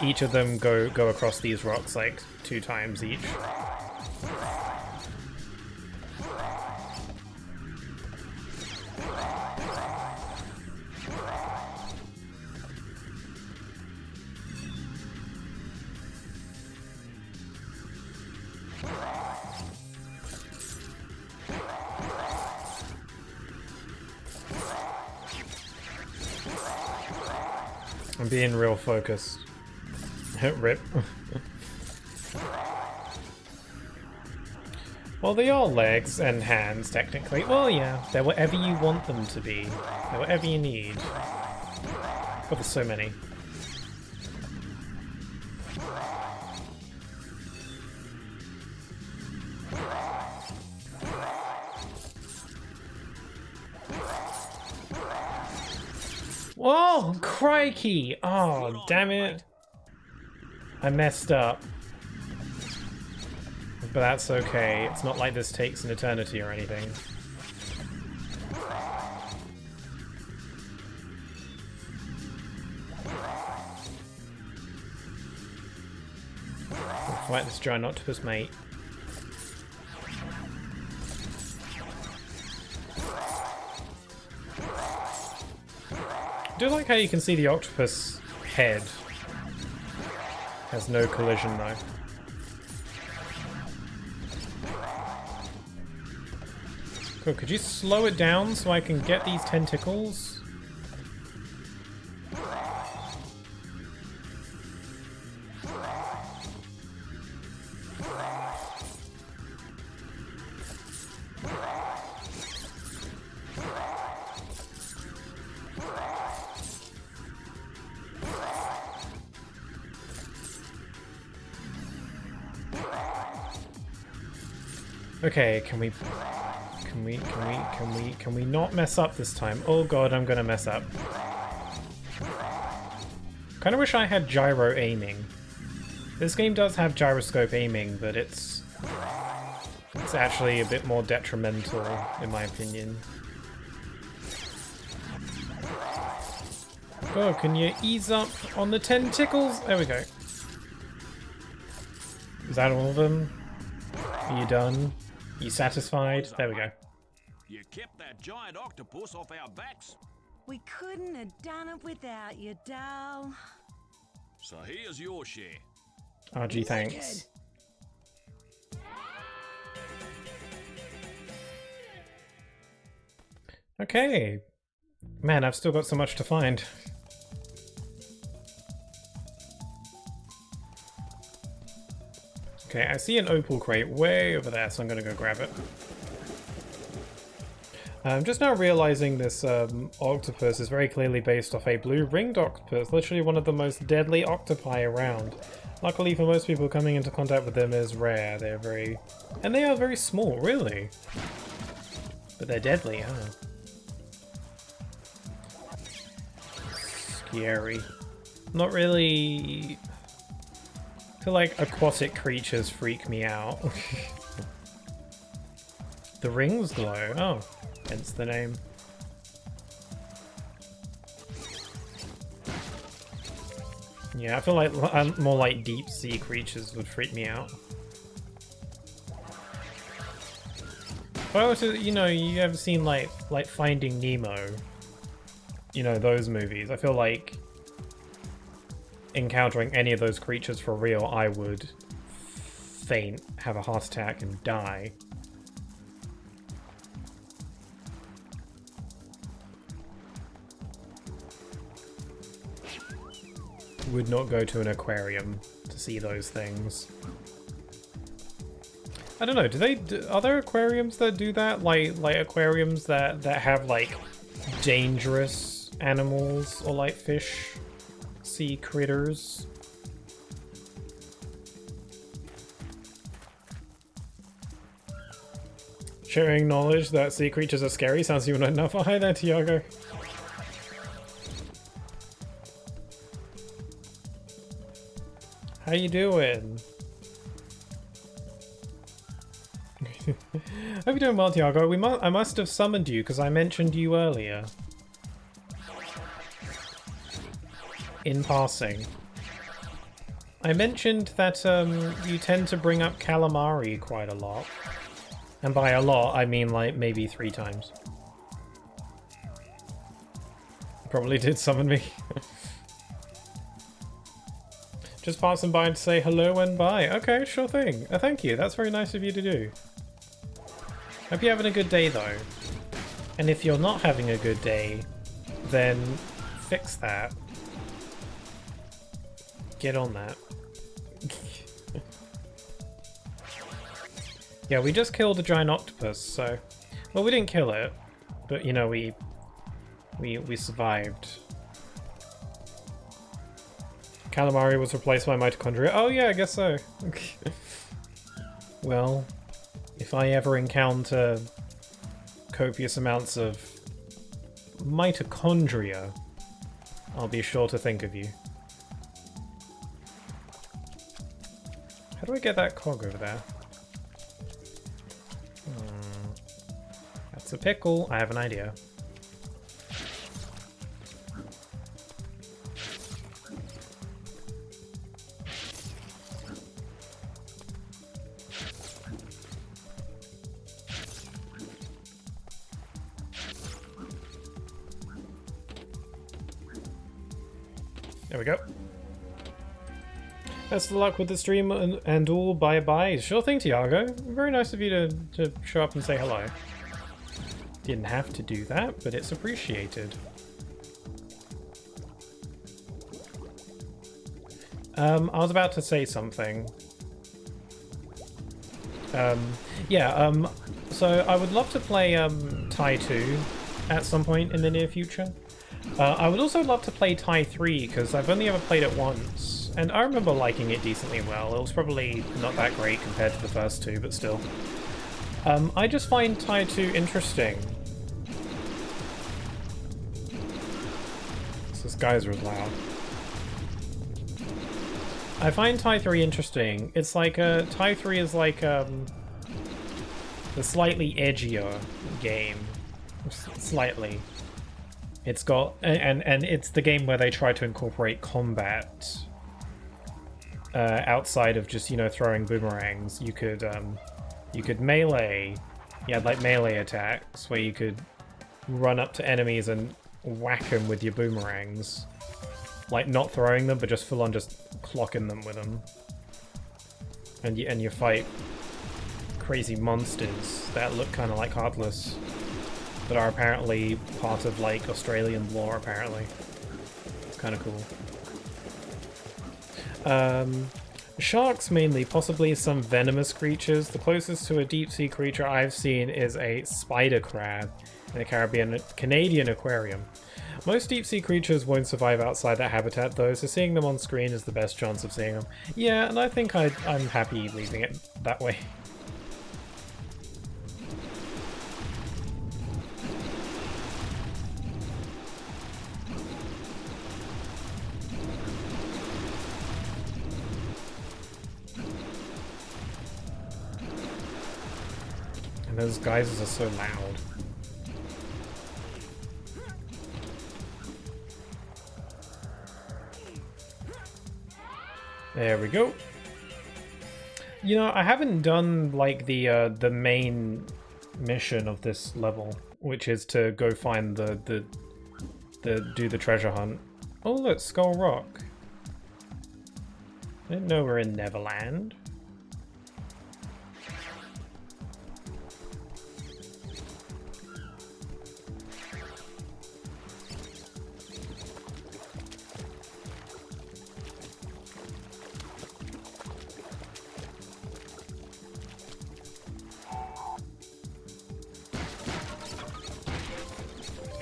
Each of them go across these rocks like 2 times each. I'm being real focused. Rip. Well, they are legs and hands, technically. Well, yeah, they're whatever you want them to be. They're whatever you need. God, there's so many. Oh, crikey! Oh, damn it. I messed up. But that's okay. It's not like this takes an eternity or anything. We'll fight this giant octopus, mate. I do like how you can see the octopus head. Has no collision though. Cool, could you slow it down so I can get these tentacles? Okay, can we not mess up this time? Oh god, I'm gonna mess up. Kinda wish I had gyro aiming. This game does have gyroscope aiming, but it's actually a bit more detrimental, in my opinion. Oh, can you ease up on the tentacles? There we go. Is that all of them? Are you done? Are you satisfied? There we go. You kept that giant octopus off our backs. We couldn't have done it without you, Dal. So here's your share. RG, thanks. Okay. Man, I've still got so much to find. Okay, I see an opal crate way over there, so I'm gonna go grab it. I'm just now realizing this octopus is very clearly based off a blue ringed octopus, literally one of the most deadly octopi around. Luckily for most people, coming into contact with them is rare. They're very... and they are very small, really. But they're deadly, huh? Scary. Not really... I feel like aquatic creatures freak me out. The rings glow. Oh, hence the name. Yeah, I feel like more like deep sea creatures would freak me out. If I were to, you know, you ever seen like Finding Nemo? You know, those movies. I feel like encountering any of those creatures for real, I would faint, have a heart attack, and die. Would not go to an aquarium to see those things. I don't know, are there aquariums that do that? Like aquariums that have like dangerous animals or like fish? Sea critters. Sharing knowledge that sea creatures are scary sounds even enough. Oh, hi there, Tiago. How you doing? Hope you're doing well, Tiago. I must have summoned you because I mentioned you earlier. In passing. I mentioned that you tend to bring up calamari quite a lot. And by a lot, I mean like maybe 3 times. Probably did summon me. Just passing by to say hello and bye. Okay, sure thing. Thank you. That's very nice of you to do. Hope you're having a good day though. And if you're not having a good day, then fix that. Get on that. Yeah, we just killed a giant octopus, so... well, we didn't kill it, but, you know, we survived. Calamari was replaced by mitochondria. Oh yeah, I guess so. Well, if I ever encounter copious amounts of mitochondria, I'll be sure to think of you. How do I get that cog over there? That's a pickle. I have an idea. There we go. Best of luck with the stream and all. Bye bye. Sure thing, Tiago. Very nice of you to show up and say hello. Didn't have to do that, but it's appreciated. I was about to say something. So I would love to play Tai 2 at some point in the near future. I would also love to play Tai 3 because I've only ever played it once, and I remember liking it decently well. It was probably not that great compared to the first two, but still. I just find Tai 2 interesting. This guy's real loud. I find Tai 3 interesting. It's like Tai 3 is like the slightly edgier game. Slightly. It's got and it's the game where they try to incorporate combat outside of just, you know, throwing boomerangs. You could melee. You had like melee attacks where you could run up to enemies and whack them with your boomerangs. Like not throwing them, but just full on just clocking them with them. And you fight crazy monsters that look kind of like Heartless, that are apparently part of like Australian lore apparently. It's kind of cool. Sharks mainly, possibly some venomous creatures. The closest to a deep sea creature I've seen is a spider crab in a Canadian aquarium. Most deep sea creatures won't survive outside that habitat though, so seeing them on screen is the best chance of seeing them. Yeah, and I think I'm happy leaving it that way. And those guys are so loud. There we go. You know, I haven't done like the main mission of this level, which is to go find do the treasure hunt. Oh look, Skull Rock. I didn't know we're in Neverland.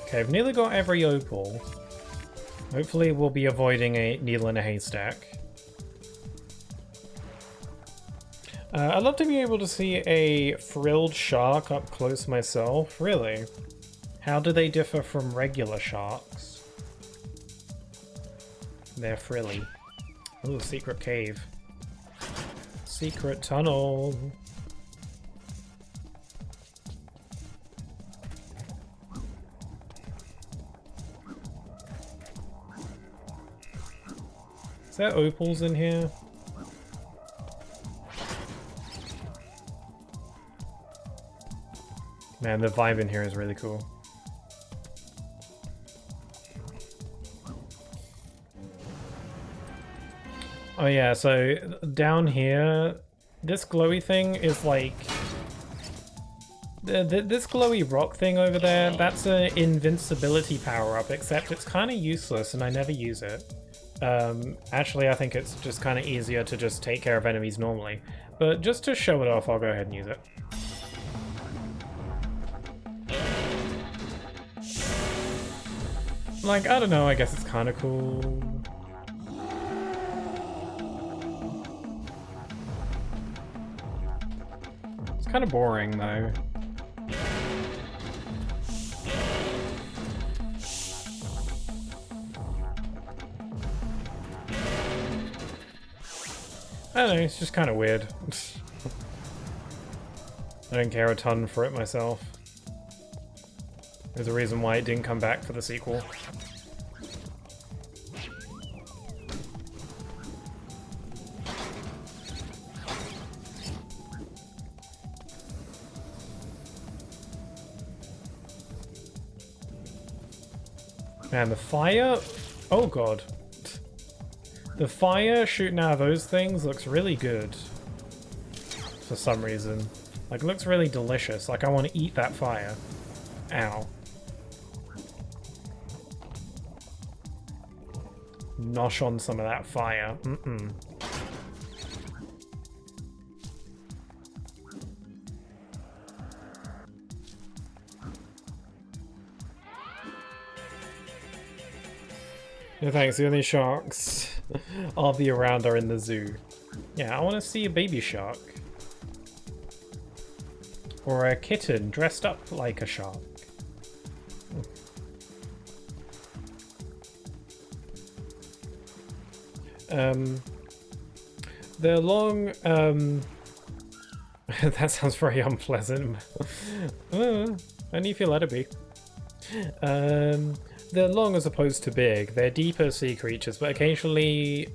Okay, I've nearly got every opal. Hopefully we'll be avoiding a needle in a haystack. I'd love to be able to see a frilled shark up close myself. Really? How do they differ from regular sharks? They're frilly. Ooh, secret cave. Secret tunnel. Is there opals in here? Man, the vibe in here is really cool. Oh yeah, so down here, this glowy thing is like... This glowy rock thing over there, that's an invincibility power-up, except it's kind of useless and I never use it. Actually, I think it's just kind of easier to just take care of enemies normally. But just to show it off, I'll go ahead and use it. Like, I don't know, I guess it's kind of cool. It's kind of boring, though. I don't know, it's just kind of weird. I don't care a ton for it myself. There's a reason why it didn't come back for the sequel. Man, the fire... Oh god. The fire shooting out of those things looks really good. For some reason. Like, it looks really delicious. Like, I want to eat that fire. Ow. Nosh on some of that fire. Mm-mm. No thanks, the only sharks I'll be around are in the zoo. Yeah, I want to see a baby shark. Or a kitten dressed up like a shark. The long, that sounds very unpleasant. Only if you let it be. They're long as opposed to big. They're deeper sea creatures, but occasionally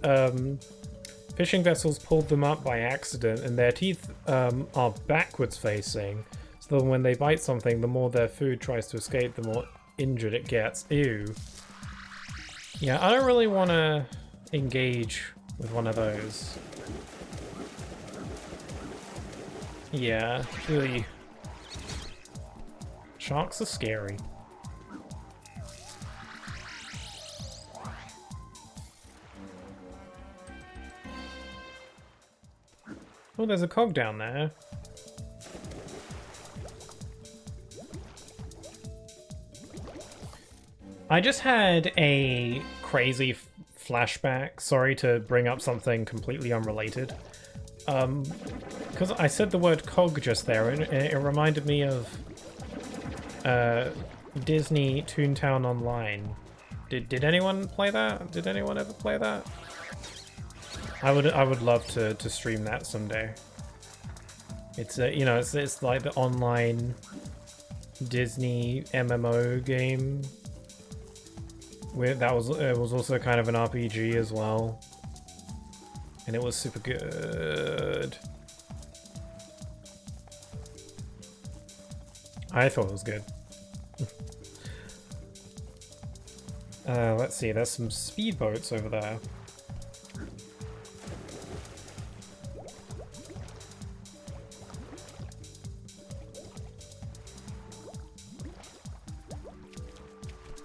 fishing vessels pulled them up by accident, and their teeth are backwards facing, so that when they bite something, the more their food tries to escape, the more injured it gets. Ew. Yeah, I don't really want to engage with one of those. Yeah, really. Sharks are scary. Oh, there's a cog down there. I just had a crazy flashback. Sorry to bring up something completely unrelated. Because I said the word cog just there, and it reminded me of Disney Toontown Online. Did anyone play that? Did anyone ever play that? I would love to stream that someday. It's you know, it's like the online Disney MMO game. It was also kind of an RPG as well, and it was super good. I thought it was good. Let's see, there's some speedboats over there.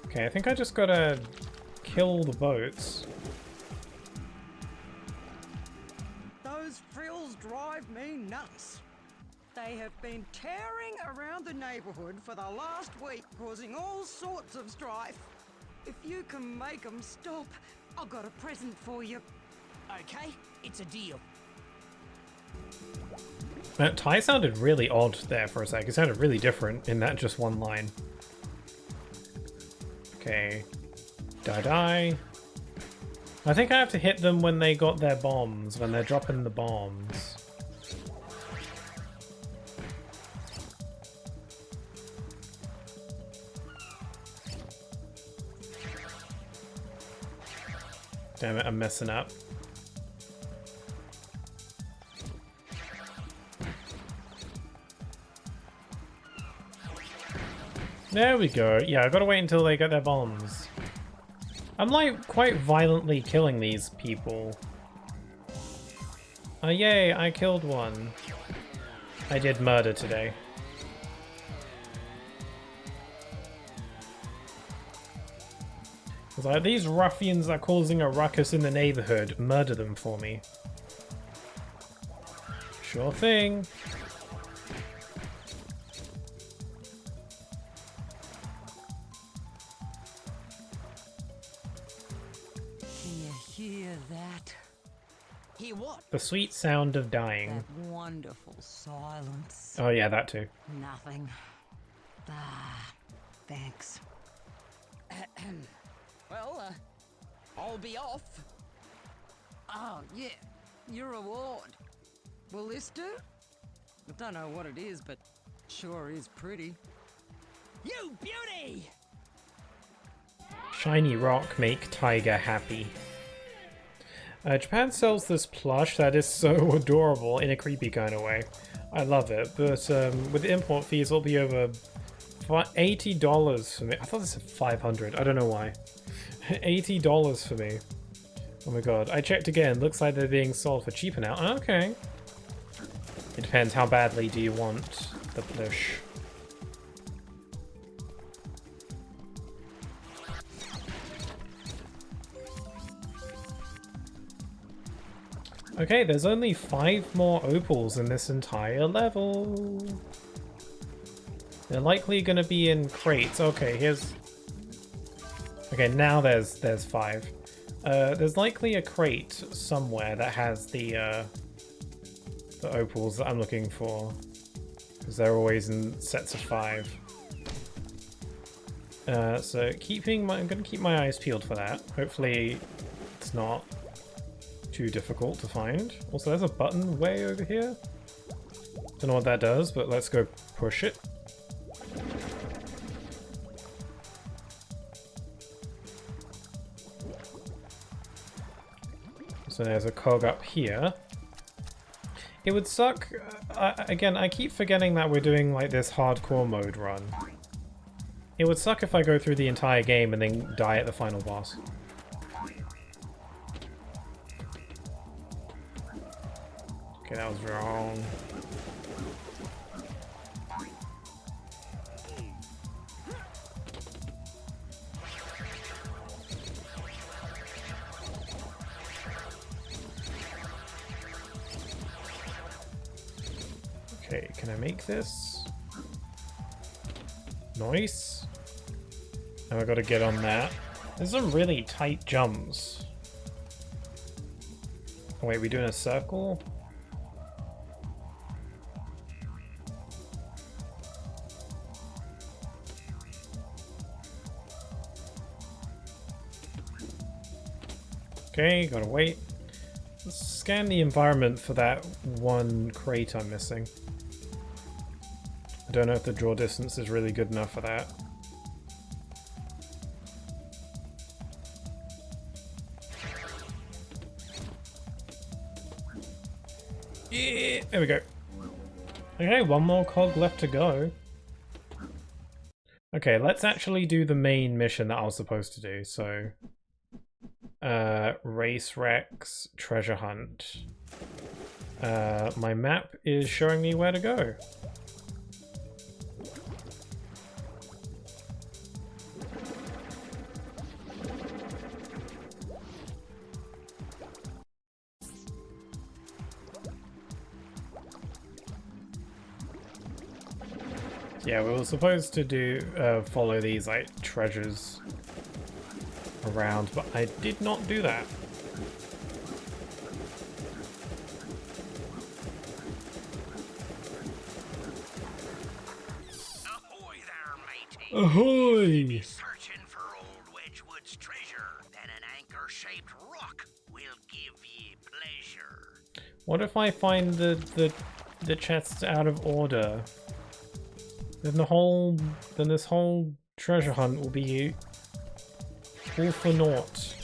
Okay, I think I just gotta kill the boats. Those frills drive me nuts. They have been tearing around the neighborhood for the last week, causing all sorts of strife. If you can make them stop, I've got a present for you. Okay, it's a deal. Ty sounded really odd there for a sec. It sounded really different in that just one line. Okay. Die. I think I have to hit them when they got their bombs, when they're dropping the bombs. Damn it, I'm messing up. There we go. Yeah, I gotta wait until they get their bombs. I'm like quite violently killing these people. Oh yay, I killed one. I did murder today. It's like, these ruffians are causing a ruckus in the neighborhood. Murder them for me. Sure thing. Hear that? Hear what? The sweet sound of dying. That wonderful silence. Oh yeah, that too. Nothing. Ah, thanks. Well, I'll be off. Oh, yeah. Your reward. Will this do? I don't know what it is, but sure is pretty. You beauty! Shiny rock make tiger happy. Japan sells this plush that is so adorable in a creepy kind of way. I love it, but with the import fees, it'll be over $80 for me. I thought this said 500. I don't know why. $80 for me. Oh my god. I checked again. Looks like they're being sold for cheaper now. Okay. It depends how badly do you want the plush. Okay, there's only 5 more opals in this entire level. They're likely going to be in crates. Okay, here's... Okay, now there's 5. There's likely a crate somewhere that has the opals that I'm looking for. Because they're always in sets of 5. So I'm going to keep my eyes peeled for that. Hopefully it's not too difficult to find. Also, there's a button way over here. Don't know what that does, but let's go push it. So there's a cog up here. It would suck. Again, I keep forgetting that we're doing like this hardcore mode run. It would suck if I go through the entire game and then die at the final boss. Okay, that was wrong. Okay, can I make this? Nice. Now I gotta get on that. There's some really tight jumps. Oh, wait, we doing a circle? Okay, gotta wait. Let's scan the environment for that one crate I'm missing. I don't know if the draw distance is really good enough for that. Yeah, there we go. Okay, one more cog left to go. Okay, let's actually do the main mission that I was supposed to do. So, Race Rex treasure hunt. My map is showing me where to go. Yeah, we were supposed to do follow these like treasures around, but I did not do that. Ahoy there, matey. Ahoy! Searching for old Wedgwood's treasure. Then an anchor-shaped rock will give ye pleasure. What if I find the chests out of order? Then this whole treasure hunt will be all for naught.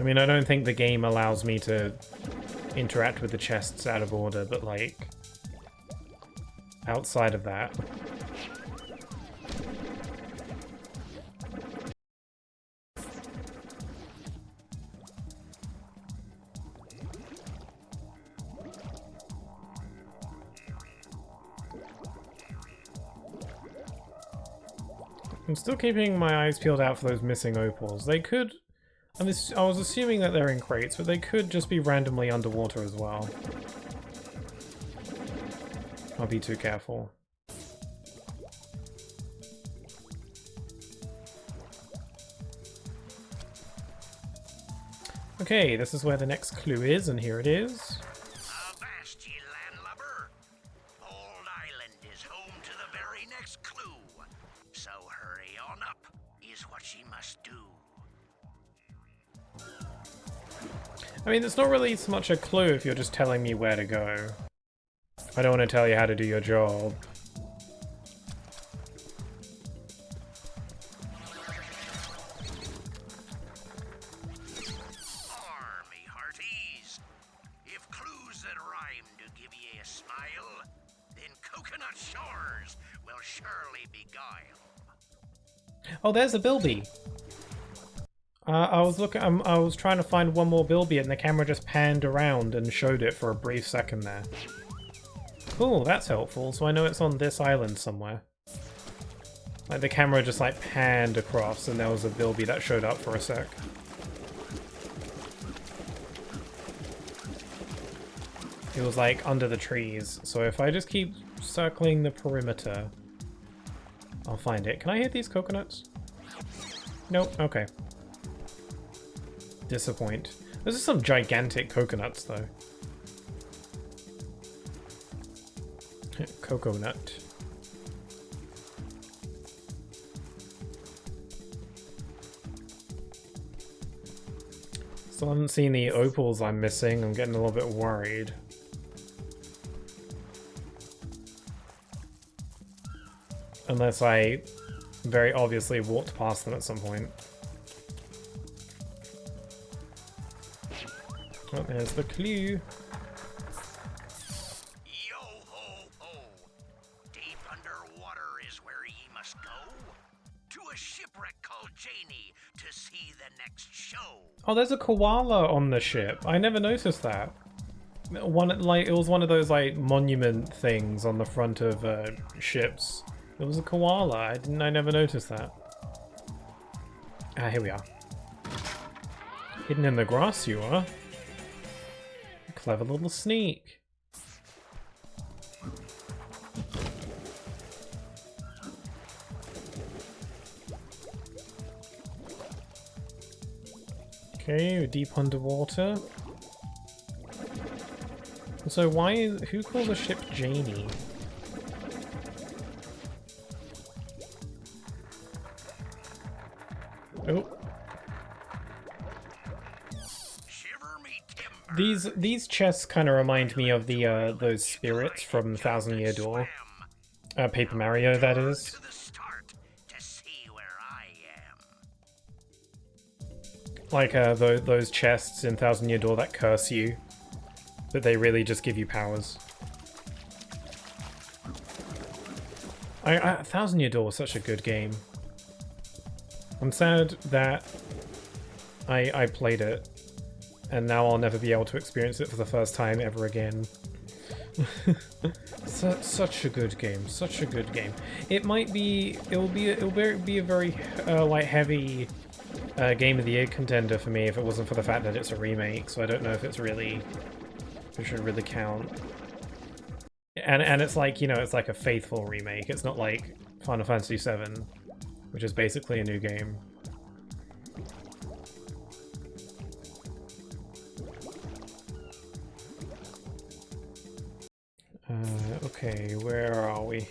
I mean, I don't think the game allows me to interact with the chests out of order, but like outside of that. I'm still keeping my eyes peeled out for those missing opals. They could... I was assuming that they're in crates, but they could just be randomly underwater as well. I'll be too careful. Okay, this is where the next clue is, and here it is. Avast ye, landlubber. Old Island is home to the very next clue. So hurry on up, is what she must do. I mean, it's not really so much a clue if you're just telling me where to go. I don't want to tell you how to do your job. Army hearties. If clues that rhyme to give ye a smile, then Coconut Shores will surely beguile. Oh, there's a Bilby. I was trying to find one more Bilby, and the camera just panned around and showed it for a brief second there. Cool, that's helpful. So I know it's on this island somewhere. Like the camera just like panned across, and there was a Bilby that showed up for a sec. It was like under the trees. So if I just keep circling the perimeter, I'll find it. Can I hit these coconuts? Nope. Okay. Disappoint. Those are some gigantic coconuts, though. Coconut. Still haven't seen the opals I'm missing. I'm getting a little bit worried. Unless I very obviously walked past them at some point. Oh, there's the clue. Yo ho ho! Deep underwater is where ye must go. To a shipwreck called Janie to see the next show. Oh, there's a koala on the ship. I never noticed that. It was one of those like monument things on the front of ships. It was a koala. I never noticed that. Ah, here we are. Hidden in the grass, you are. Clever little sneak. Okay, we're deep underwater. So who called the ship Janie? Oh. These chests kind of remind me of the those spirits from Thousand Year Door, Paper Mario, that is. Like those chests in Thousand Year Door that curse you, but they really just give you powers. Thousand Year Door was such a good game. I'm sad that I played it. And now I'll never be able to experience it for the first time ever again. Such a good game, such a good game. It'll be a very like heavy Game of the Year contender for me if it wasn't for the fact that it's a remake. So I don't know if it should really count. And it's like, you know, it's like a faithful remake. It's not like Final Fantasy VII, which is basically a new game. Okay, where are we?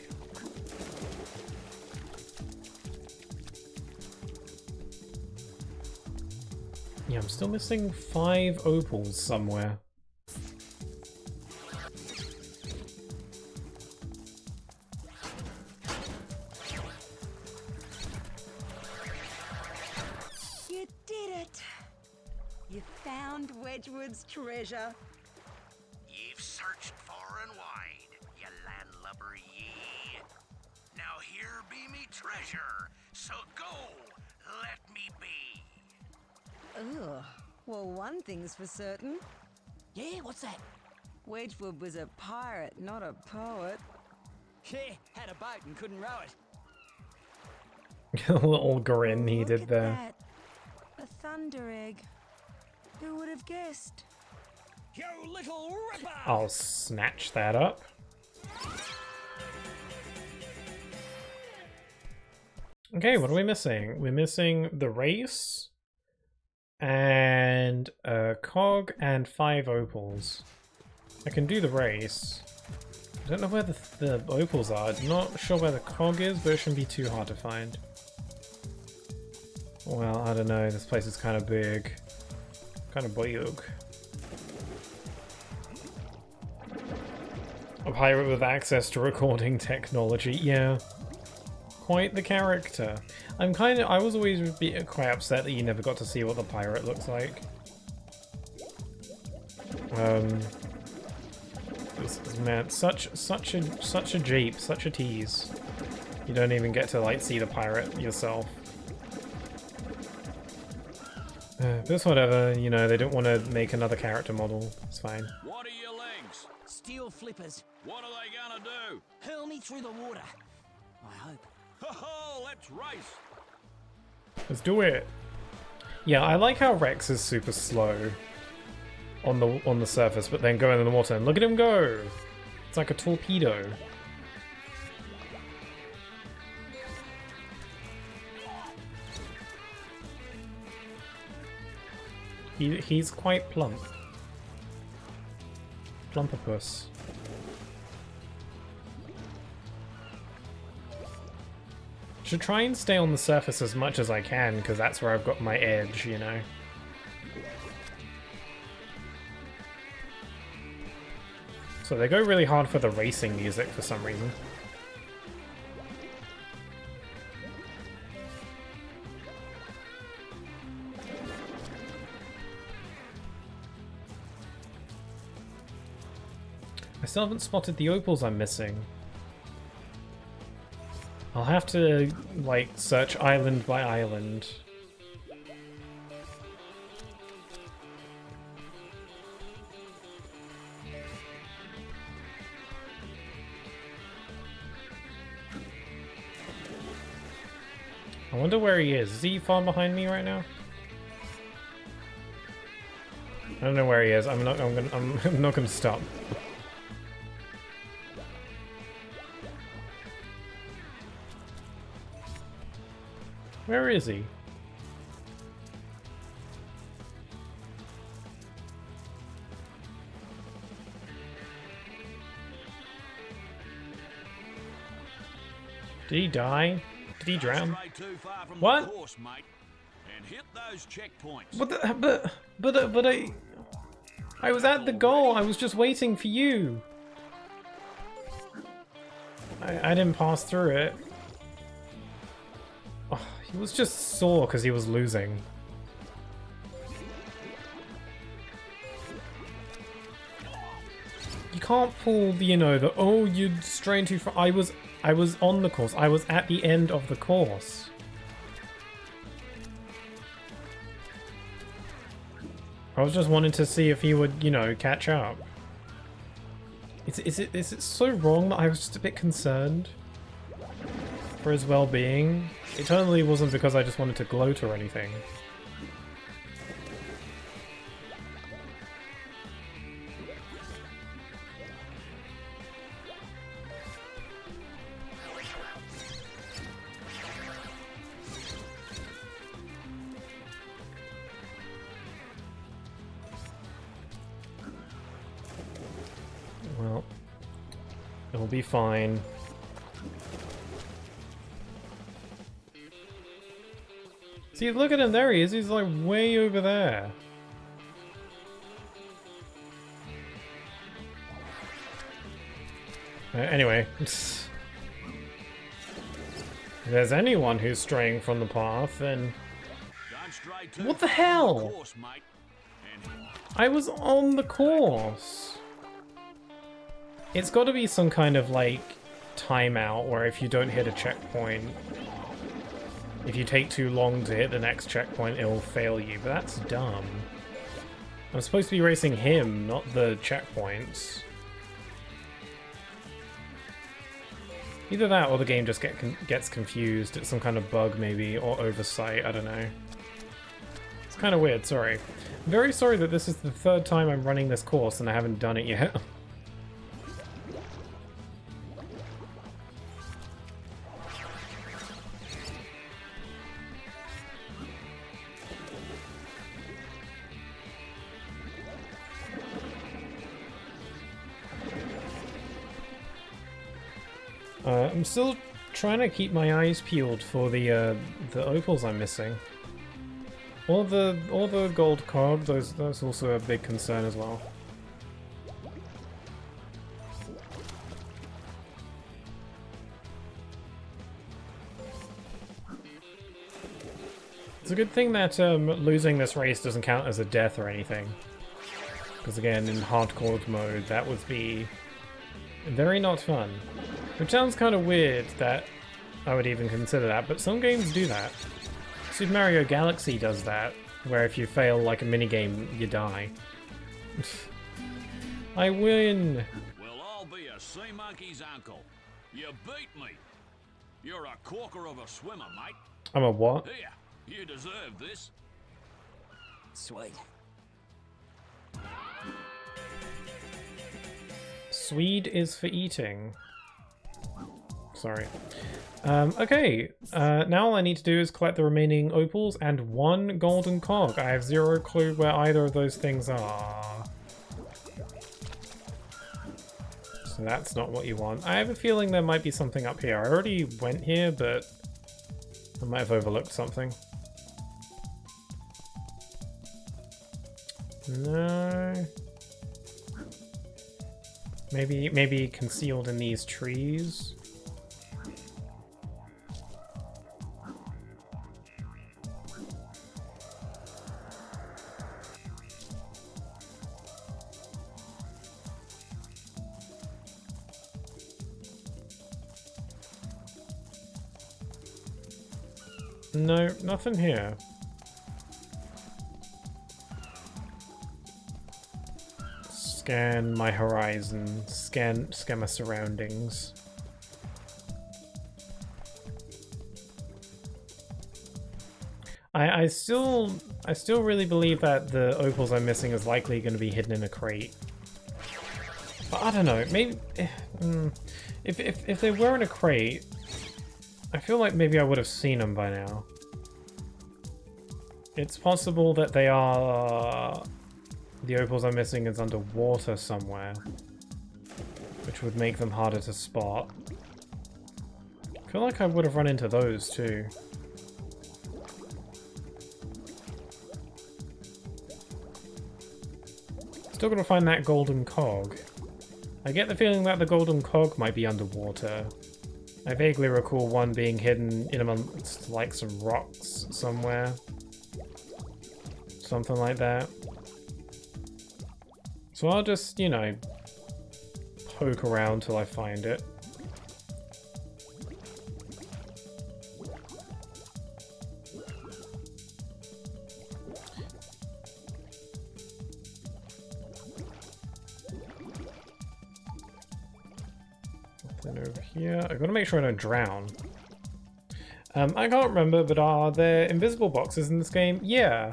Yeah, I'm still missing 5 opals somewhere. You did it! You found Wedgwood's treasure. Ye've searched far and wide, ye landlubber ye. Now here be me treasure, so go, let me be. Ugh. Well, one thing's for certain. Yeah, what's that? Wedgwood was a pirate, not a poet. Yeah, had a boat and couldn't row it. A little grin he did there. That. A thunder egg. Who would have guessed? You little ripper! I'll snatch that up. Okay, what are we missing? We're missing the race and a cog and 5 opals. I can do the race. I don't know where the opals are. I'm not sure where the cog is, but it shouldn't be too hard to find. Well, I don't know. This place is kind of big. Kind of big. pirate with access to recording technology. Yeah. Quite the character. I was always quite upset that you never got to see what the pirate looks like. Man, such a jeep, such a tease. You don't even get to like see the pirate yourself. But whatever, you know, they don't want to make another character model. It's fine. What are your legs? Steel flippers. What are they gonna do? Hurl me through the water. I hope. Ho-ho, let's race! Let's do it. Yeah, I like how Rex is super slow on the surface, but then going in the water, and look at him go! It's like a torpedo. He's quite plump. Plumpopus. Should try and stay on the surface as much as I can, because that's where I've got my edge, you know. So they go really hard for the racing music for some reason. I still haven't spotted the opals I'm missing. I'll have to, like, search island by island. I wonder where he is. Is he far behind me right now? I don't know where he is. I'm not gonna stop. Where is he? Did he die? Did he drown? What? Course, mate, and hit those checkpoints. But I was at the goal. I was just waiting for you. I didn't pass through it. Oh, he was just sore because he was losing. You can't pull, you know, the oh you're straying too far. I was on the course. I was at the end of the course. I was just wanting to see if he would, you know, catch up. Is it so wrong that I was just a bit concerned for his well-being? It totally wasn't because I just wanted to gloat or anything. Well, it'll be fine. See, look at him, there he is, he's like way over there. Anyway, if there's anyone who's straying from the path, then... What the hell? I was on the course. It's got to be some kind of, like, timeout where if you don't hit a checkpoint, if you take too long to hit the next checkpoint, it'll fail you, but that's dumb. I'm supposed to be racing him, not the checkpoints. Either that or the game just gets confused. It's some kind of bug, maybe, or oversight, I don't know. It's kind of weird, sorry. I'm very sorry that this is the third time I'm running this course and I haven't done it yet. I'm still trying to keep my eyes peeled for the opals I'm missing. Or the gold cog, that's also a big concern as well. It's a good thing that losing this race doesn't count as a death or anything. Because again, in hardcore mode, that would be very not fun. Which sounds kind of weird that I would even consider that, but some games do that. Super Mario Galaxy does that, where if you fail like a minigame, you die. I win! Well, I'll be a sea monkey's uncle. You beat me. You're a corker of a swimmer, mate. I'm a what? Here, you deserve this. Sweet. Swede is for eating. Sorry. Okay, now all I need to do is collect the remaining opals and 1 golden cog. I have 0 clue where either of those things are. So that's not what you want. I have a feeling there might be something up here. I already went here, but I might have overlooked something. No. Maybe concealed in these trees. No, nothing here. Scan my horizon, scan my surroundings. I still really believe that the opals I'm missing is likely going to be hidden in a crate. But I don't know, maybe if they were in a crate, I feel like maybe I would have seen them by now. It's possible that they are... the opals I'm missing is underwater somewhere, which would make them harder to spot. I feel like I would have run into those too. Still gotta find that golden cog. I get the feeling that the golden cog might be underwater. I vaguely recall one being hidden in amongst like some rocks somewhere. Something like that. So I'll just, you know, poke around till I find it. Nothing over here. I gotta make sure I don't drown. I can't remember, but are there invisible boxes in this game? Yeah.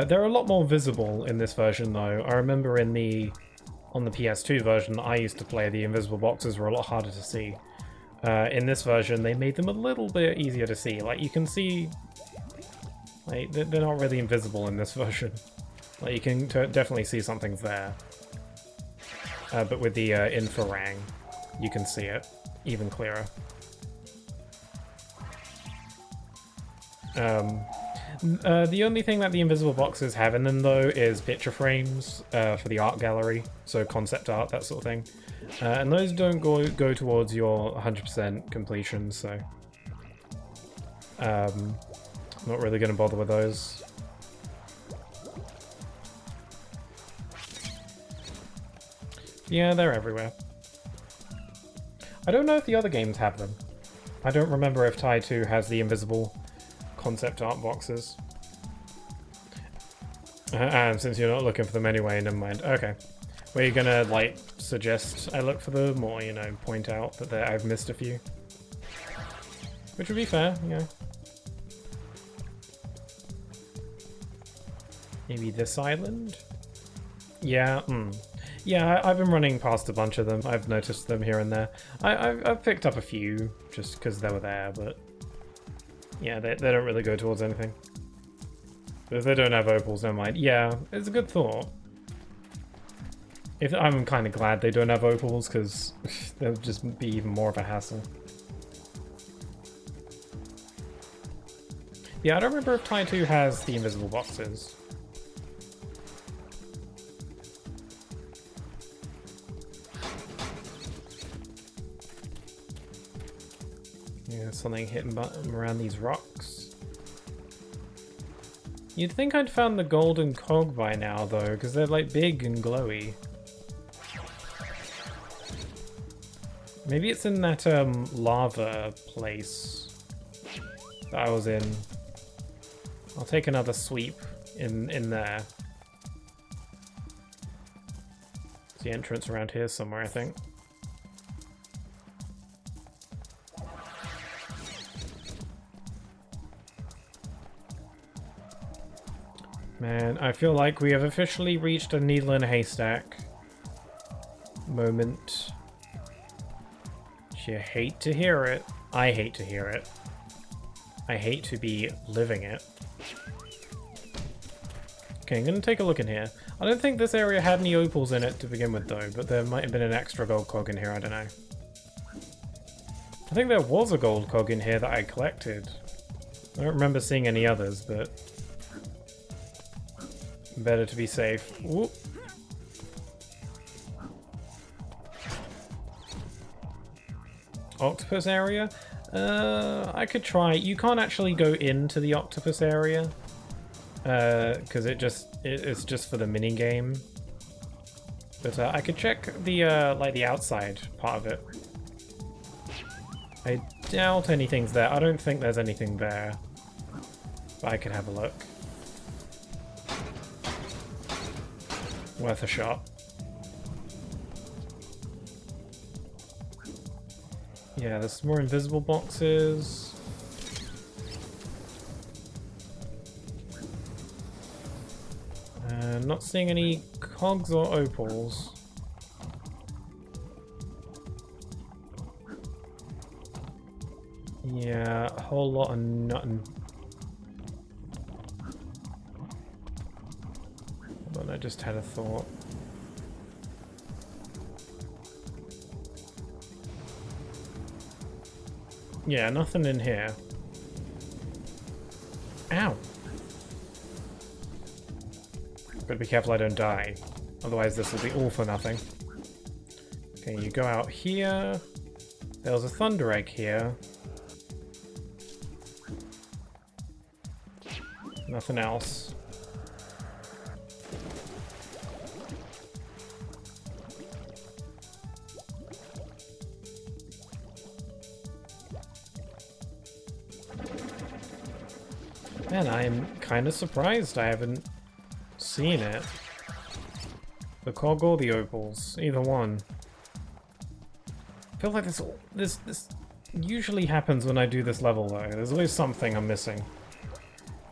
They're a lot more visible in this version, though. I remember on the PS2 version I used to play, the invisible boxes were a lot harder to see. In this version, they made them a little bit easier to see. Like, you can see... like, they're not really invisible in this version. Like, you can definitely see something's there. But with the infrarang, you can see it even clearer. The only thing that the invisible boxes have in them, though, is picture frames for the art gallery, so concept art, that sort of thing. And those don't go towards your 100% completion, so... not really going to bother with those. Yeah, they're everywhere. I don't know if the other games have them. I don't remember if Tai 2 has the invisible concept art boxes. And since you're not looking for them anyway, never mind. Okay. Were you gonna, like, suggest I look for them, or, you know, point out that I've missed a few? Which would be fair, you know. Maybe this island? Yeah, Yeah, I've been running past a bunch of them. I've noticed them here and there. I've picked up a few, just because they were there, but... yeah, they don't really go towards anything. But if they don't have opals, never mind. Yeah, it's a good thought. I'm kind of glad they don't have opals, because they'll just be even more of a hassle. Yeah, I don't remember if Tai 2 has the invisible boxes. Yeah, something hitting around these rocks. You'd think I'd found the golden cog by now, though, because they're like big and glowy. Maybe it's in that lava place that I was in. I'll take another sweep in there. It's the entrance around here somewhere, I think. Man, I feel like we have officially reached a needle in a haystack moment. You hate to hear it. I hate to hear it. I hate to be living it. Okay, I'm gonna take a look in here. I don't think this area had any opals in it to begin with though, but there might have been an extra gold cog in here, I don't know. I think there was a gold cog in here that I collected. I don't remember seeing any others, but better to be safe. Whoop. Octopus area? I could try. You can't actually go into the octopus area because it's just for the mini game. But I could check the like the outside part of it. I doubt anything's there. I don't think there's anything there, but I could have a look. Worth a shot. Yeah, there's some more invisible boxes. Not seeing any cogs or opals. Yeah, a whole lot of nothing. Hold on, I just had a thought. Yeah, nothing in here. Ow! Gotta be careful I don't die. Otherwise this will be all for nothing. Okay, you go out here. There was a thunder egg here. Nothing else. Man, I'm kind of surprised I haven't seen it. The cog or the opals, either one. I feel like this usually happens when I do this level though. There's always something I'm missing.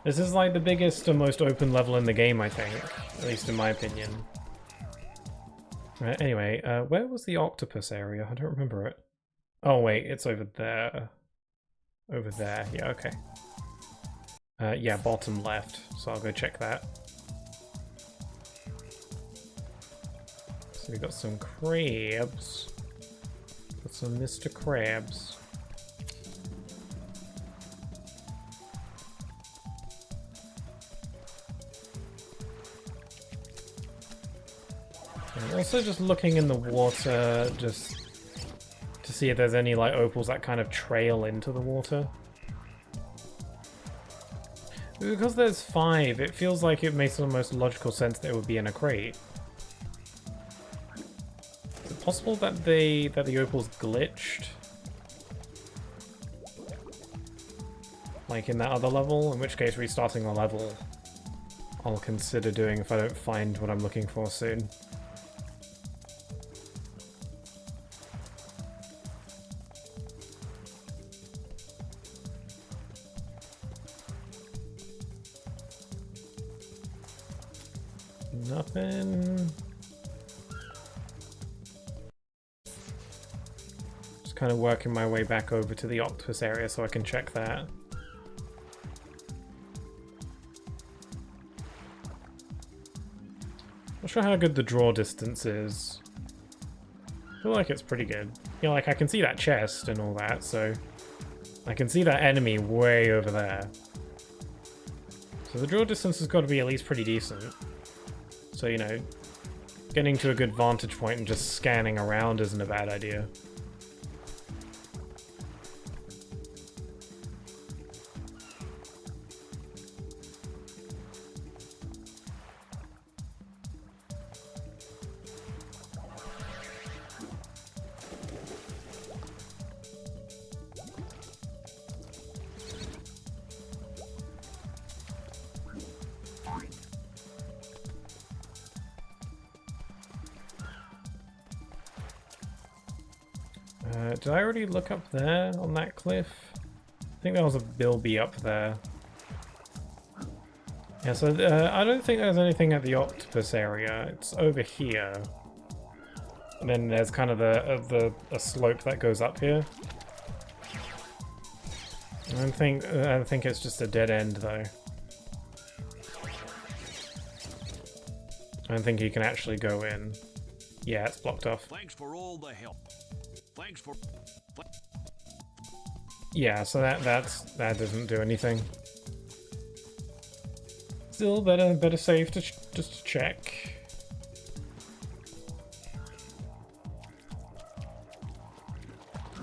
This is like the biggest and most open level in the game, I think. At least in my opinion. Right, anyway, where was the octopus area? I don't remember it. Oh wait, it's over there. Over there, yeah, okay. Yeah, bottom left, so I'll go check that. So we got some crabs. Got some Mr. Krabs. I'm also just looking in the water just to see if there's any like opals that kind of trail into the water. Because there's 5, it feels like it makes the most logical sense that it would be in a crate. Is it possible that the opals glitched? Like in that other level? In which case restarting the level I'll consider doing if I don't find what I'm looking for soon. Nothing. Just kind of working my way back over to the octopus area so I can check that. Not sure how good the draw distance is. I feel like it's pretty good. You know, like I can see that chest and all that, so I can see that enemy way over there. So the draw distance has got to be at least pretty decent. So, you know, getting to a good vantage point and just scanning around isn't a bad idea. Did I already look up there on that cliff? I think there was a bilby up there. Yeah, so I don't think there's anything at the octopus area. It's over here. And then there's kind of a slope that goes up here. I don't think it's just a dead end though. I don't think you can actually go in. Yeah, it's blocked off. Thanks for all the help. Thanks for... Yeah, so that doesn't do anything. Still better safe to just to check.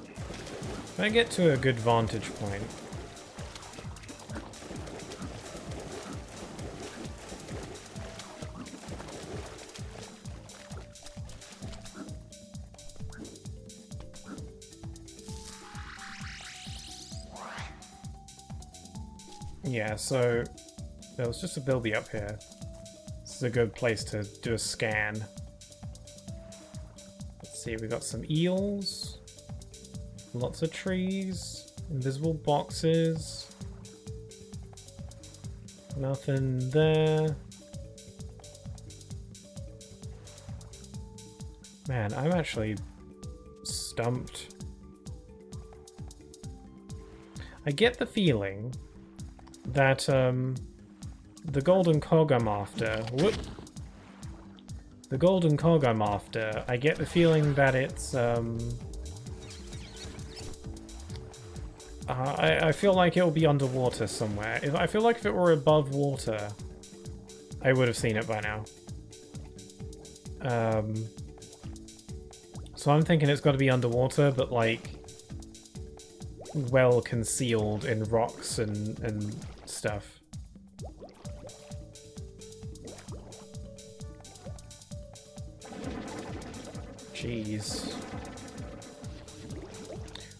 If I get to a good vantage point. Yeah, so there was just a bilby up here. This is a good place to do a scan. Let's see, we got some eels, lots of trees, invisible boxes, nothing there. Man, I'm actually stumped. I get the feeling that the golden cog I'm after, the golden cog I'm after, I get the feeling that it's I feel like it will be underwater somewhere. I feel like if it were above water, I would have seen it by now. So I'm thinking it's got to be underwater, but like well concealed in rocks and stuff. Jeez.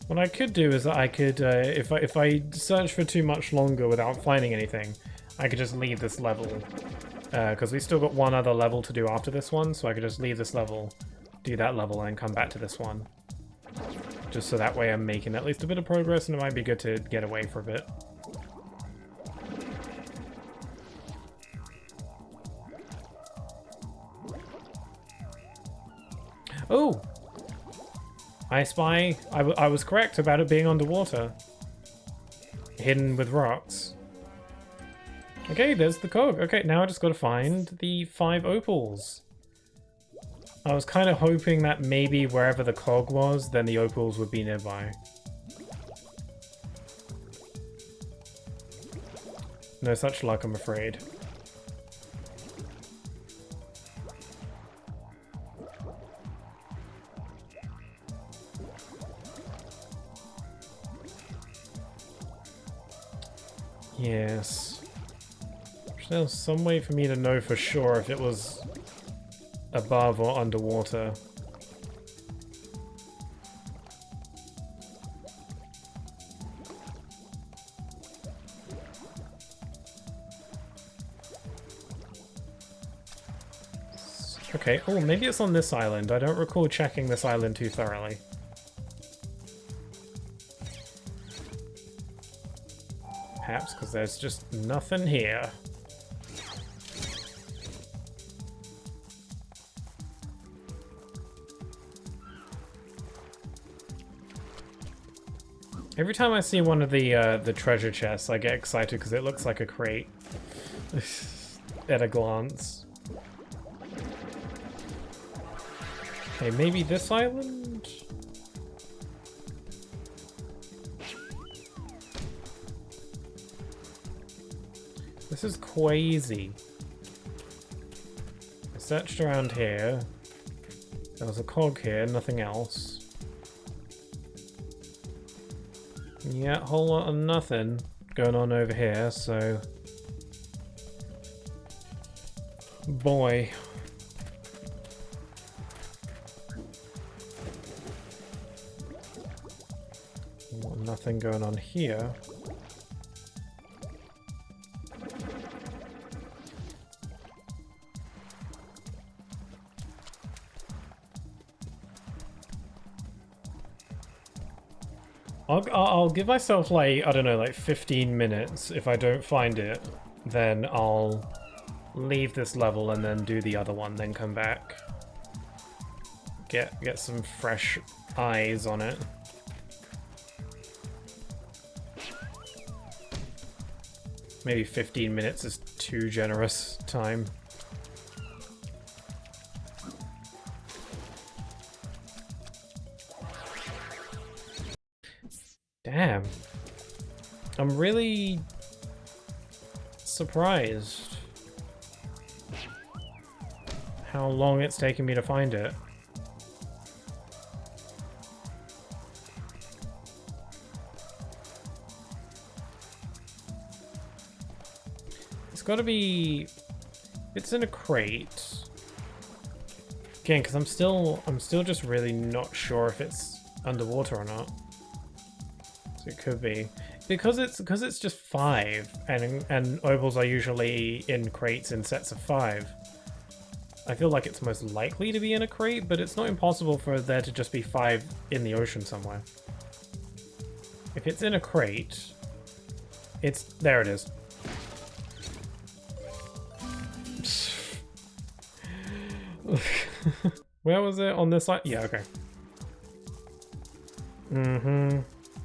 What I could do is that I could, if I search for too much longer without finding anything, I could just leave this level. Because we still got one other level to do after this one, so I could just leave this level, do that level, and come back to this one. Just so that way I'm making at least a bit of progress, and it might be good to get away for a bit. Oh! I spy. I was correct about it being underwater. Hidden with rocks. Okay, there's the cog. Okay, now I just gotta find the 5 opals. I was kind of hoping that maybe wherever the cog was, then the opals would be nearby. No such luck, I'm afraid. Yes. There's some way for me to know for sure if it was above or underwater. Okay, oh, maybe it's on this island. I don't recall checking this island too thoroughly. Perhaps because there's just nothing here. Every time I see one of the treasure chests, I get excited because it looks like a crate at a glance. Okay, maybe this island? This is crazy. I searched around here. There was a cog here, nothing else. Yeah, a whole lot of nothing going on over here, so... Boy. Nothing going on here. I'll give myself like, I don't know, like 15 minutes. If I don't find it, then I'll leave this level and then do the other one, then come back. Get some fresh eyes on it. Maybe 15 minutes is too generous time. Damn. I'm really surprised how long it's taken me to find it. It's gotta be... It's in a crate. Again, because I'm still just really not sure if it's underwater or not. So it could be. Because it's just 5, and ovals are usually in crates in sets of 5. I feel like it's most likely to be in a crate, but it's not impossible for there to just be 5 in the ocean somewhere. If it's in a crate, it's... There it is. Where was it? On this side? Yeah, okay.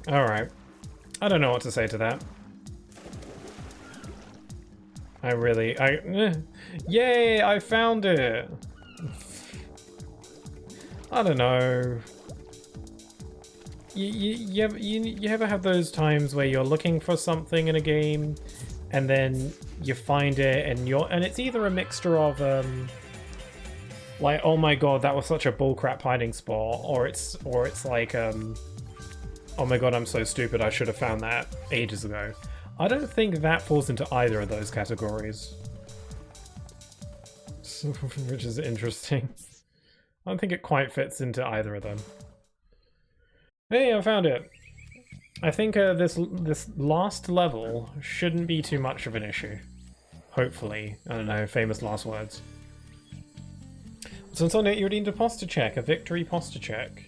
Alright. I don't know what to say to that. Yay! I found it! I don't know. You ever have those times where you're looking for something in a game and then you find it and it's either a mixture of like, oh my god, that was such a bullcrap hiding spot, or it's like oh my god, I'm so stupid, I should have found that ages ago. I don't think that falls into either of those categories. Which is interesting. I don't think it quite fits into either of them. Hey, I found it! I think this last level shouldn't be too much of an issue. Hopefully. I don't know, famous last words. Since on it, you need a posture check, a victory posture check.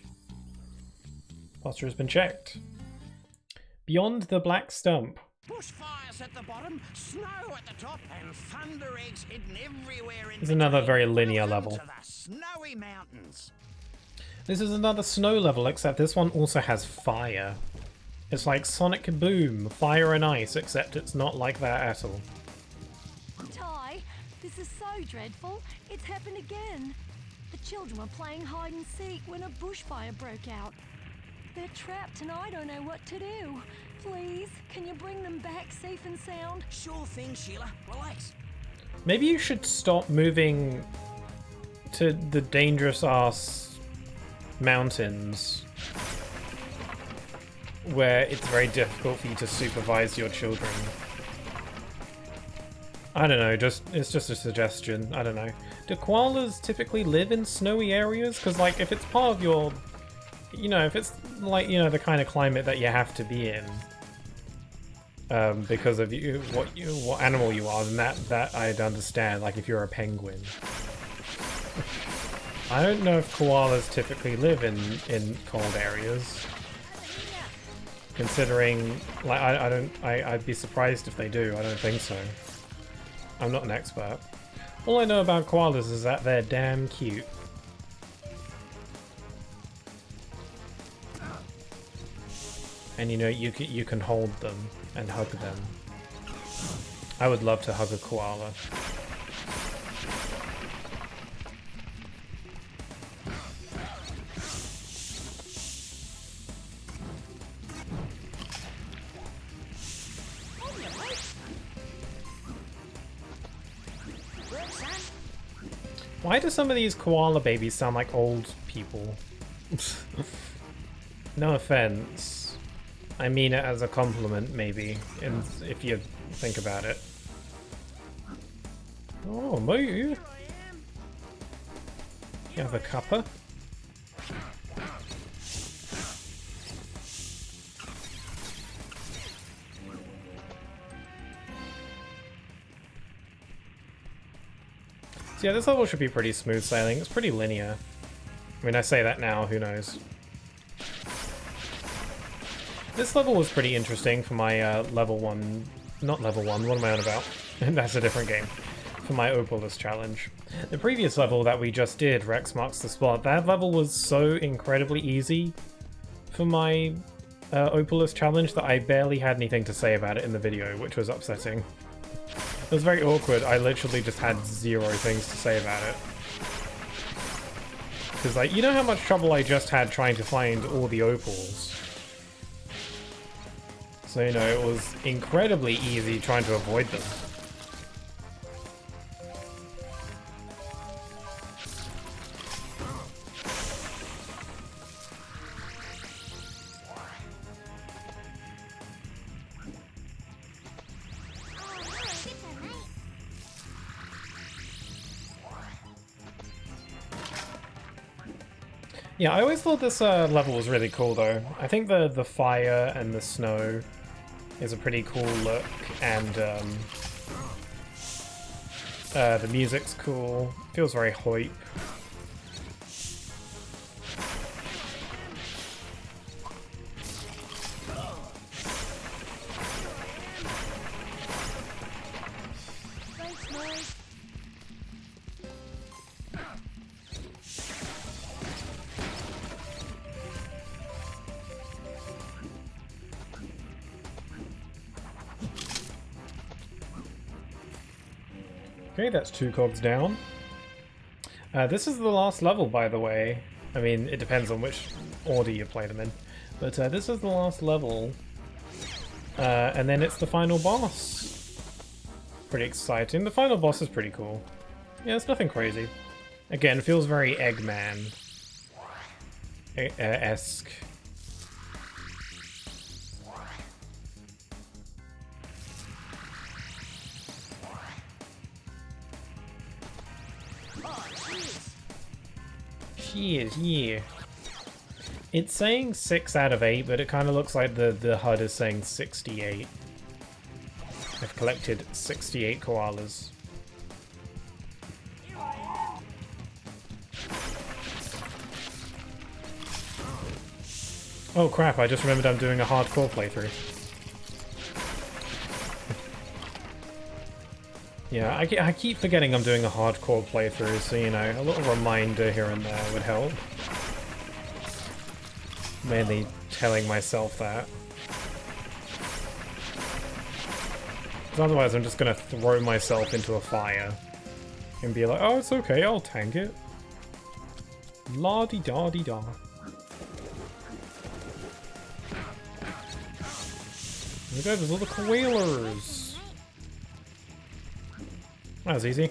Posture has been checked. Beyond the black stump. Bushfires at the bottom, snow at the top, and thunder eggs hidden everywhere in It's another very linear level. to the snowy mountains. This is another snow level, except this one also has fire. It's like Sonic Boom, fire and ice, except it's not like that at all. Ty, this is so dreadful. It's happened again. The children were playing hide and seek when a bushfire broke out. They're trapped and I don't know what to do. Please, can you bring them back safe and sound? Sure thing, Sheila. Relax. Maybe you should stop moving to the dangerous-ass mountains where it's very difficult for you to supervise your children. I don't know, it's just a suggestion. I don't know. Do koalas typically live in snowy areas? Because, like, if it's part of your... You know, if it's, like, you know, the kind of climate that you have to be in, because of what animal you are, then that I'd understand, like, if you're a penguin. I don't know if koalas typically live in cold areas. Considering, like, I'd be surprised if they do. I don't think so. I'm not an expert. All I know about koalas is that they're damn cute. And you know, you can hold them and hug them. I would love to hug a koala. Why do some of these koala babies sound like old people? No offense. I mean it as a compliment, maybe, if you think about it. Oh, mate! You have a cuppa? So yeah, this level should be pretty smooth sailing. It's pretty linear. I mean, I say that now, who knows? This level was pretty interesting for my level 1... Not level 1, what am I on about? That's a different game. For my Opalus challenge. The previous level that we just did, Rex Marks the Spot, that level was so incredibly easy for my Opalus challenge that I barely had anything to say about it in the video, which was upsetting. It was very awkward. I literally just had 0 things to say about it. Because, like, you know how much trouble I just had trying to find all the opals? So, you know, it was incredibly easy trying to avoid them. Yeah, I always thought this level was really cool, though. I think the fire and the snow is a pretty cool look, and the music's cool. Feels very hype. Okay, that's 2 cogs down. This is the last level, by the way. I mean, it depends on which order you play them in. But this is the last level. And then it's the final boss. Pretty exciting. The final boss is pretty cool. Yeah, it's nothing crazy. Again, it feels very Eggman-esque. Yeah. It's saying 6 out of 8, but it kind of looks like the HUD is saying 68. I've collected 68 koalas. Oh crap, I just remembered I'm doing a hardcore playthrough. Yeah, I keep forgetting I'm doing a hardcore playthrough, so, you know, a little reminder here and there would help. Mainly telling myself that. 'Cause otherwise I'm just gonna throw myself into a fire and be like, oh, it's okay, I'll tank it. La-di-da-di-da. There we go, there's all the koalas. That was easy.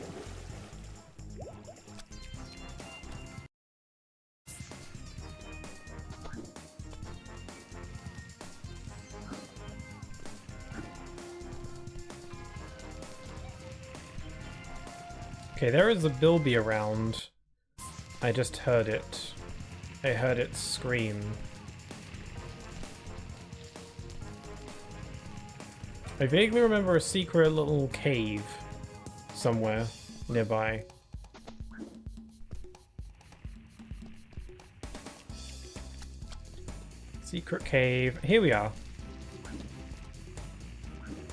Okay, there is a Bilby around. I just heard it. I heard it scream. I vaguely remember a secret little cave somewhere nearby. Secret cave. Here we are.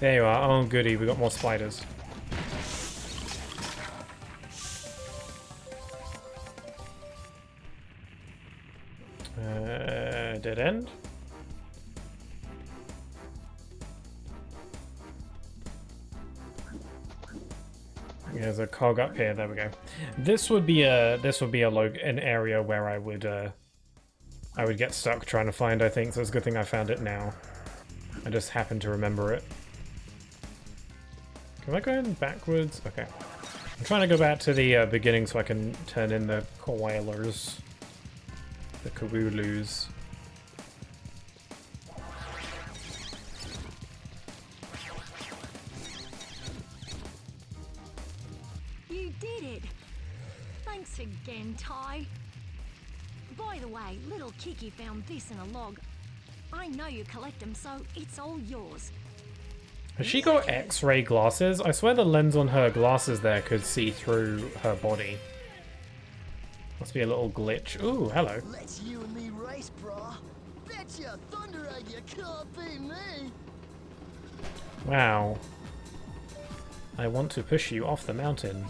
There you are. Oh goody, we got more spiders. Dead end. There's a cog up here. There we go. This would be an area where I would get stuck trying to find, I think. So it's a good thing I found it now. I just happened to remember it. Can I go in backwards? Okay. I'm trying to go back to the beginning so I can turn in the koalas. The koalus. You did it! Thanks again, Ty. By the way, little Kiki found this in a log. I know you collect them, so it's all yours. Has she got X-ray glasses? I swear the lens on her glasses there could see through her body. Must be a little glitch. Ooh, hello. Let's you and me race, brah. Betcha, Thunder Egg, you come. Wow. I want to push you off the mountain.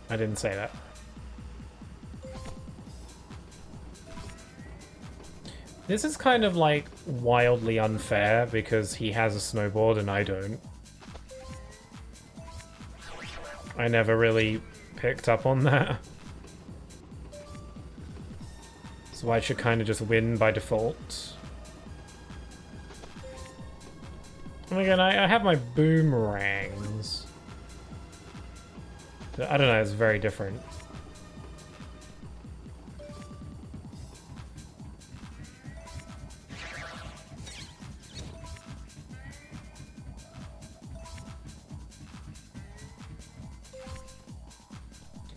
I didn't say that. This is kind of like wildly unfair because he has a snowboard and I don't. I never really picked up on that. So I should kind of just win by default. And again, I have my boomerangs. I don't know, it's very different.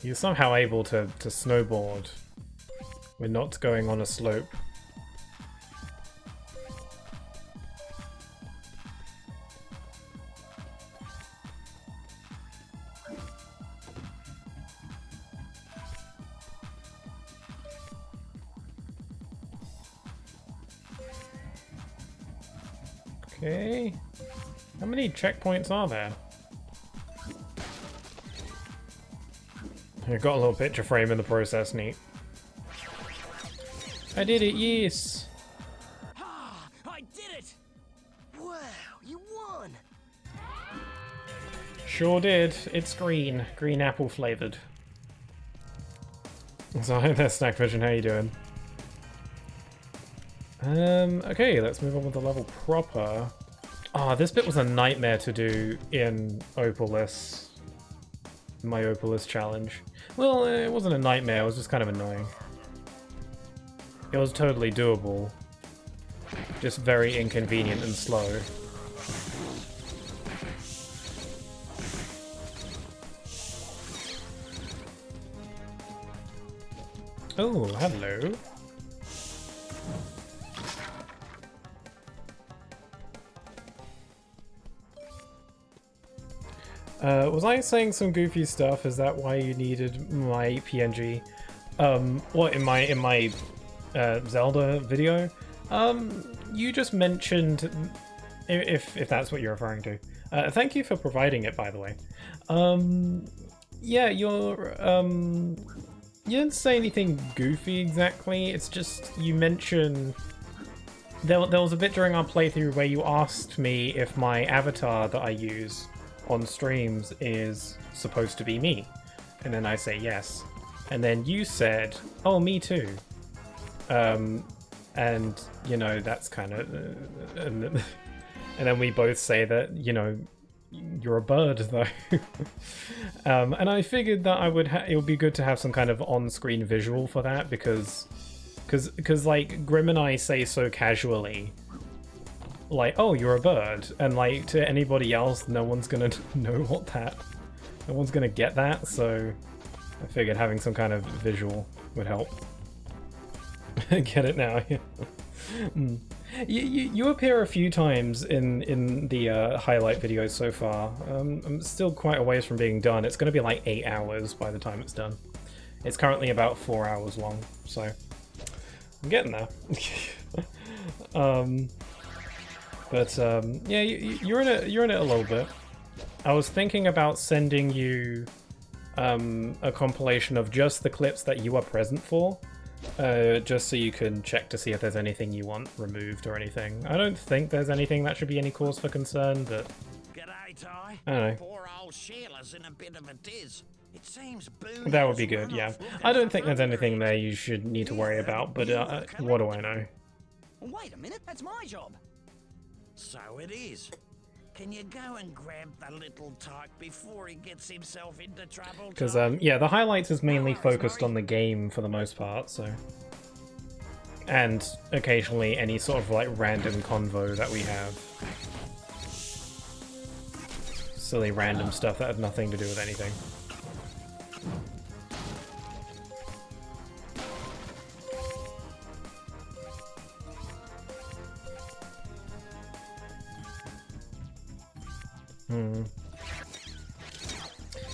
You're somehow able to snowboard. We're not going on a slope. Okay. How many checkpoints are there? I got a little picture frame in the process, neat. I did it, yes! Ah, I did it! Wow, you won! Sure did. It's green. Green apple flavored. So hi there, Snack Vision, how you doing? Okay, let's move on with the level proper. Ah, this bit was a nightmare to do in Opolis. My Opolis challenge. Well, it wasn't a nightmare, it was just kind of annoying. It was totally doable. Just very inconvenient and slow. Oh, hello. Was I saying some goofy stuff? Is that why you needed my PNG? What, in my Zelda video? You just mentioned, if that's what you're referring to. Thank you for providing it, by the way. Yeah, you didn't say anything goofy exactly, it's just you mentioned... There was a bit during our playthrough where you asked me if my avatar that I use on streams is supposed to be me. And then I say yes. And then you said, oh, me too. And, you know, that's kind of... and then we both say that, you know, you're a bird, though. And I figured that it would be good to have some kind of on-screen visual for that, because like, Grim and I say so casually, like, oh, you're a bird, and like, to anybody else, no one's gonna know what that... No one's gonna get that, so I figured having some kind of visual would help. Get it now? You appear a few times in the highlight videos so far. I'm still quite a ways from being done. It's going to be like 8 hours by the time it's done. It's currently about 4 hours long, so I'm getting there. Yeah, you're in it a little bit. I was thinking about sending you a compilation of just the clips that you are present for. Just so you can check to see if there's anything you want removed or anything. I don't think there's anything that should be any cause for concern, but... G'day, Ty. I don't know. Poor old Sheila's in a bit of a diz. It seems that would be good, yeah. I don't think there's anything there you should need to worry about, but what do I know? Wait a minute, that's my job. So it is. Can you go and grab the little tyke before he gets himself into trouble? Because, yeah, the highlights is mainly focused on the game for the most part, so... And occasionally any sort of, like, random convo that we have. Silly random stuff that had nothing to do with anything.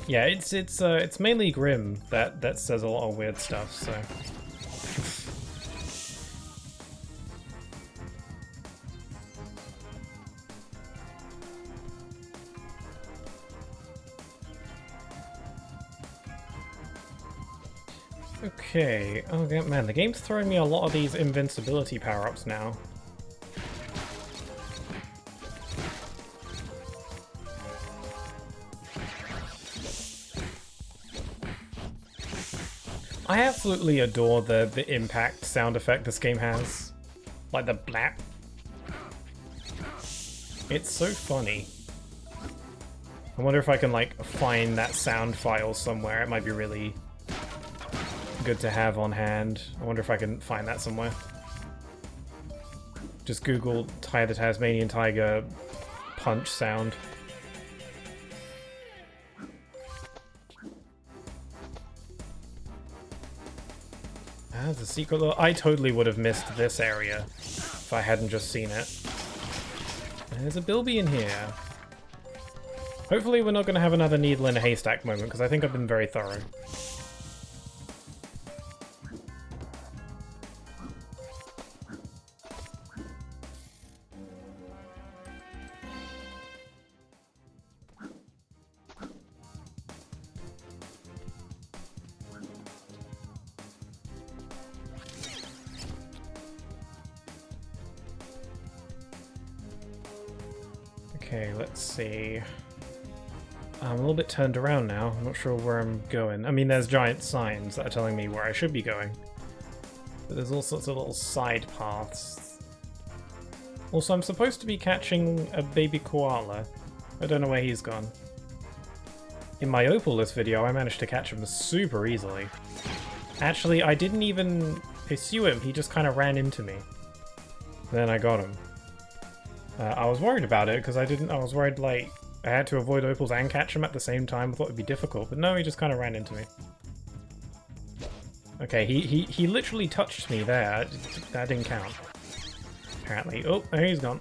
Yeah, it's mainly Grim that says a lot of weird stuff, so Okay, oh man, the game's throwing me a lot of these invincibility power-ups now. I absolutely adore the impact sound effect this game has. Like the blap. It's so funny. I wonder if I can like find that sound file somewhere. It might be really good to have on hand. I wonder if I can find that somewhere. Just Google Ty the Tasmanian Tiger punch sound. Ah, the secret. I totally would have missed this area if I hadn't just seen it. There's a Bilby in here. Hopefully we're not going to have another needle in a haystack moment, because I think I've been very thorough. Okay, let's see. I'm a little bit turned around now. I'm not sure where I'm going. I mean, there's giant signs that are telling me where I should be going. But there's all sorts of little side paths. Also, I'm supposed to be catching a baby koala. I don't know where he's gone. In my Opalist video, I managed to catch him super easily. Actually, I didn't even pursue him. He just kind of ran into me. Then I got him. I was worried about it because I was worried like I had to avoid opals and catch them at the same time. I thought it'd be difficult, but no, he just kind of ran into me. Okay, he literally touched me there. That didn't count. Apparently. Oh, there he's gone.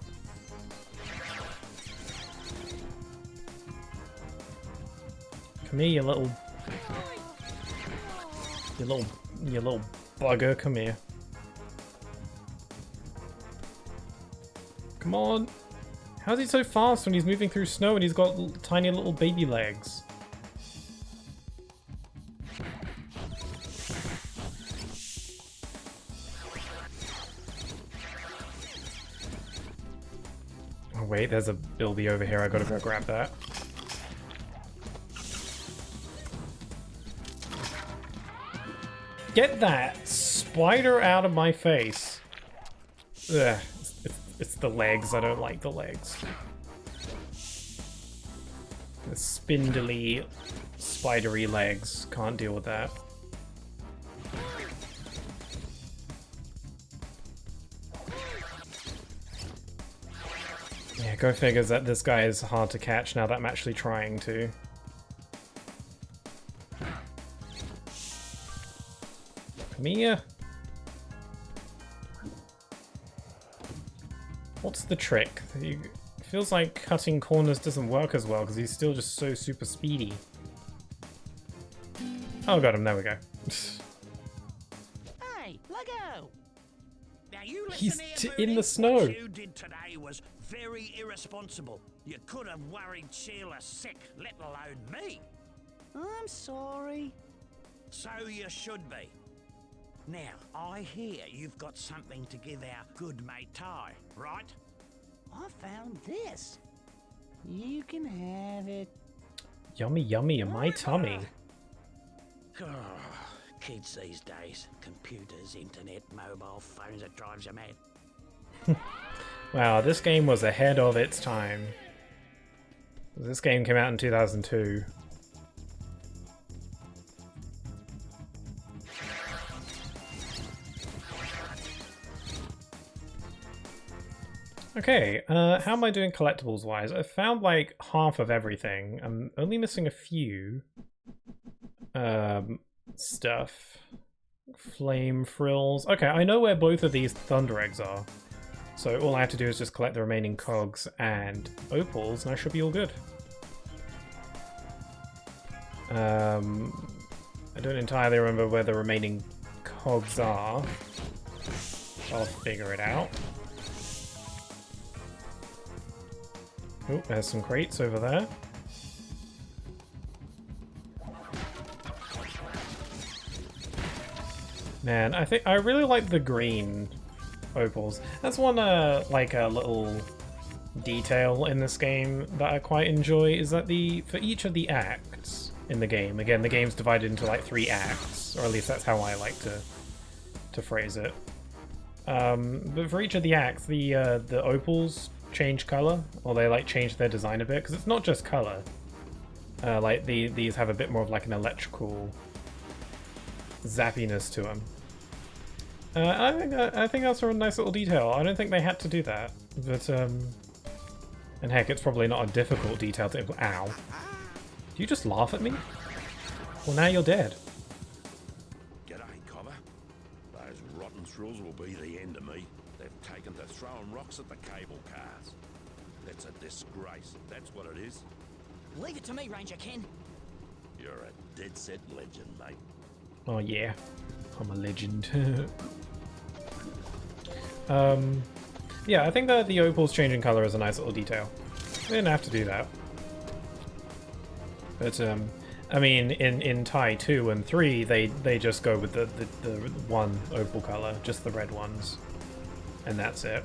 Come here, you little bugger. Come here. Come on! How's he so fast when he's moving through snow and he's got tiny little baby legs? Oh wait, there's a Bilby over here. I gotta go grab that. Get that spider out of my face! Ugh. It's the legs, I don't like the legs. The spindly, spidery legs, can't deal with that. Yeah, go figures that this guy is hard to catch now that I'm actually trying to. Come here. What's the trick? It feels like cutting corners doesn't work as well because he's still just so super speedy. Oh, got him. There we go. Hey, Lego! Now you He's listen here, in Moody. the snow. What you did today was very irresponsible. You could have worried Sheila sick, let alone me. I'm sorry. So you should be. Now, I hear you've got something to give our good mate Ty, right? I found this. You can have it. Yummy, yummy in my tummy. Kids these days. Computers, internet, mobile phones, it drives you mad. Wow, this game was ahead of its time. This game came out in 2002. Okay, how am I doing collectibles-wise? I found like half of everything. I'm only missing a few. Stuff. Flame frills. Okay, I know where both of these thunder eggs are. So all I have to do is just collect the remaining cogs and opals, and I should be all good. I don't entirely remember where the remaining cogs are. I'll figure it out. Oh, there's some crates over there. Man, I really like the green opals. That's one like a little detail in this game that I quite enjoy, is that for each of the acts in the game, again the game's divided into like 3 acts, or at least that's how I like to phrase it. But for each of the acts, the opals change color, or they like change their design a bit, because it's not just color. Like these have a bit more of like an electrical zappiness to them. I think that's a nice little detail. I don't think they had to do that, but and heck, it's probably not a difficult detail to implement. Ow! Do you just laugh at me? Well, now you're dead. G'day, Cobber. Those rotten thrills will be the end of me. They've taken to throwing rocks at the cable cars. That's a disgrace. That's what it is. Leave it to me, Ranger Ken. You're a dead set legend, mate. Oh yeah, I'm a legend. Yeah, I think that the opals changing color is a nice little detail. They didn't have to do that. But, I mean, in TIE 2 and 3, they just go with the one opal color, just the red ones. And that's it.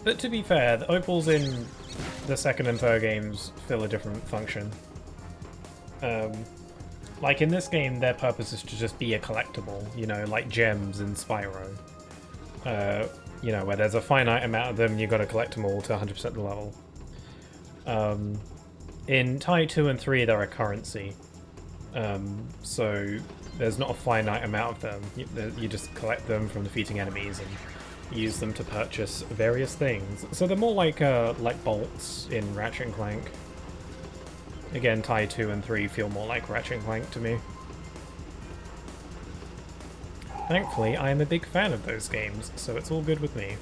But to be fair, the opals in the second and third games fill a different function. Like in this game, their purpose is to just be a collectible, you know, like gems in Spyro. You know, where there's a finite amount of them, you got to collect them all to 100% the level. In TIE 2 and 3, they're a currency. So there's not a finite amount of them. You just collect them from defeating enemies and use them to purchase various things. So they're more like bolts in Ratchet and Clank. Again, TIE 2 and 3 feel more like Ratchet and Clank to me. Thankfully, I am a big fan of those games, so it's all good with me.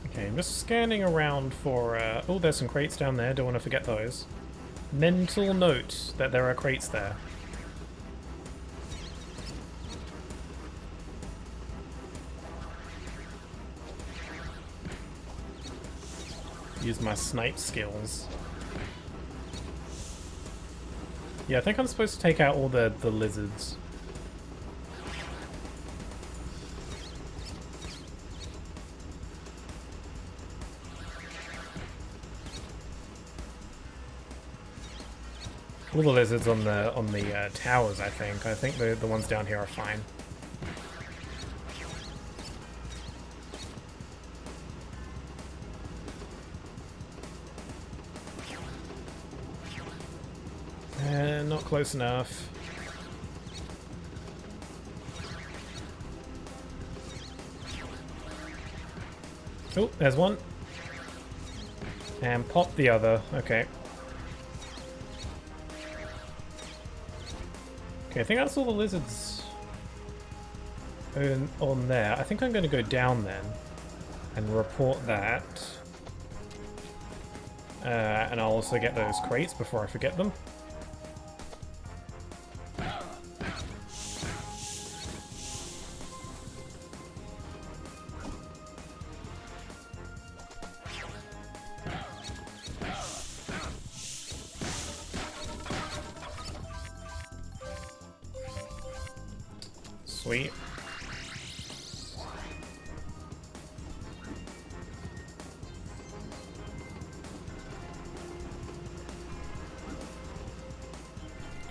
Okay, I'm just scanning around for... oh, there's some crates down there, don't want to forget those. Mental note that there are crates there. Use my snipe skills. Yeah, I think I'm supposed to take out all the lizards. All the lizards on the towers, I think. I think the ones down here are fine. Not close enough. Oh, there's one. And pop the other. Okay. Okay, I think that's all the lizards on there. I think I'm going to go down then and report that. And I'll also get those crates before I forget them. Sweet.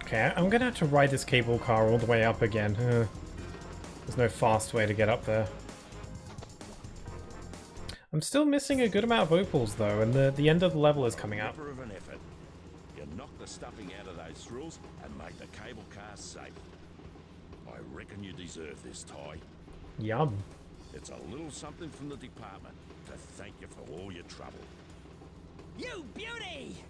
Okay, I'm gonna have to ride this cable car all the way up again. There's no fast way to get up there. I'm still missing a good amount of opals though, and the end of the level is coming up. Of an effort. You knock the stuffing out of those thrills and make the cable car safe. I reckon you deserve this, Ty. Yum. It's a little something from the department to thank you for all your trouble. You beauty!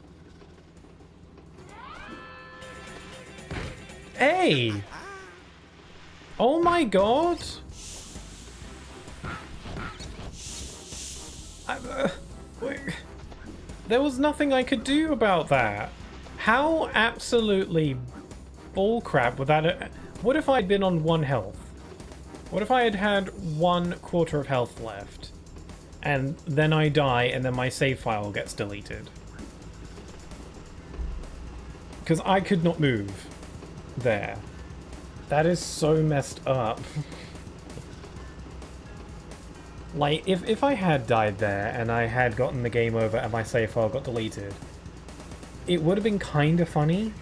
Hey! Oh my god! There was nothing I could do about that. How absolutely bullcrap would that... What if I'd been on 1 health? What if I had had 1/4 of health left, and then I die, and then my save file gets deleted? Because I could not move there. That is so messed up. Like, if I had died there, and I had gotten the game over, and my save file got deleted, it would have been kind of funny,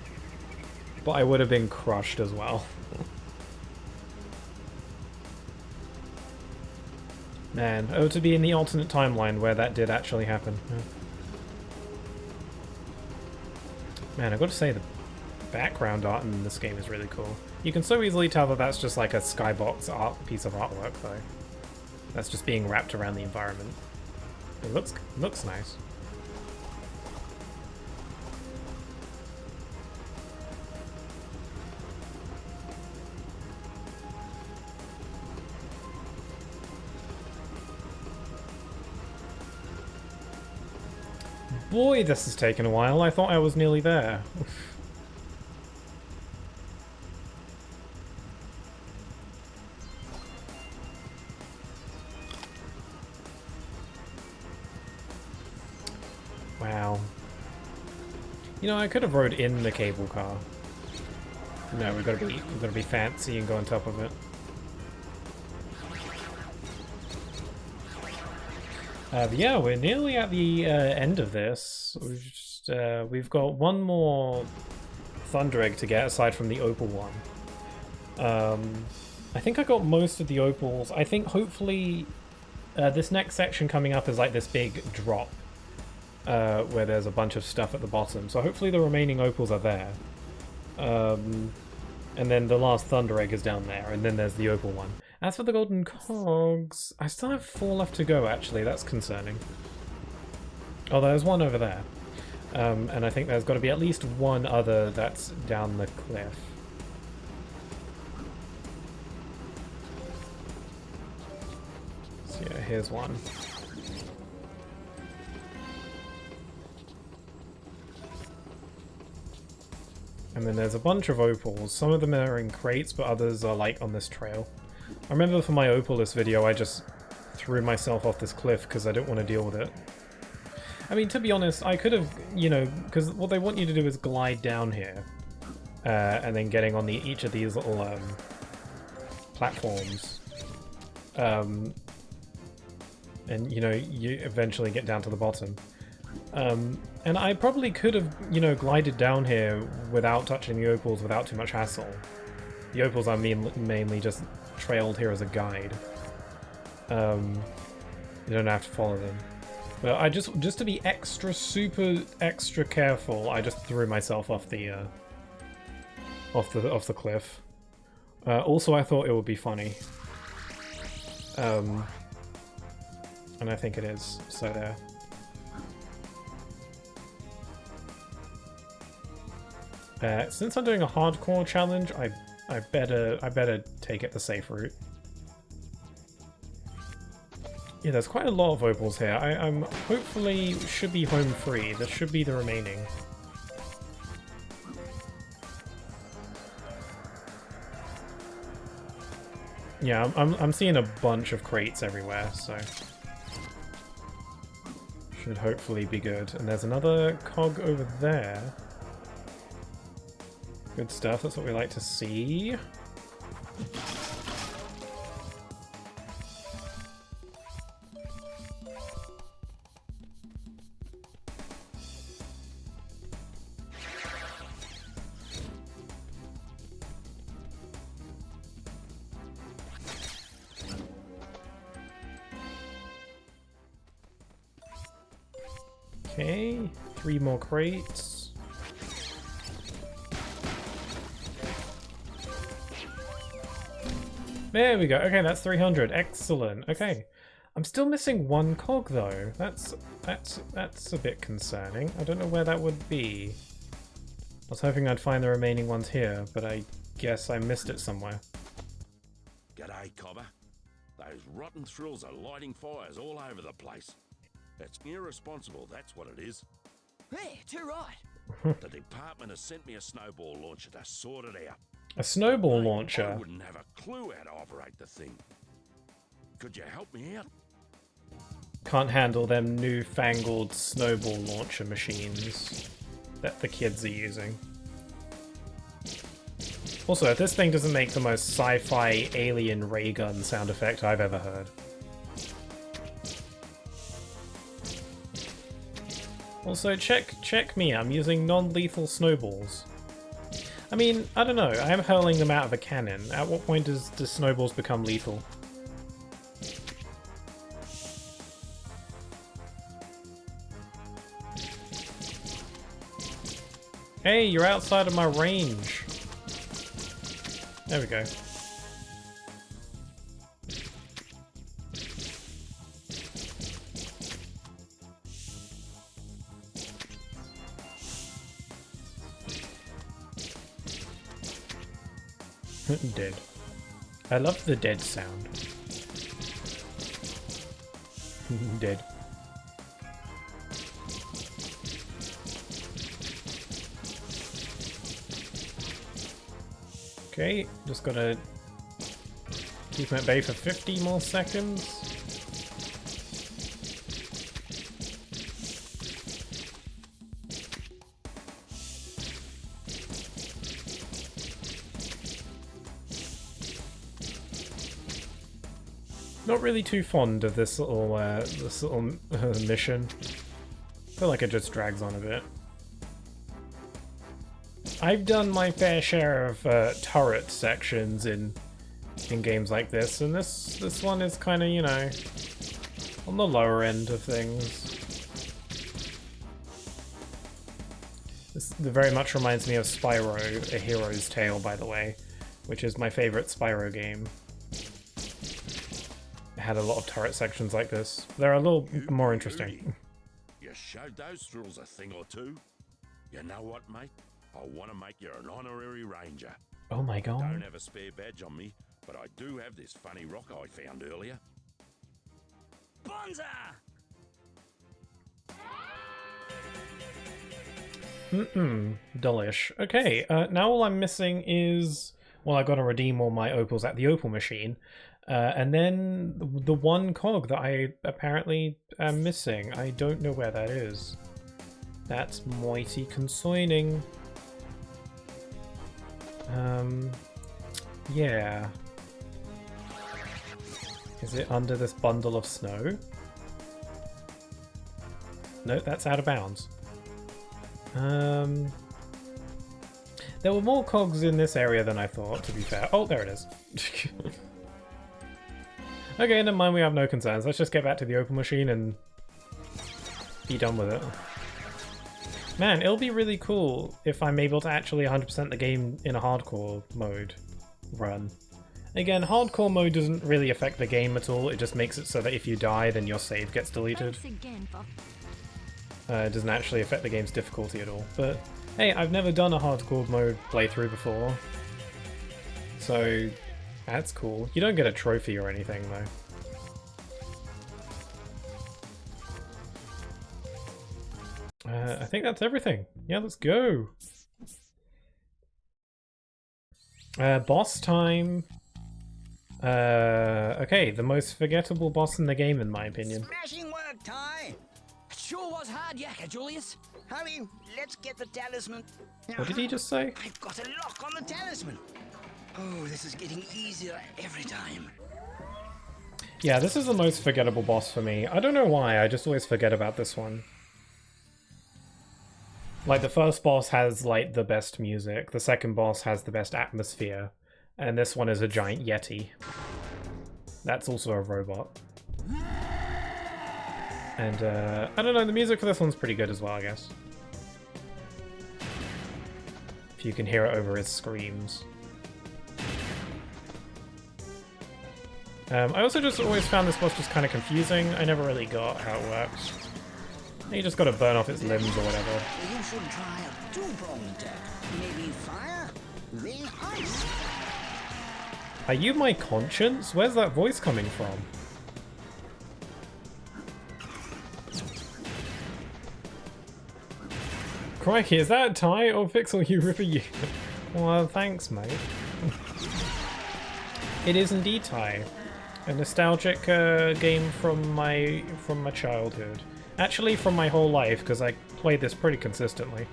but I would have been crushed as well. Man, oh, to be in the alternate timeline where that did actually happen. Yeah. Man, I've got to say, the background art in this game is really cool. You can so easily tell that that's just like a skybox art piece of artwork, though. That's just being wrapped around the environment. It looks nice. Boy, this has taken a while. I thought I was nearly there. Wow. You know, I could have rode in the cable car. No, we've got to be fancy and go on top of it. Yeah, we're nearly at the end of this. We've got one more Thunder Egg to get aside from the opal one. I think I got most of the opals. I think hopefully this next section coming up is like this big drop where there's a bunch of stuff at the bottom. So hopefully the remaining opals are there. And then the last Thunder Egg is down there, and then there's the opal one. As for the golden cogs, I still have 4 left to go, actually. That's concerning. Oh, there's one over there. And I think there's got to be at least one other that's down the cliff. So yeah, here's one. And then there's a bunch of opals. Some of them are in crates, but others are like on this trail. I remember for my opalist video, I just threw myself off this cliff because I didn't want to deal with it. I mean, to be honest, I could have, you know, because what they want you to do is glide down here. And then getting on each of these little platforms. And, you know, you eventually get down to the bottom. And I probably could have, you know, glided down here without touching the opals without too much hassle. The opals, I mean, mainly just trailed here as a guide. You don't have to follow them. But I just to be extra careful, I just threw myself off the cliff. Also, I thought it would be funny. And I think it is. So there. Since I'm doing a hardcore challenge, I better take it the safe route. Yeah, there's quite a lot of opals here. I'm hopefully should be home free. This should be the remaining. Yeah, I'm seeing a bunch of crates everywhere, so should hopefully be good. And there's another cog over there. Good stuff, that's what we like to see. Okay, 3 more crates. There we go. Okay, that's 300. Excellent. Okay. I'm still missing 1 cog though. That's a bit concerning. I don't know where that would be. I was hoping I'd find the remaining ones here, but I guess I missed it somewhere. G'day, Cobber. Those rotten thrills are lighting fires all over the place. It's irresponsible, that's what it is. Hey, too right. The department has sent me a snowball launcher to sort it out. A snowball I launcher. wouldn't have a clue how to operate the thing. Could you help me out? Can't handle them newfangled snowball launcher machines that the kids are using. Also, this thing doesn't make the most sci-fi alien ray gun sound effect I've ever heard. Also, check me, I'm using non-lethal snowballs. I mean, I don't know, I am hurling them out of a cannon. At what point do snowballs become lethal? Hey, you're outside of my range. There we go. Dead. I love the dead sound. Dead. Okay, just gotta keep him at bay for 50 more seconds. Not really too fond of this little mission. I feel like it just drags on a bit. I've done my fair share of turret sections in games like this, and this one is kind of, you know, on the lower end of things. This very much reminds me of Spyro: A Hero's Tale, by the way, which is my favorite Spyro game. It had a lot of turret sections like this. They're a little more interesting. You showed those thrills a thing or two. You know what, mate? I want to make you an honorary ranger. Oh my god. I don't have a spare badge on me, but I do have this funny rock I found earlier. Bonza! Delish. Okay, now all I'm missing is... Well, I gotta redeem all my opals at the opal machine. And then the one cog that I apparently am missing. I don't know where that is. That's mighty concerning. Yeah. Is it under this bundle of snow? No, that's out of bounds. There were more cogs in this area than I thought, to be fair. Oh, there it is. Okay, never mind, we have no concerns. Let's just get back to the open machine and be done with it. Man, it'll be really cool if I'm able to actually 100% the game in a hardcore mode run. Again, hardcore mode doesn't really affect the game at all, it just makes it so that if you die, then your save gets deleted. It doesn't actually affect the game's difficulty at all. But hey, I've never done a hardcore mode playthrough before, so that's cool. You don't get a trophy or anything, though. I think that's everything. Yeah, let's go. Boss time. Okay, the most forgettable boss in the game, in my opinion. Smashing work, Ty! It sure was hard yakka, Julius. Hurry, let's get the talisman. What did he just say? I've got a lock on the talisman. Oh, this is getting easier every time. Yeah, this is the most forgettable boss for me. I don't know why, I just always forget about this one. Like, the first boss has, like, the best music, the second boss has the best atmosphere, and this one is a giant yeti. That's also a robot. And, I don't know, the music for this one's pretty good as well, I guess. If you can hear it over his screams. I also just always found this boss just kind of confusing. I never really got how it works. You just gotta burn off its limbs or whatever. You should try a two-pronged attack. Maybe fire, then ice. Are you my conscience? Where's that voice coming from? Crikey, is that Ty or Pixel you ripper you? Well, thanks, mate. It is indeed Ty, a nostalgic game from my childhood. Actually, from my whole life, because I played this pretty consistently.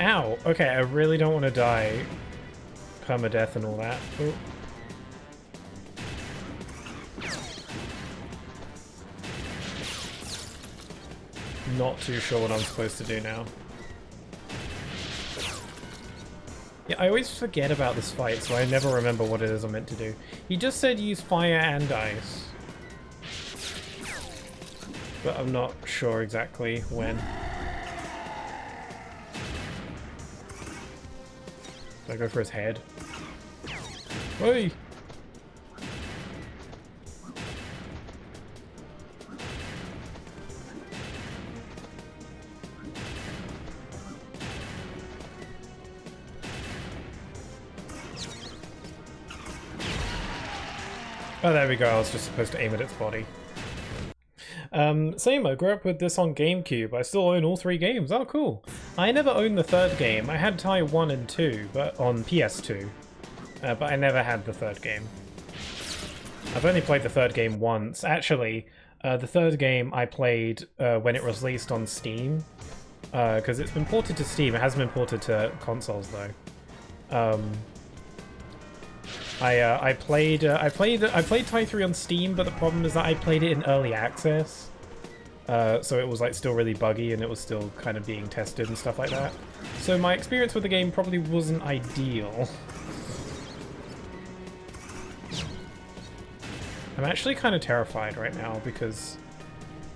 Ow! Okay, I really don't want to die. Permadeath and all that. Ooh. Not too sure what I'm supposed to do now. Yeah, I always forget about this fight, so I never remember what it is I'm meant to do. He just said use fire and ice. But I'm not sure exactly when. Do I go for his head? Oi! Oh, there we go. I was just supposed to aim at its body. Same, I grew up with this on GameCube. I still own all 3 games. Oh, cool. I never owned the 3rd game. I had Ty 1 and 2, but on PS2. But I never had the 3rd game. I've only played the 3rd game once. Actually, the 3rd game I played when it was released on Steam. Because it's been ported to Steam. It hasn't been ported to consoles, though. I played Ty 3 on Steam, but the problem is that I played it in early access, so it was like still really buggy and it was still kind of being tested and stuff like that. So my experience with the game probably wasn't ideal. I'm actually kind of terrified right now because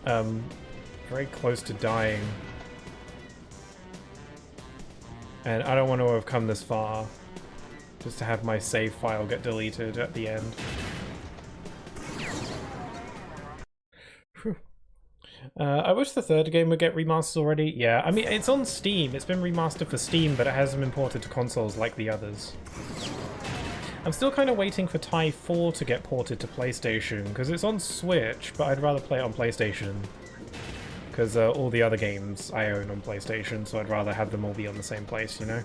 very close to dying, and I don't want to have come this far just to have my save file get deleted at the end. I wish the 3rd game would get remastered already. Yeah, I mean, it's on Steam. It's been remastered for Steam, but it hasn't been ported to consoles like the others. I'm still kind of waiting for Ty 4 to get ported to PlayStation, because it's on Switch, but I'd rather play it on PlayStation. Because all the other games I own on PlayStation, so I'd rather have them all be on the same place, you know?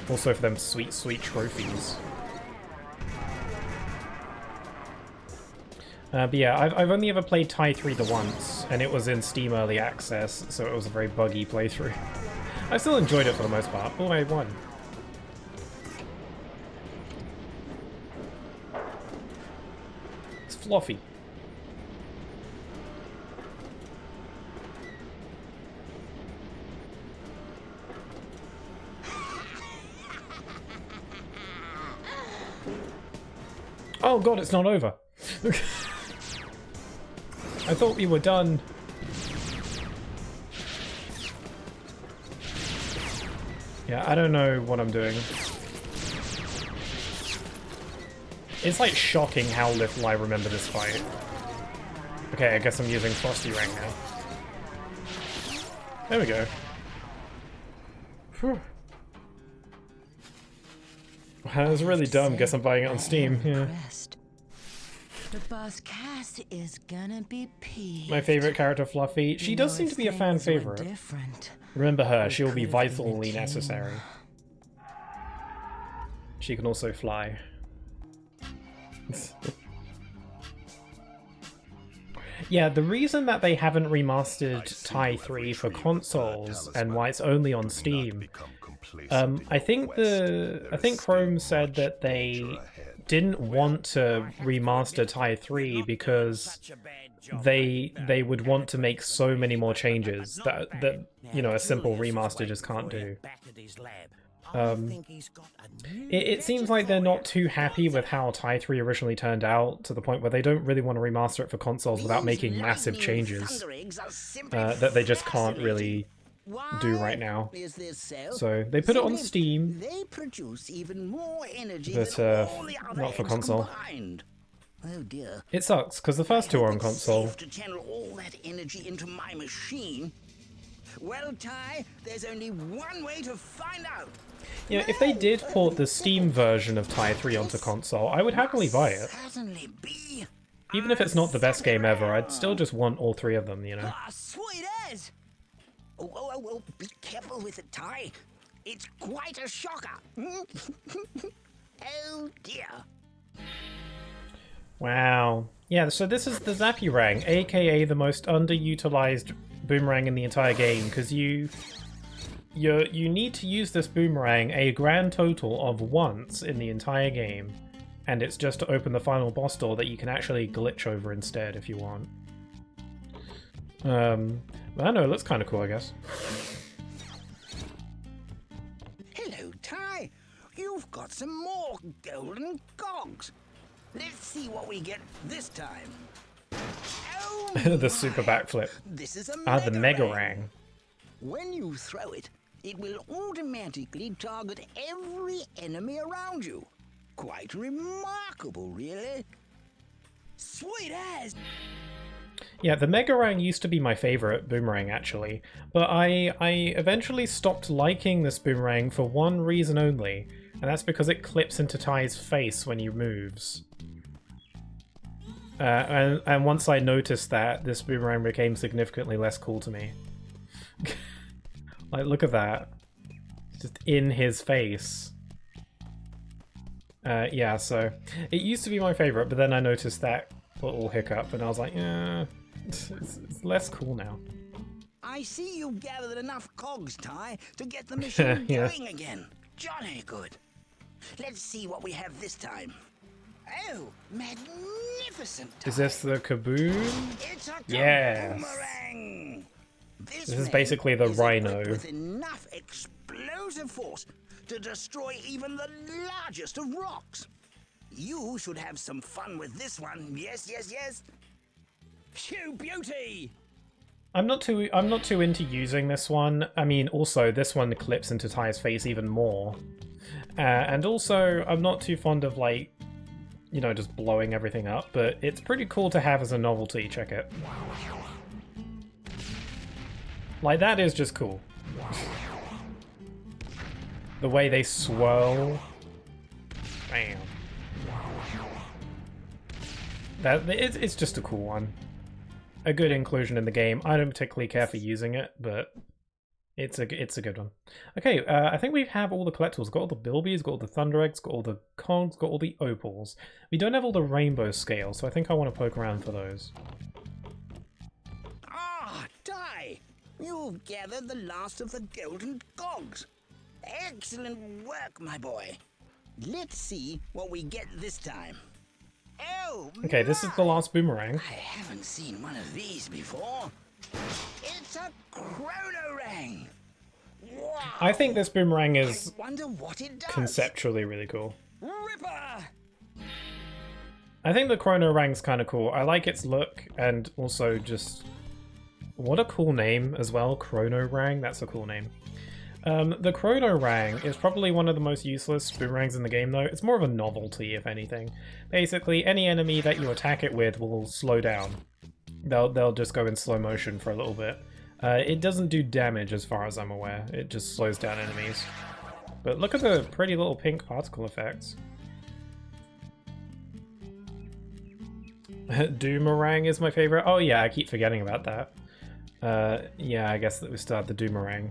Also for them sweet, sweet trophies. But yeah, I've only ever played Ty 3 the once, and it was in Steam Early Access, so it was a very buggy playthrough. I still enjoyed it for the most part. Oh, I won. It's fluffy. Oh god, it's not over. I thought we were done. Yeah, I don't know what I'm doing. It's like shocking how little I remember this fight. Okay, I guess I'm using Frosty Rank now. There we go. Whew. That was really dumb. Guess I'm buying it on Steam. Yeah. The boss Cass is gonna be peeved. My favorite character, Fluffy. She does seem to be a fan favorite. Remember her. She will be vitally necessary. She can also fly. Yeah, the reason that they haven't remastered Ty 3 for consoles and why it's only on Steam, I think Chrome said that they didn't want to remaster Ty 3 because they would want to make so many more changes that you know, a simple remaster just can't do. It seems like they're not too happy with how Ty 3 originally turned out, to the point where they don't really want to remaster it for consoles without making massive changes that they just can't really do right now. So they put it on Steam, but not for console. Oh dear. It sucks, because the first 2 are on console. To channel all that energy into my machine. Well, Ty, there's only one way to find out. You know, if they did port the Steam version of Ty 3 onto console, I would happily buy it. Even if it's not the best game ever, I'd still just want all 3 of them, you know? Sweet as! Oh, be careful with it, Ty. It's quite a shocker. Oh dear. Wow. Yeah, so this is the Zappyrang, aka the most underutilized boomerang in the entire game, because you need to use this boomerang a grand total of once in the entire game, and it's just to open the final boss door that you can actually glitch over instead if you want. I don't know, it looks kind of cool, I guess. Hello, Ty. You've got some more golden cogs. Let's see what we get this time. Oh The super backflip. This is a the Megarang. When you throw it, it will automatically target every enemy around you. Quite remarkable, really. Sweet as. Yeah, the Megarang used to be my favorite boomerang, actually, but I eventually stopped liking this boomerang for one reason only, and that's because it clips into Ty's face when he moves. And once I noticed that, this boomerang became significantly less cool to me. Like, look at that. Just in his face. Yeah, so it used to be my favorite, but then I noticed that little hiccup, and I was like, yeah, it's less cool now. I see you gathered enough cogs, Ty, to get the machine Yeah. going again. Jolly good. Let's see what we have this time. Oh, magnificent, Ty. Is this the Kaboom? It's a Yes. boomerang. This is ring basically the is equipped Rhino. with enough explosive force to destroy even the largest of rocks. You should have some fun with this one. Yes. Phew, beauty! I'm not too into using this one. I mean, also this one clips into Ty's face even more, and also I'm not too fond of, like, you know, just blowing everything up. But it's pretty cool to have as a novelty. Check it. Like, that is just cool. The way they swirl. Bam. It's just a cool one. A good inclusion in the game. I don't particularly care for using it, but it's a good one. Okay, I think we have all the collectibles. Got all the Bilbies, got all the Thunder Eggs, got all the Cogs, got all the Opals. We don't have all the Rainbow Scales, so I think I want to poke around for those. Ah, Ty, you've gathered the last of the golden cogs. Excellent work, my boy. Let's see what we get this time. Oh, Okay, this is the last boomerang. I haven't seen one of these before. It's a chronorang. Wow. I think this boomerang is I wonder what it does. conceptually really cool. Ripper! I think the Chronorang's kind of cool. I like its look, and also just... what a cool name as well, Chronorang. That's a cool name. The Chronorang is probably one of the most useless boomerangs in the game, though. It's more of a novelty, if anything. Basically, any enemy that you attack it with will slow down. They'll just go in slow motion for a little bit. It doesn't do damage, as far as I'm aware. It just slows down enemies. But look at the pretty little pink particle effects. Doomerang is my favorite. Oh yeah, I keep forgetting about that. Yeah, I guess that we still have the Doomerang.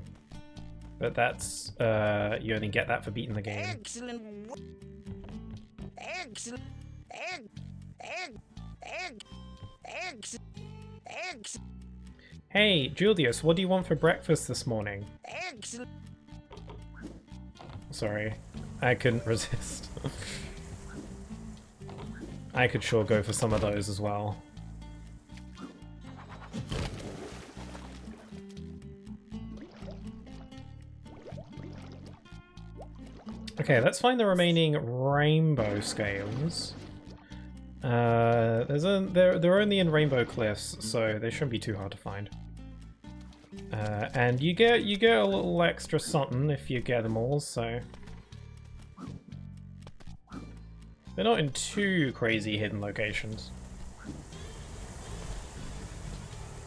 But that's, you only get that for beating the game. Excellent. Excellent. Excellent. Hey, Julius, what do you want for breakfast this morning? Excellent. Sorry, I couldn't resist. I could sure go for some of those as well. Okay, let's find the remaining rainbow scales. They're only in Rainbow Cliffs, so they shouldn't be too hard to find. And you get a little extra something if you get them all, so they're not in too crazy hidden locations.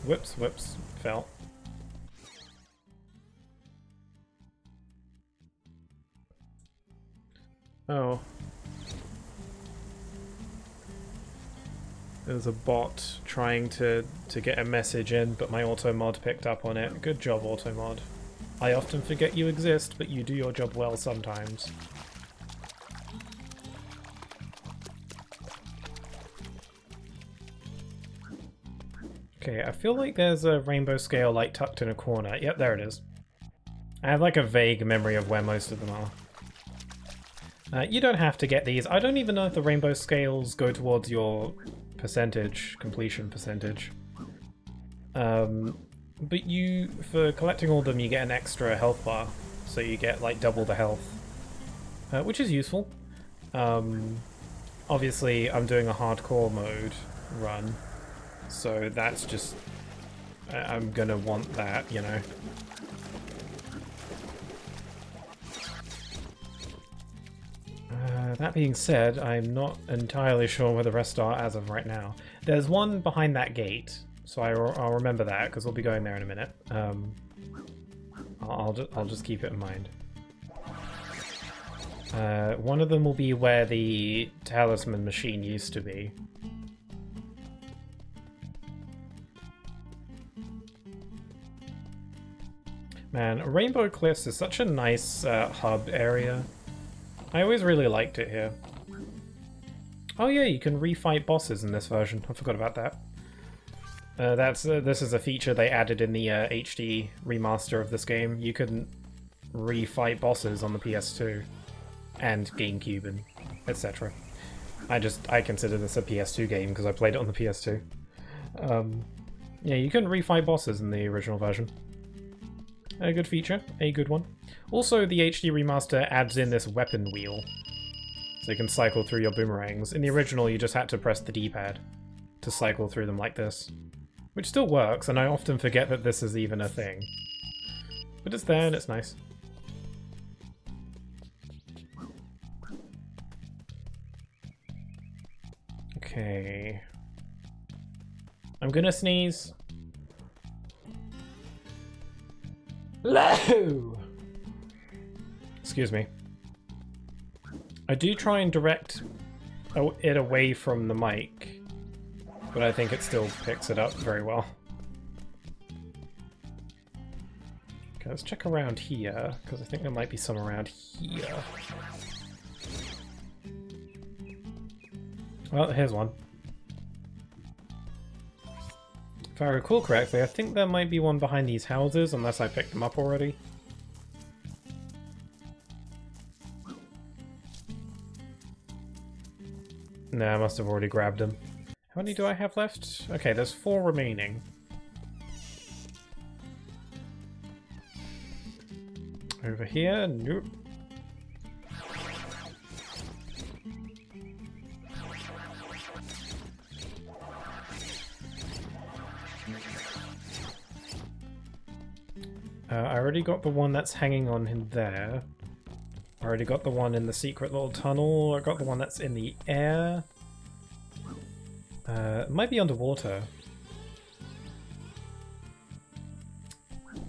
Whoops, fell. Oh. There's a bot trying to get a message in, but my auto mod picked up on it. Good job, auto mod. I often forget you exist, but you do your job well sometimes. Okay, I feel like there's a rainbow scale like tucked in a corner. Yep, there it is. I have like a vague memory of where most of them are. You don't have to get these. I don't even know if the rainbow scales go towards your percentage, completion percentage. But you, for collecting all of them, you get an extra health bar. So you get like double the health, which is useful. Obviously, I'm doing a hardcore mode run, so that's just... I'm gonna want that, you know. That being said, I'm not entirely sure where the rest are as of right now. There's one behind that gate, so I'll remember that, because we'll be going there in a minute. I'll just keep it in mind. One of them will be where the talisman machine used to be. Man, Rainbow Cliffs is such a nice hub area. I always really liked it here. Oh yeah, you can refight bosses in this version. I forgot about that. This is a feature they added in the HD remaster of this game. You couldn't refight bosses on the PS2 and GameCube and etc. I consider this a PS2 game because I played it on the PS2. Yeah, you couldn't refight bosses in the original version. A good feature, a good one. Also, the HD remaster adds in this weapon wheel, so you can cycle through your boomerangs. In the original, you just had to press the D-pad to cycle through them like this, which still works, and I often forget that this is even a thing. But it's there, and it's nice. Okay. I'm gonna sneeze. Low! Excuse me. I do try and direct it away from the mic, but I think it still picks it up very well. Okay, let's check around here, because I think there might be some around here. Well, here's one. If I recall correctly, I think there might be one behind these houses, unless I picked them up already. No, I must have already grabbed them. How many do I have left? Okay, there's 4 remaining. Over here? Nope. I already got the one that's hanging on in there. I already got the one in the secret little tunnel. I got the one that's in the air. It might be underwater.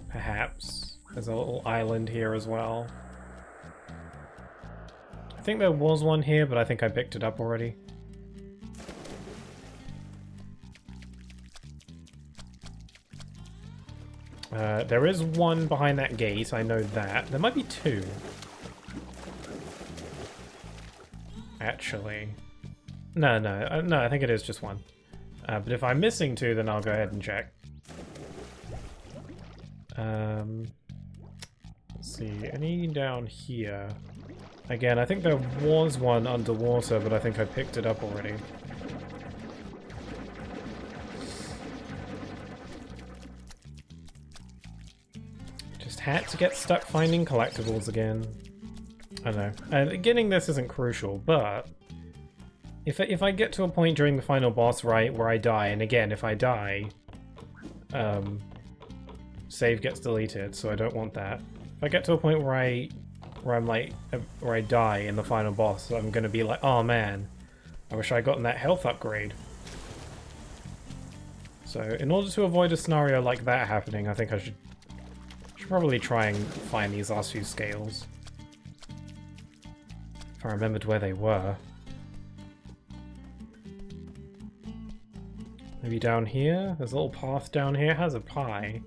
Perhaps. There's a little island here as well. I think there was one here, but I think I picked it up already. There is one behind that gate, I know that. There might be 2. Actually. No, I think it is just one. But if I'm missing 2, then I'll go ahead and check. Let's see, any down here? Again, I think there was one underwater, but I think I picked it up already. Had to get stuck finding collectibles again. I don't know. Getting this isn't crucial, but if I get to a point during the final boss where I die, and again, if I die, save gets deleted, so I don't want that. If I get to a point where I die in the final boss, I'm gonna be like, oh man, I wish I'd gotten that health upgrade. So in order to avoid a scenario like that happening, I think I should probably try and find these last few scales. If I remembered where they were. Maybe down here? There's a little path down here. It has a pie.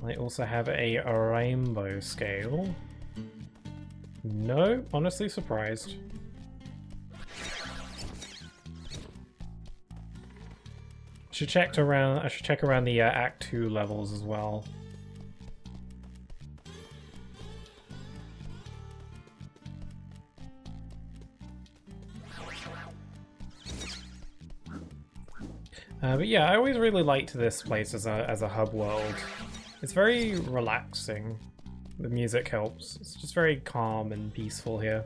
I also have a rainbow scale. No, honestly surprised. I should check around the Act 2 levels as well. But yeah, I always really liked this place as a hub world. It's very relaxing. The music helps. It's just very calm and peaceful here.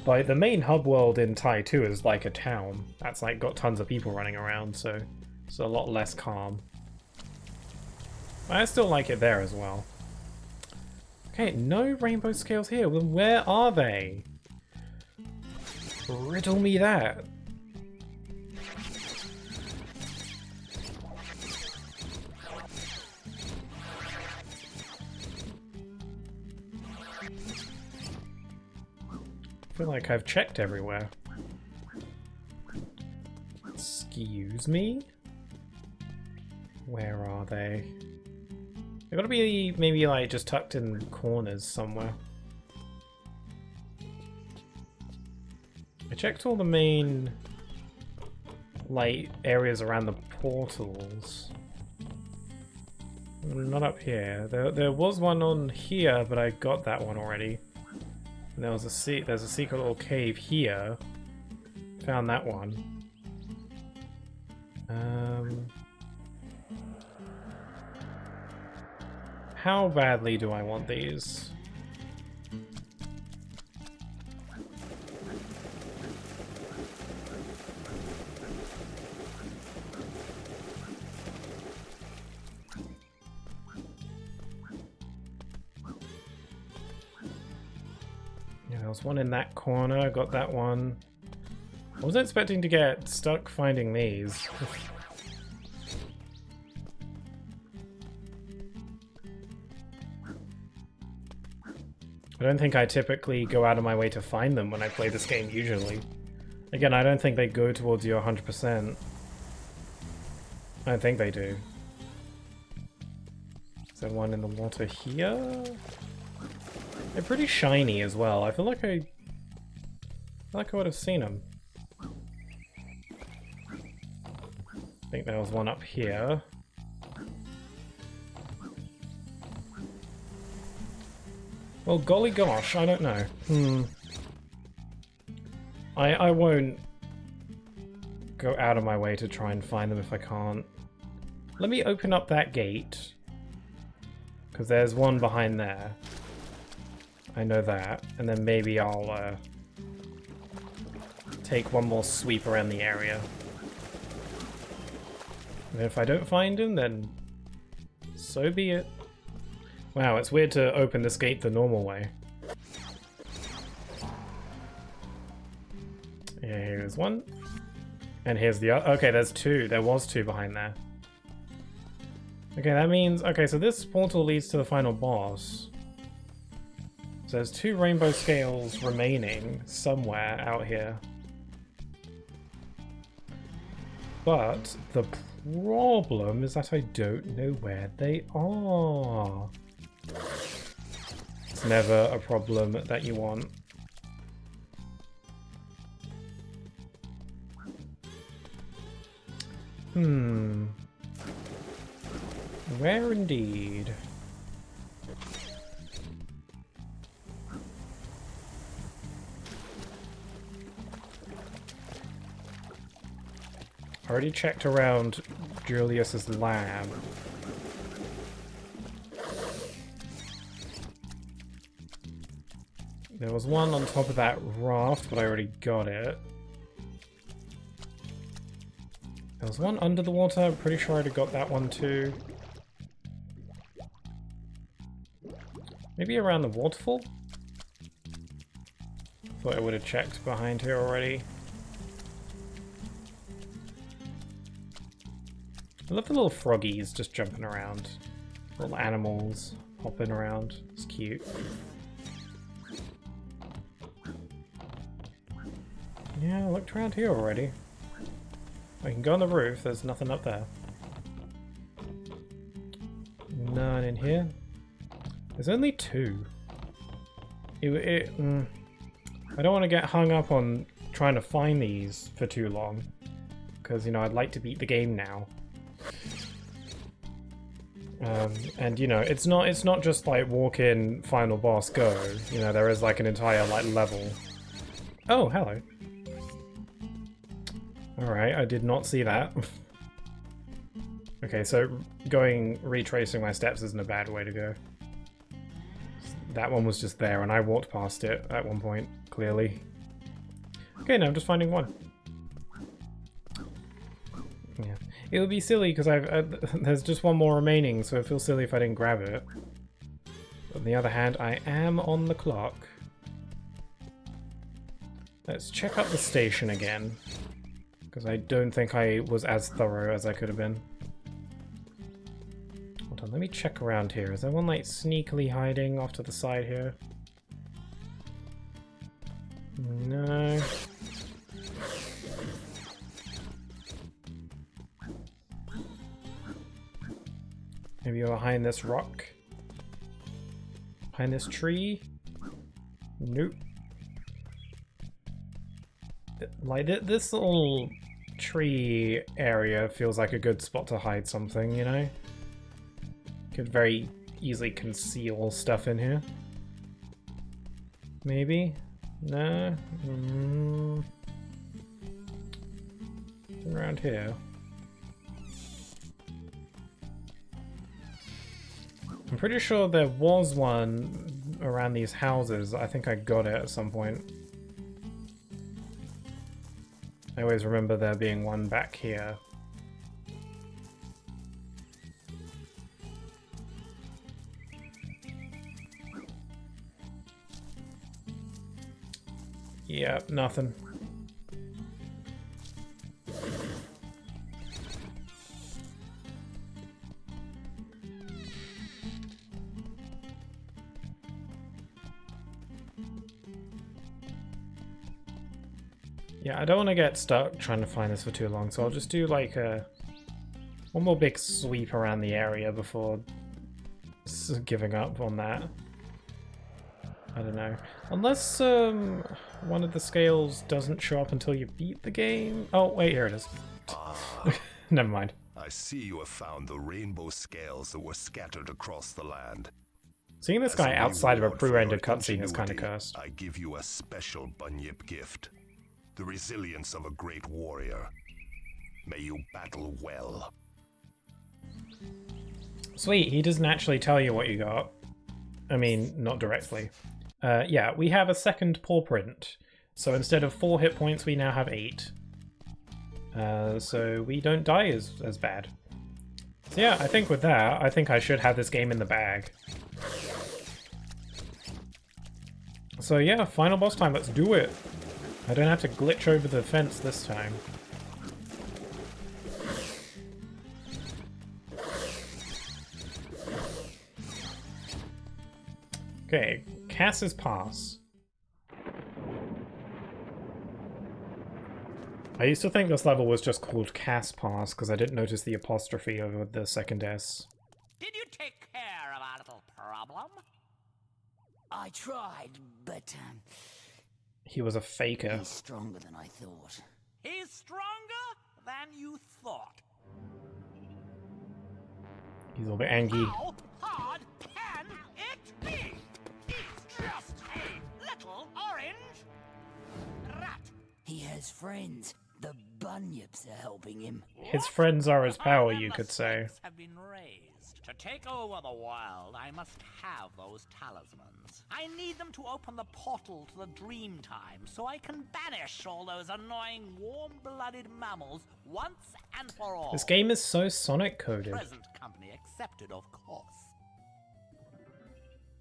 Like, the main hub world in Tai 2 is like a town. That's like got tons of people running around, so it's a lot less calm. I still like it there as well. Okay, no rainbow scales here. Well, where are they? Riddle me that. I feel like I've checked everywhere. Excuse me? Where are they? They've got to be maybe like just tucked in corners somewhere. I checked all the main like areas around the portals. Not up here. There was one on here, but I got that one already. And there's a secret little cave here. Found that one. How badly do I want these? Yeah, there was one in that corner, got that one. I wasn't expecting to get stuck finding these. I don't think I typically go out of my way to find them when I play this game, usually. Again, I don't think they go towards you 100%. I don't think they do. Is there one in the water here? They're pretty shiny as well. I feel like I would have seen them. I think there was one up here. Well, golly gosh, I don't know. I won't go out of my way to try and find them if I can't. Let me open up that gate. Because there's one behind there. I know that. And then maybe I'll take one more sweep around the area. And if I don't find him, then so be it. Wow, it's weird to open this gate the normal way. Yeah, here's one. And here's the other. Okay, there's two. There was two behind there. Okay, that means... Okay, so this portal leads to the final boss. So there's two rainbow scales remaining somewhere out here. But the problem is that I don't know where they are. It's never a problem that you want. Where indeed? I already checked around Julius's lab. There was one on top of that raft, but I already got it. There was one under the water, I'm pretty sure I already got that one too. Maybe around the waterfall? Thought I would have checked behind here already. I love the little froggies just jumping around. Little animals hopping around. It's cute. Yeah, I looked around here already. I can go on the roof, there's nothing up there. None in here. There's only 2. I don't want to get hung up on trying to find these for too long. Because, you know, I'd like to beat the game now. And, you know, it's not just like walk in, final boss, go. You know, there is like an entire like level. Oh, hello. Alright, I did not see that. Okay, so retracing my steps isn't a bad way to go. That one was just there, and I walked past it at one point, clearly. Okay, now I'm just finding one. Yeah, it would be silly because there's just one more remaining, so it feels silly if I didn't grab it. On the other hand, I am on the clock. Let's check out the station again, because I don't think I was as thorough as I could have been. Hold on, let me check around here. Is there one like sneakily hiding off to the side here? No. Maybe you're behind this rock? Behind this tree? Nope. Like, this little tree area feels like a good spot to hide something, you know? Could very easily conceal stuff in here. Maybe? No? Around here. I'm pretty sure there was one around these houses. I think I got it at some point. I always remember there being one back here. Yeah, nothing. Yeah, I don't want to get stuck trying to find this for too long, so I'll just do like one more big sweep around the area before giving up on that. I don't know. Unless one of the scales doesn't show up until you beat the game. Oh, wait, here it is. Never mind. I see you have found the rainbow scales that were scattered across the land. Seeing this guy outside of a pre-rendered cutscene is kind of cursed. I give you a special bunyip gift. The resilience of a great warrior. May you battle well. Sweet, he doesn't actually tell you what you got. I mean, not directly. Yeah, we have a second paw print. So instead of 4 hit points, we now have 8. So we don't die as bad. So yeah, I think with that, I think I should have this game in the bag. So yeah, final boss time, let's do it! I don't have to glitch over the fence this time. Okay, Cass's Pass. I used to think this level was just called Cass Pass because I didn't notice the apostrophe over the second S. Did you take care of our little problem? I tried, but He was a faker. he's stronger than I thought. He's stronger than you thought. He's a little bit angry. How hard can it be? He's just a little orange rat. He has friends. The bunyips are helping him. His friends are his power, you could say. Have been raised. To take over the world, I must have those talismans. I need them to open the portal to the dream time so I can banish all those annoying warm-blooded mammals once and for all. This game is so Sonic coded. Present company accepted, of course.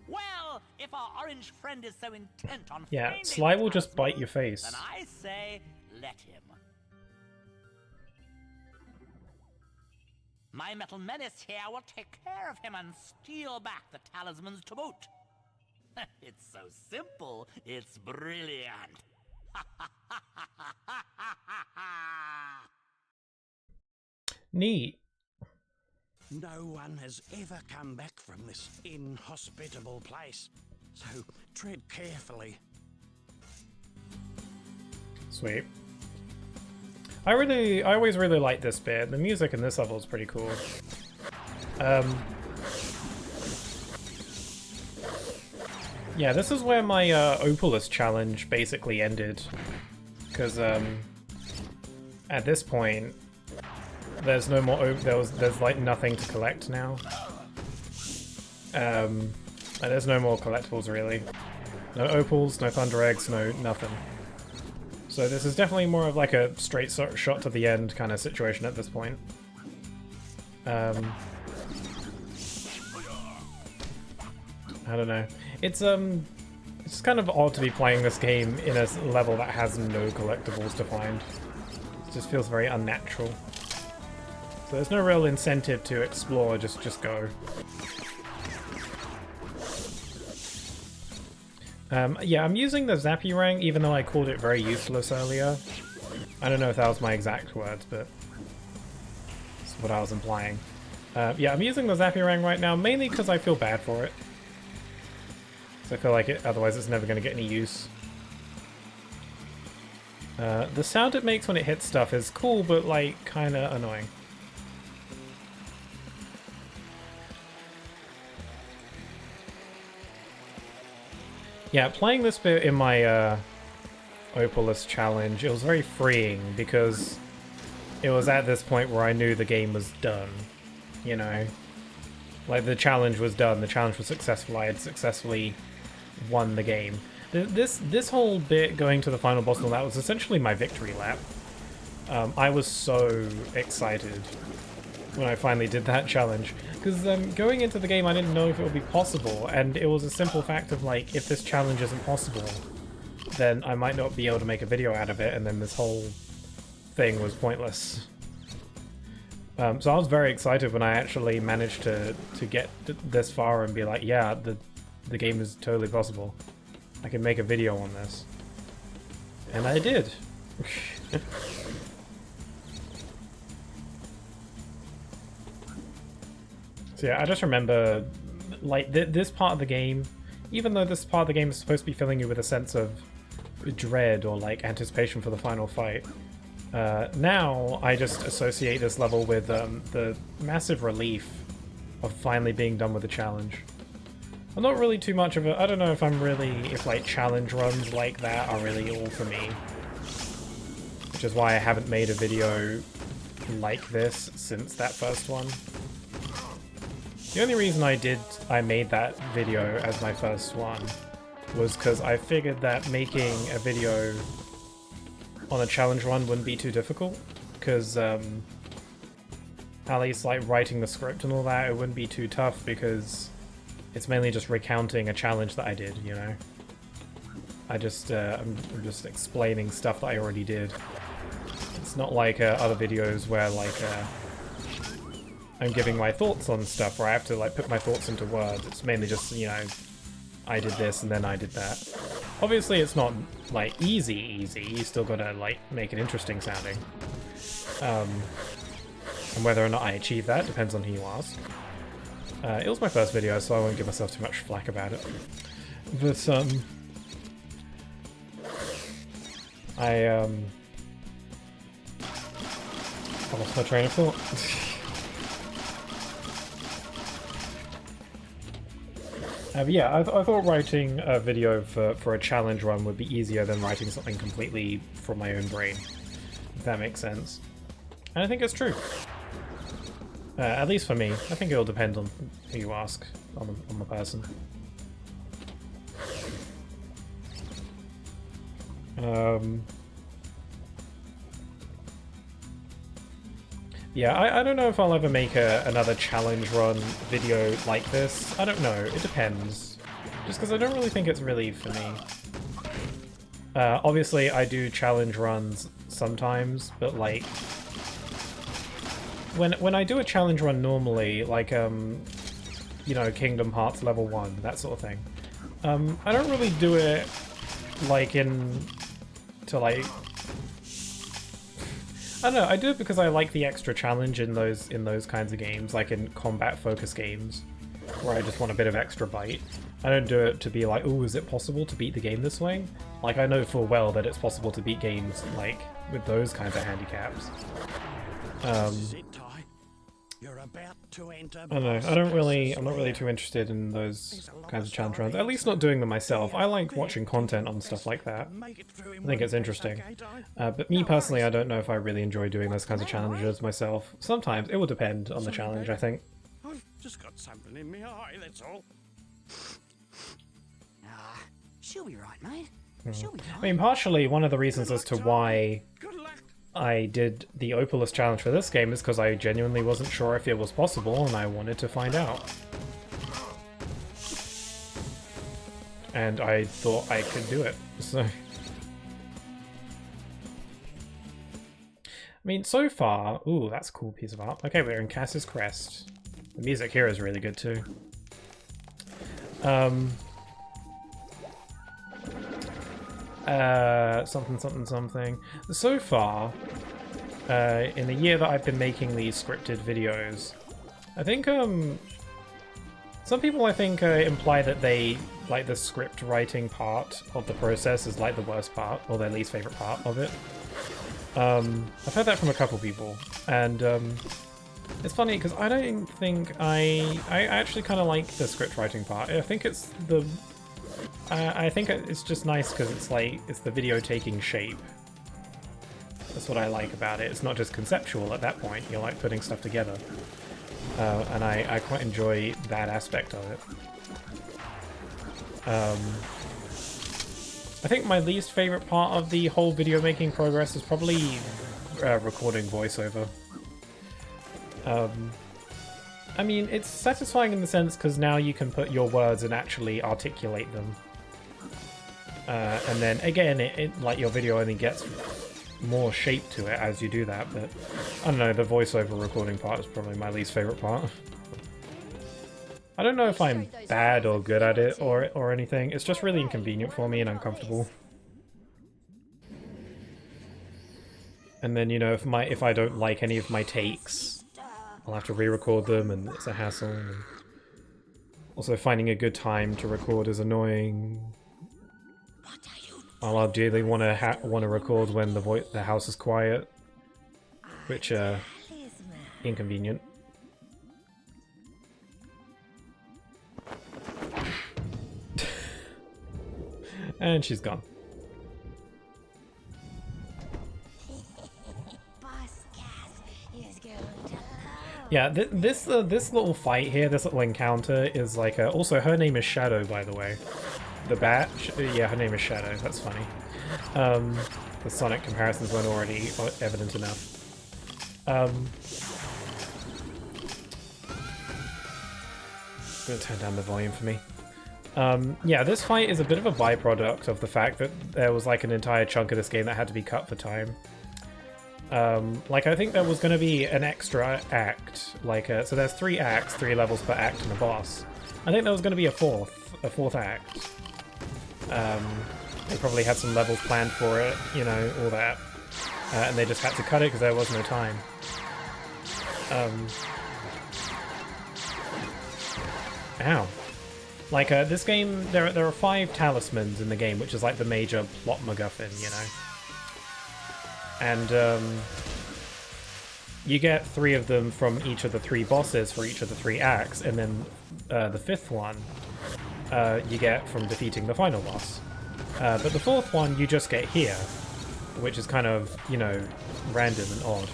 Well, if our orange friend is so intent on Yeah, finding Sly the will just bite talisman, your face. then I say, let him. My metal menace here will take care of him and steal back the talismans to boot. It's so simple, it's brilliant. Neat. No one has ever come back from this inhospitable place, so tread carefully. Sweet. I always really like this bit. The music in this level is pretty cool. Yeah, this is where my Opalus challenge basically ended. Because at this point, there's no more there's like nothing to collect now. And there's no more collectibles really. No opals, no thunder eggs, no nothing. So this is definitely more of like a straight shot to the end kind of situation at this point. I don't know. It's kind of odd to be playing this game in a level that has no collectibles to find. It just feels very unnatural. So there's no real incentive to explore, just go. Yeah, I'm using the Zappy Rang, even though I called it very useless earlier. I don't know if that was my exact words, but that's what I was implying. Yeah, I'm using the Zappy Rang right now, mainly because I feel bad for it. So I feel like otherwise it's never going to get any use. The sound it makes when it hits stuff is cool, but like, kind of annoying. Yeah, playing this bit in my Opalus challenge, it was very freeing because it was at this point where I knew the game was done, you know? Like, the challenge was done, the challenge was successful, I had successfully won the game. This whole bit going to the final boss and all that was essentially my victory lap. I was so excited when I finally did that challenge. Because going into the game I didn't know if it would be possible, and it was a simple fact of like, if this challenge isn't possible, then I might not be able to make a video out of it, and then this whole thing was pointless. So I was very excited when I actually managed to get this far and be like, yeah, the game is totally possible. I can make a video on this. And I did. So yeah, I just remember, like, this part of the game, even though this part of the game is supposed to be filling you with a sense of dread or, like, anticipation for the final fight, now I just associate this level with the massive relief of finally being done with the challenge. I'm not really too much of a... I don't know if like, challenge runs like that are really all for me. Which is why I haven't made a video like this since that first one. The only reason I made that video as my first one was because I figured that making a video on a challenge run wouldn't be too difficult, because at least like writing the script and all that, it wouldn't be too tough because it's mainly just recounting a challenge that I did, you know? I'm just explaining stuff that I already did. It's not like other videos where like I'm giving my thoughts on stuff where I have to like put my thoughts into words. It's mainly just, you know, I did this and then I did that. Obviously it's not like easy, you still gotta like make it interesting sounding. And whether or not I achieve that depends on who you ask. It was my first video, so I won't give myself too much flack about it. But I lost my train of thought. Yeah, I thought writing a video for a challenge run would be easier than writing something completely from my own brain, if that makes sense. And I think it's true. At least for me. I think it'll depend on who you ask, on the person. Yeah, I don't know if I'll ever make another challenge run video like this. I don't know, it depends. Just because I don't really think it's really for me. Obviously I do challenge runs sometimes, but like... When I do a challenge run normally, like, you know, Kingdom Hearts level 1, that sort of thing, I don't really do it, like, in to like... I don't know, I do it because I like the extra challenge in those kinds of games, like in combat focus games, where I just want a bit of extra bite. I don't do it to be like, ooh, is it possible to beat the game this way? Like, I know full well that it's possible to beat games, like, with those kinds of handicaps. You're about to enter. I don't know, I'm not really too interested in those kinds of challenge runs, at least not doing them myself. I like watching content on stuff like that. I think it's interesting. But me personally, I don't know if I really enjoy doing those kinds of challenges myself. Sometimes, it will depend on the challenge, I think. I've just got something in my eye, that's all. She'll be right, mate. She'll be I right. mean, partially, one of the reasons as to why I did the Opalus challenge for this game is because I genuinely wasn't sure if it was possible, and I wanted to find out. And I thought I could do it, so... I mean, so far... Ooh, that's a cool piece of art. Okay, we're in Cass's Crest. The music here is really good, too. Something. So far, in the year that I've been making these scripted videos, I think, some people I think imply that they like the script writing part of the process is like the worst part, or their least favorite part of it. I've heard that from a couple people, and it's funny because I don't think I actually kind of like the script writing part. I think it's the I think it's just nice because it's like it's the video taking shape. That's what I like about it. It's not just conceptual at that point. You're like putting stuff together, and I quite enjoy that aspect of it. I think my least favorite part of the whole video making progress is probably recording voiceover. I mean, it's satisfying in the sense because now you can put your words and actually articulate them. And then again, it like your video only gets more shape to it as you do that, but I don't know, the voiceover recording part is probably my least favorite part. I don't know if I'm bad or good at it or anything, it's just really inconvenient for me and uncomfortable. And then, you know, if I don't like any of my takes, I'll have to re-record them and it's a hassle. And also finding a good time to record is annoying. I'll ideally want to record when the house is quiet, which inconvenient. And she's gone. Yeah, this little fight here, this little encounter is like also her name is Shadow, by the way. The bat? Yeah, her name is Shadow. That's funny. The Sonic comparisons weren't already evident enough. I'm gonna turn down the volume for me. Yeah, this fight is a bit of a byproduct of the fact that there was like an entire chunk of this game that had to be cut for time. Like, I think there was going to be an extra act, like, so there's 3 acts, 3 levels per act and a boss. I think there was going to be a fourth act. They probably had some levels planned for it, you know, all that. And they just had to cut it because there was no time. Ow. Like, this game, there are 5 talismans in the game, which is like the major plot MacGuffin, you know. And you get 3 of them from each of the 3 bosses for each of the 3 acts, and then the 5th one you get from defeating the final boss. But the 4th one you just get here, which is kind of, you know, random and odd.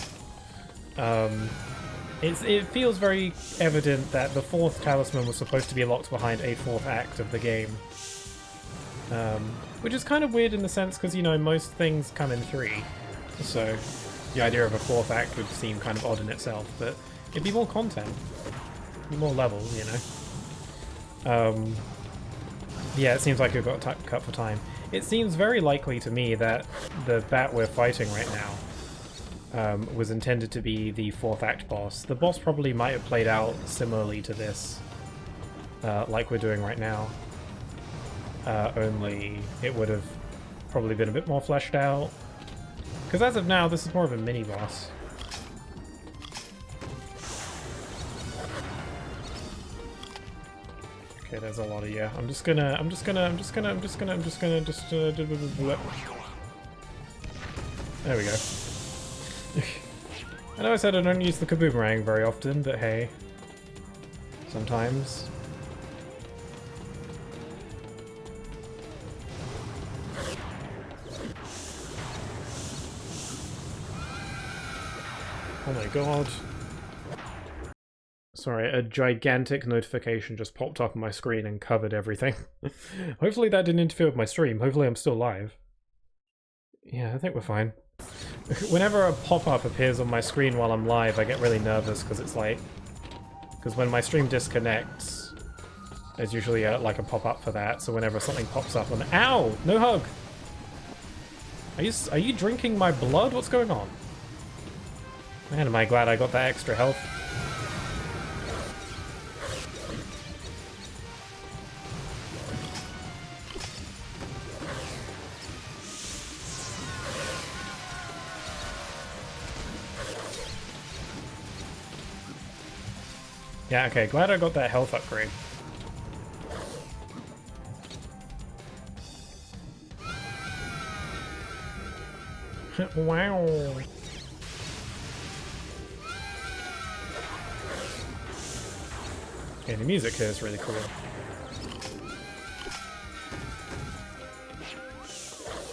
It feels very evident that the 4th talisman was supposed to be locked behind a 4th act of the game. Which is kind of weird in the sense because, you know, most things come in 3. So the idea of a 4th act would seem kind of odd in itself, but it'd be more content. More levels, you know. Yeah, it seems like it got cut for time. It seems very likely to me that the bat we're fighting right now was intended to be the 4th act boss. The boss probably might have played out similarly to this, like we're doing right now. Only it would have probably been a bit more fleshed out. Because as of now, this is more of a mini-boss. Okay, there's a lot of yeah. I'm just gonna. There we go. I know I said I don't use the kaboomerang very often, but hey, sometimes. Oh my god. Sorry, a gigantic notification just popped up on my screen and covered everything. Hopefully that didn't interfere with my stream. Hopefully I'm still live. Yeah, I think we're fine. Whenever a pop-up appears on my screen while I'm live, I get really nervous because it's like... Because when my stream disconnects, there's usually like a pop-up for that, so whenever something pops up on... Ow! No hug! Are you drinking my blood? What's going on? Man, am I glad I got that extra health. Yeah, okay, glad I got that health upgrade. Wow. Okay, the music here is really cool.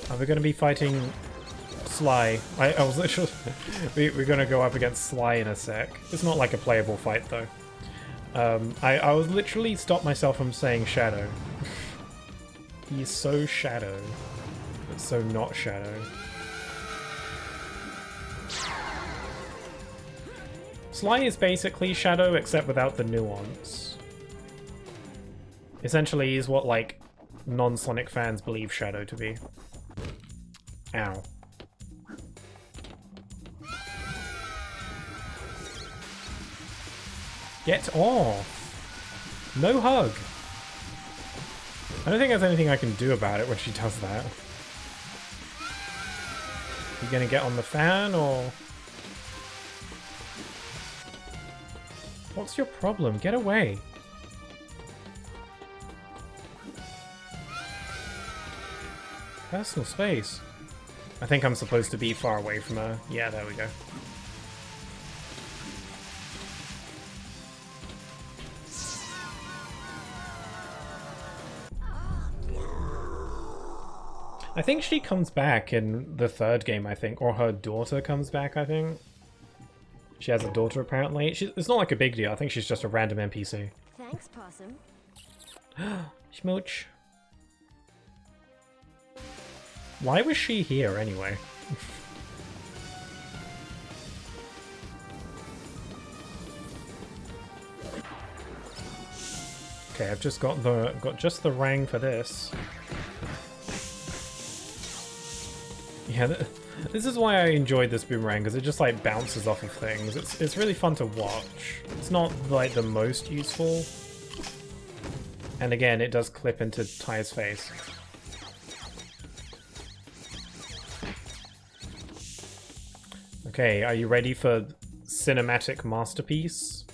Are we going to be fighting Sly? I was literally... we're going to go up against Sly in a sec. It's not like a playable fight, though. I was literally stopped myself from saying Shadow. He's so Shadow, but so not Shadow. Sly is basically Shadow, except without the nuance. Essentially, he's what, like, non-Sonic fans believe Shadow to be. Ow. Get off! No hug! I don't think there's anything I can do about it when she does that. You gonna get on the fan, or...? What's your problem? Get away! Personal space. I think I'm supposed to be far away from her. Yeah, there we go. I think she comes back in the third game, I think. Or her daughter comes back, I think. She has a daughter, apparently. It's not like a big deal. I think she's just a random NPC. Thanks, Possum. Smooch. Why was she here, anyway? Okay, I've just got just the rang for this. Yeah, this is why I enjoyed this boomerang, because it just like bounces off of things. It's really fun to watch. It's not like the most useful. And again, it does clip into Ty's face. Okay, are you ready for cinematic masterpiece?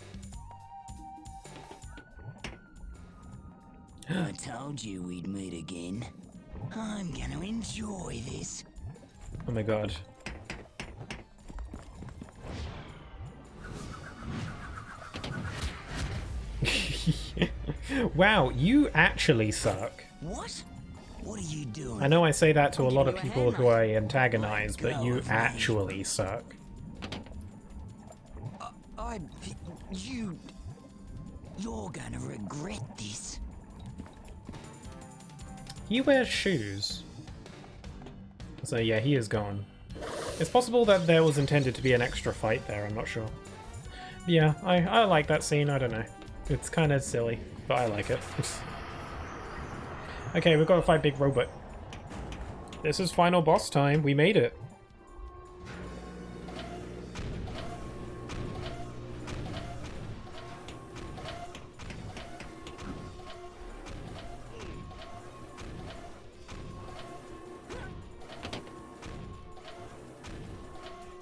I told you we'd meet again. I'm gonna enjoy this. Oh my god. Wow, you actually suck. What? What are you doing? I know I say that to a lot of people who I antagonize, but you actually suck. You're gonna regret this. He wears shoes. So yeah, he is gone. It's possible that there was intended to be an extra fight there, I'm not sure. Yeah, I like that scene, I don't know. It's kind of silly, but I like it. Okay, we've got to fight Big Robot. This is final boss time, we made it.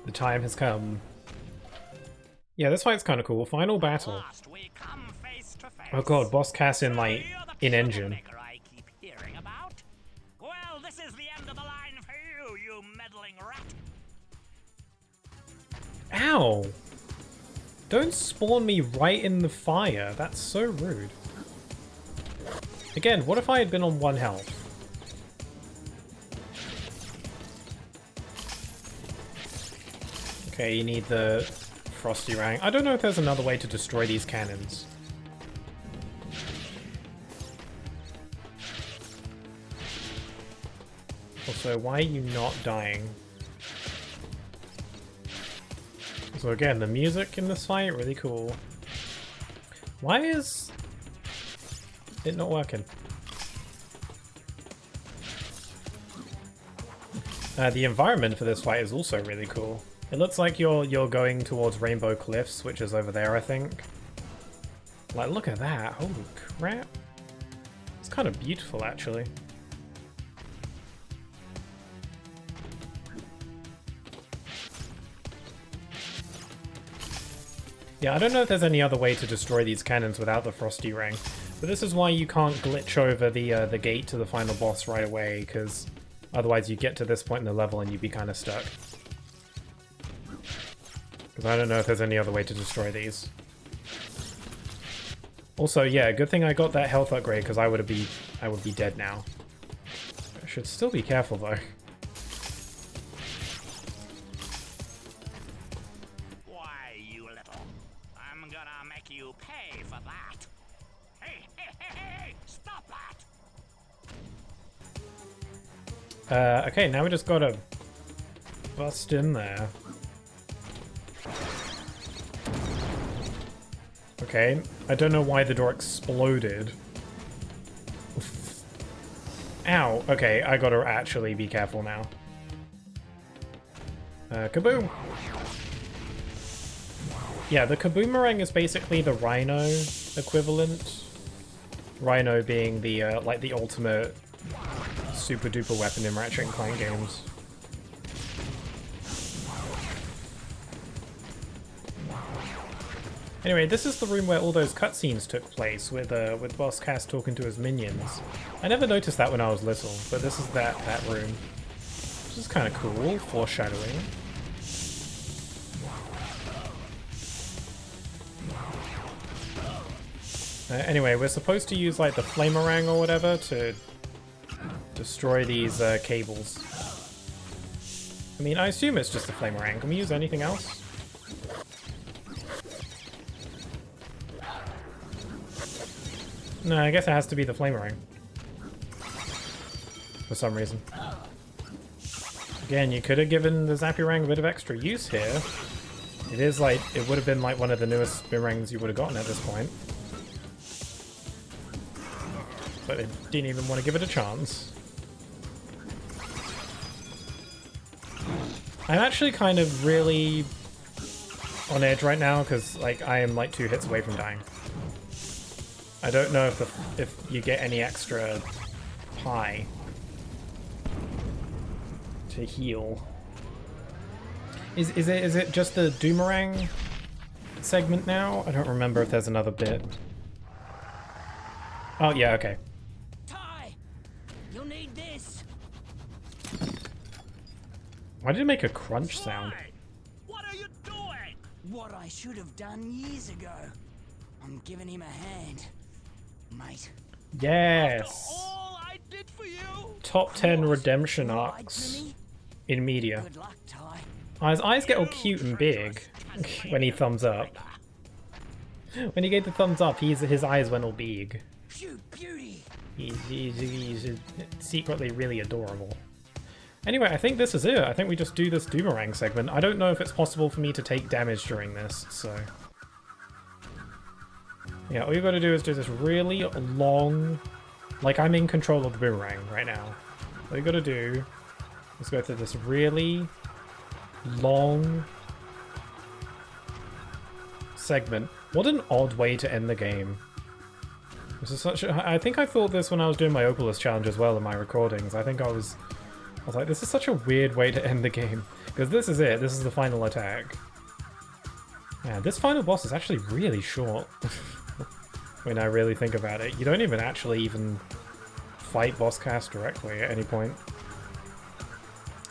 The time has come. Yeah, this fight's kind of cool. Final battle. Last we come face to face. Oh god, boss Cass in, like, in-engine. I keep hearing about. Well, this is the end of the line for you, you meddling rat. Ow! Don't spawn me right in the fire. That's so rude. Again, what if I had been on 1 health? Okay, you need the Frosty Rang. I don't know if there's another way to destroy these cannons. Also, why are you not dying? So again, the music in this fight, really cool. Why is it not working? The environment for this fight is also really cool. It looks like you're going towards Rainbow Cliffs, which is over there, I think. Like, look at that. Holy crap. It's kind of beautiful, actually. Yeah, I don't know if there's any other way to destroy these cannons without the Frosty Ring, but this is why you can't glitch over the gate to the final boss right away, because otherwise you get to this point in the level and you'd be kind of stuck. Because I don't know if there's any other way to destroy these. Also, yeah, good thing I got that health upgrade, because I would be dead now. I should still be careful though. Okay, now we just gotta bust in there. Okay, I don't know why the door exploded. Oof. Ow! Okay, I gotta actually be careful now. Kaboom! Yeah, the kaboomerang is basically the Rhino equivalent. Rhino being the, like, the ultimate super duper weapon in Ratchet & Clank games. Anyway, this is the room where all those cutscenes took place, with Boss Cass talking to his minions. I never noticed that when I was little, but this is that room. Which is kind of cool, foreshadowing. Anyway, we're supposed to use, like, the Flamerang or whatever to destroy these cables. I mean, I assume it's just the Flamerang. Can we use anything else? No, I guess it has to be the Flamerang. For some reason. Again, you could have given the Zappyrang a bit of extra use here. It is like, it would have been like one of the newest boomerangs you would have gotten at this point. But they didn't even want to give it a chance. I'm actually kind of really on edge right now because, like, I am like 2 hits away from dying. I don't know if you get any extra pie to heal. Is it just the Doomerang segment now? I don't remember if there's another bit. Oh yeah, okay. Ty, you'll need this. Why did it make a crunch sound? What are you doing? What I should have done years ago. I'm giving him a hand, mate. Yes. All I did for you. Top 10 redemption arcs in media. Good luck, Ty. His eyes get all cute and big when he thumbs up. When he gave the thumbs up, his eyes went all big. You beauty. He's secretly really adorable. Anyway, I think this is it. I think we just do this Doomerang segment. I don't know if it's possible for me to take damage during this, so... Yeah, all you gotta do is do this really long... Like, I'm in control of the boomerang right now. All you gotta do is go through this really long segment. What an odd way to end the game. This is such a... I think I thought this when I was doing my Opalus challenge as well in my recordings. I think I was I was like, this is such a weird way to end the game. Because this is it, this is the final attack. Man, this final boss is actually really short. When I really think about it. You don't even actually fight Boss Cass directly at any point.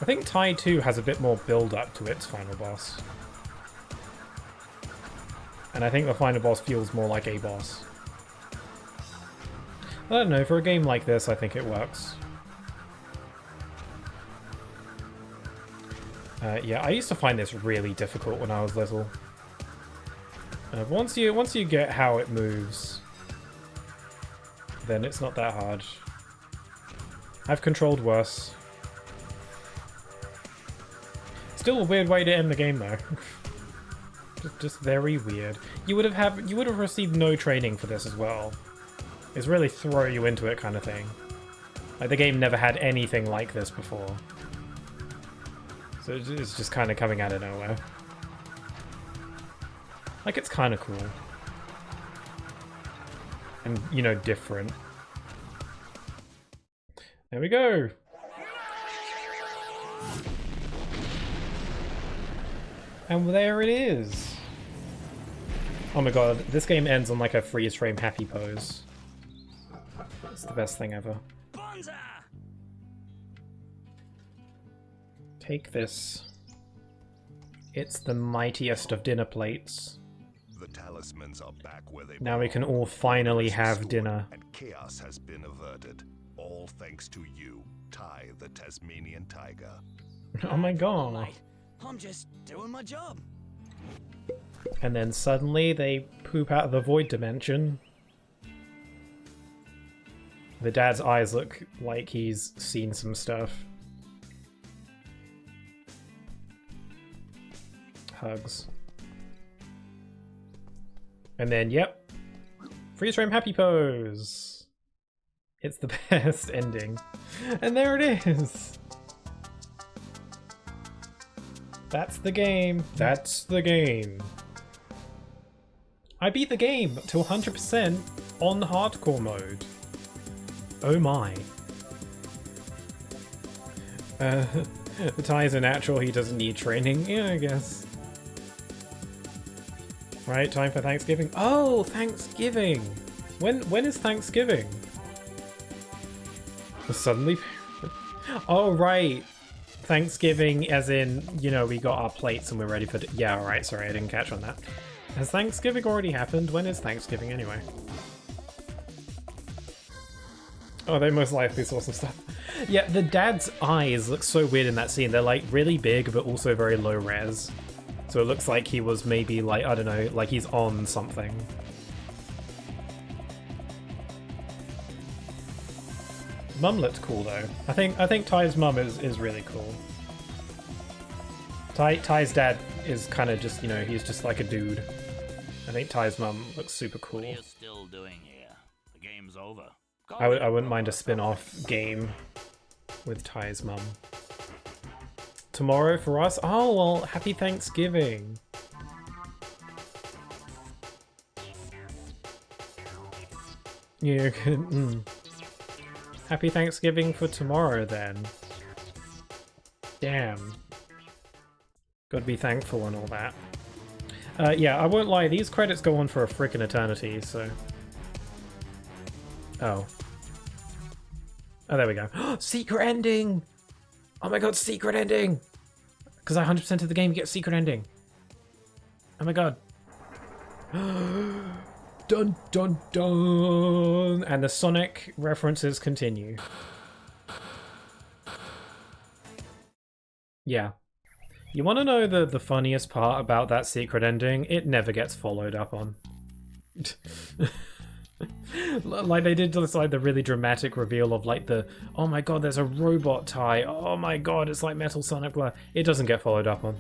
I think Tai 2 has a bit more build-up to its final boss. And I think the final boss feels more like a boss. I don't know, for a game like this, I think it works. Yeah, I used to find this really difficult when I was little. Once you get how it moves, then it's not that hard. I've controlled worse. Still a weird way to end the game though. just very weird. You would have received no training for this as well. It's really throw you into it kind of thing. Like the game never had anything like this before. So it's just kind of coming out of nowhere. Like it's kind of cool. And, you know, different. There we go! And there it is! Oh my god, this game ends on like a freeze frame happy pose. It's the best thing ever. Bonza! Take this. It's the mightiest of dinner plates. The talismans are back where they Now we can all finally have dinner. And chaos has been averted. All thanks to you, Ty the Tasmanian tiger. Oh my god. Mate, I'm just doing my job. And then suddenly they poop out of the void dimension. The dad's eyes look like he's seen some stuff. Hugs. And then, yep. Freeze frame happy pose! It's the best ending. And there it is! That's the game. That's the game. I beat the game to 100% on hardcore mode. Oh my. The Ty is a natural, he doesn't need training. Yeah, I guess. Right, time for Thanksgiving. Oh, Thanksgiving! When is Thanksgiving? Suddenly... Oh, right. Thanksgiving as in, you know, we got our plates and we're ready for... Yeah, alright, sorry, I didn't catch on that. Has Thanksgiving already happened? When is Thanksgiving anyway? Oh, they most likely saw some stuff. Yeah, the dad's eyes look so weird in that scene. They're like really big, but also very low res. So it looks like he was maybe like, I don't know, like he's on something. Mum looked cool though. I think Ty's mum is really cool. Ty's dad is kind of just, you know, he's just like a dude. I think Ty's mum looks super cool. What are you still doing here? The game's over. I wouldn't mind a spin-off game with Ty's mum. Tomorrow for us? Oh, well, happy Thanksgiving. Yeah, good. Happy Thanksgiving for tomorrow, then. Damn. Gotta be thankful and all that. Yeah, I won't lie, these credits go on for a frickin' eternity, so... Oh. Oh, there we go. Secret ending! Oh my god, secret ending! Because I 100% of the game get secret ending. Oh my god. Dun dun dun! And the Sonic references continue. Yeah. You want to know the funniest part about that secret ending? It never gets followed up on. Like they did just like the really dramatic reveal of like the, oh my god, there's a robot tie. Oh my god, it's like Metal Sonic. Blah. It doesn't get followed up on.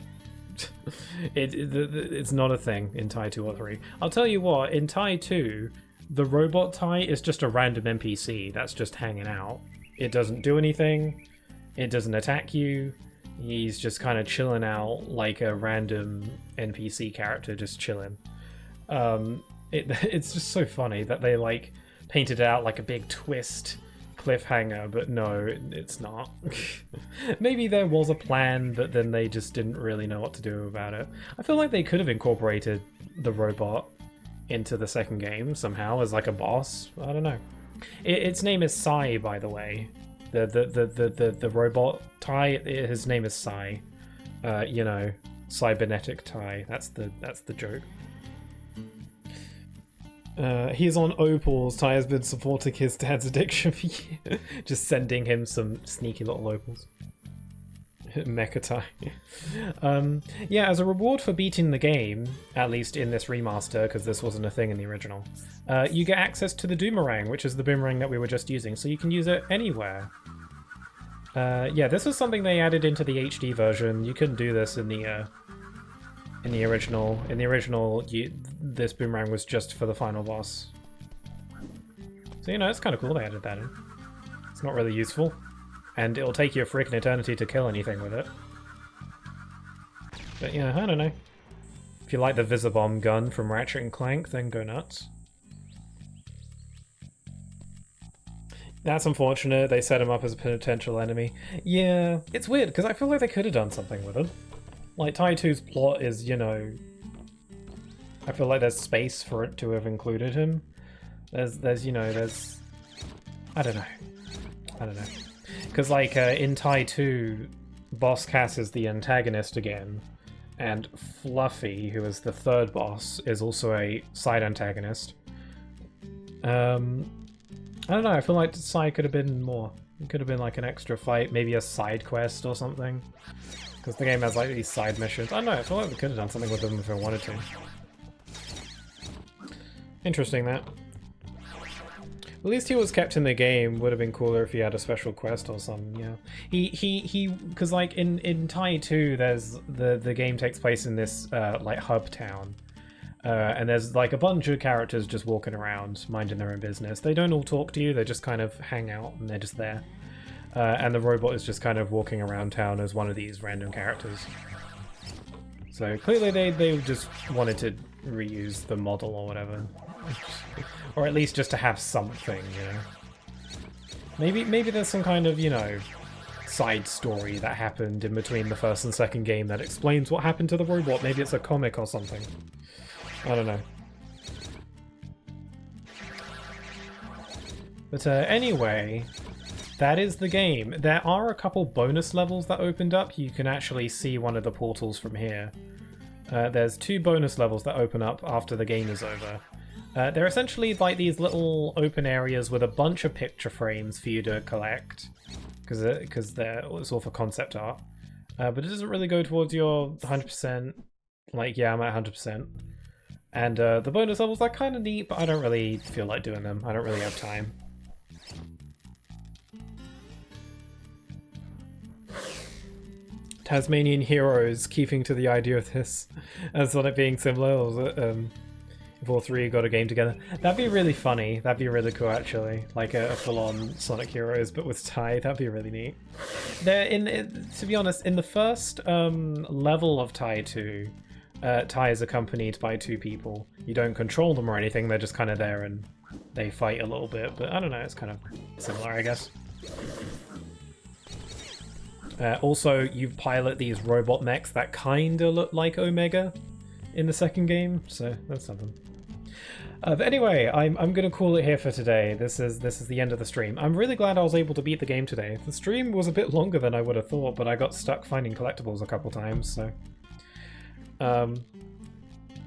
It's not a thing in Tai 2 or 3. I'll tell you what, in Tai 2, the robot tie is just a random NPC that's just hanging out. It doesn't do anything. It doesn't attack you. He's just kind of chilling out like a random NPC character just chilling. It's just so funny that they like painted it out like a big twist cliffhanger, but no, it's not. Maybe there was a plan, but then they just didn't really know what to do about it. I feel like they could have incorporated the robot into the second game somehow as like a boss. I don't know. Its name is Sai, by the way. The robot Tai. His name is Sai. You know, cybernetic Tai. That's the joke. He's on opals. Tai has been supporting his dad's addiction for years. Just sending him some sneaky little opals. Mecha Tai. Yeah, as a reward for beating the game, at least in this remaster, because this wasn't a thing in the original, you get access to the Doomerang, which is the boomerang that we were just using, so you can use it anywhere. Yeah, this was something they added into the HD version. You couldn't do this in the original. In the original, this boomerang was just for the final boss. So, you know, it's kind of cool they added that in. It's not really useful, and it'll take you a freaking eternity to kill anything with it. But yeah, I don't know. If you like the Visibomb gun from Ratchet and Clank, then go nuts. That's unfortunate. They set him up as a potential enemy. Yeah, it's weird, because I feel like they could have done something with him. Like, Tai 2's plot is, you know... I feel like there's space for it to have included him. There's you know, there's... I don't know. Because, like, in Tai 2, Boss Cass is the antagonist again, and Fluffy, who is the third boss, is also a side antagonist. I don't know, I feel like Sai could have been more. It could have been, like, an extra fight, maybe a side quest or something. Because the game has, like, these side missions. I don't know, I feel like we could have done something with them if we wanted to. Interesting, that. At least he was kept in the game. Would have been cooler if he had a special quest or something, yeah. Because, like, in Tai 2, there's... The game takes place in this, like, hub town. And there's, like, a bunch of characters just walking around, minding their own business. They don't all talk to you, they just kind of hang out, and they're just there. And the robot is just kind of walking around town as one of these random characters. So clearly they just wanted to reuse the model or whatever. Or at least just to have something, you know. Maybe there's some kind of, you know, side story that happened in between the first and second game that explains what happened to the robot. Maybe it's a comic or something. I don't know. But anyway... That is the game. There are a couple bonus levels that opened up. You can actually see one of the portals from here. There's 2 bonus levels that open up after the game is over. They're essentially like these little open areas with a bunch of picture frames for you to collect. Because it's all for concept art. But it doesn't really go towards your 100%. Like, yeah, I'm at 100%. And the bonus levels are kind of neat, but I don't really feel like doing them. I don't really have time. Tasmanian heroes, keeping to the idea of this as on it being similar, or if all 3 got a game together. That'd be really funny. That'd be really cool, actually. Like a full-on Sonic Heroes, but with Tai. That'd be really neat. To be honest, in the first level of Tai 2, Tai is accompanied by 2 people. You don't control them or anything. They're just kind of there and they fight a little bit. But I don't know. It's kind of similar, I guess. Also, you pilot these robot mechs that kinda look like Omega in the second game, so that's something. But anyway, I'm gonna call it here for today. This is the end of the stream. I'm really glad I was able to beat the game today. The stream was a bit longer than I would have thought, but I got stuck finding collectibles a couple times, so...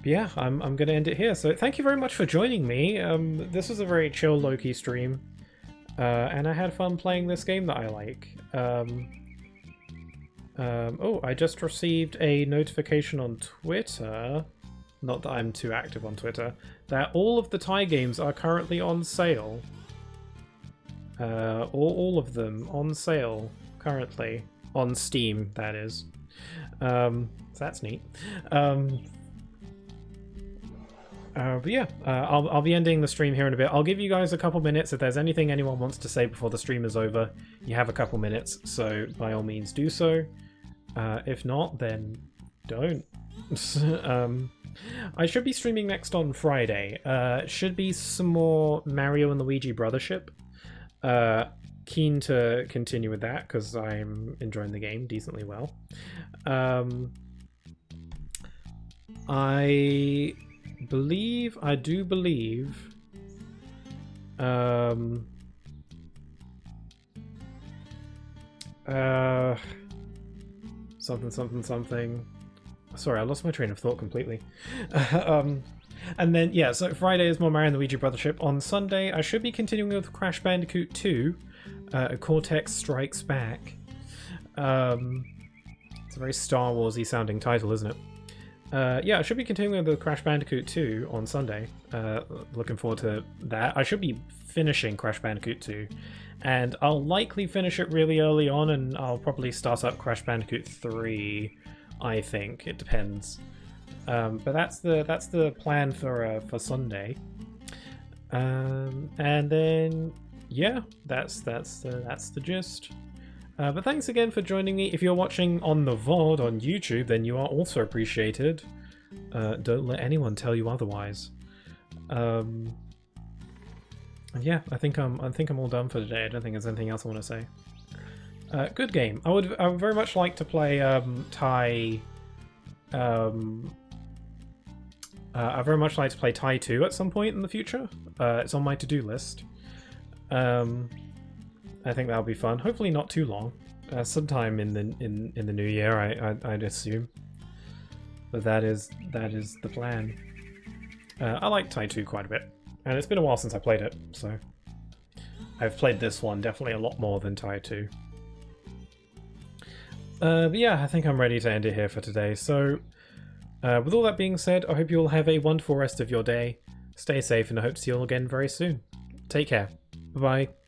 yeah, I'm gonna end it here. So thank you very much for joining me. This was a very chill, low-key stream, and I had fun playing this game that I like. Oh, I just received a notification on Twitter, not that I'm too active on Twitter, that all of the Tai games are currently on sale. All of them on sale currently. On Steam, that is. So that's neat. But yeah, I'll be ending the stream here in a bit. I'll give you guys a couple minutes. If there's anything anyone wants to say before the stream is over, you have a couple minutes, so by all means do so. If not, then don't. I should be streaming next on Friday. Should be some more Mario and Luigi Brothership. keen to continue with that because I'm enjoying the game decently well. I do believe something. Sorry, I lost my train of thought completely. And then, yeah, so Friday is more Mario and Luigi Brothership. On Sunday, I should be continuing with Crash Bandicoot 2, Cortex Strikes Back. It's a very Star Wars-y sounding title, isn't it? Yeah, I should be continuing with Crash Bandicoot 2 on Sunday. Looking forward to that. I should be finishing Crash Bandicoot 2. And I'll likely finish it really early on, and I'll probably start up Crash Bandicoot 3, I think. It depends. But that's the plan for Sunday. And then yeah, that's the gist. But thanks again for joining me. If you're watching on the VOD on YouTube, then you are also appreciated. Don't let anyone tell you otherwise. And yeah, I think I'm all done for today. I don't think there's anything else I want to say. Good game. I would very much like to play Tai. I very much like to play Tai 2 at some point in the future. It's on my to-do list. I think that'll be fun. Hopefully not too long. Sometime in the new year, I'd assume. But that is the plan. I like Tai 2 quite a bit, and it's been a while since I played it, so I've played this one definitely a lot more than Tai 2. But yeah, I think I'm ready to end it here for today. So, with all that being said, I hope you all have a wonderful rest of your day. Stay safe, and I hope to see you all again very soon. Take care. Bye-bye.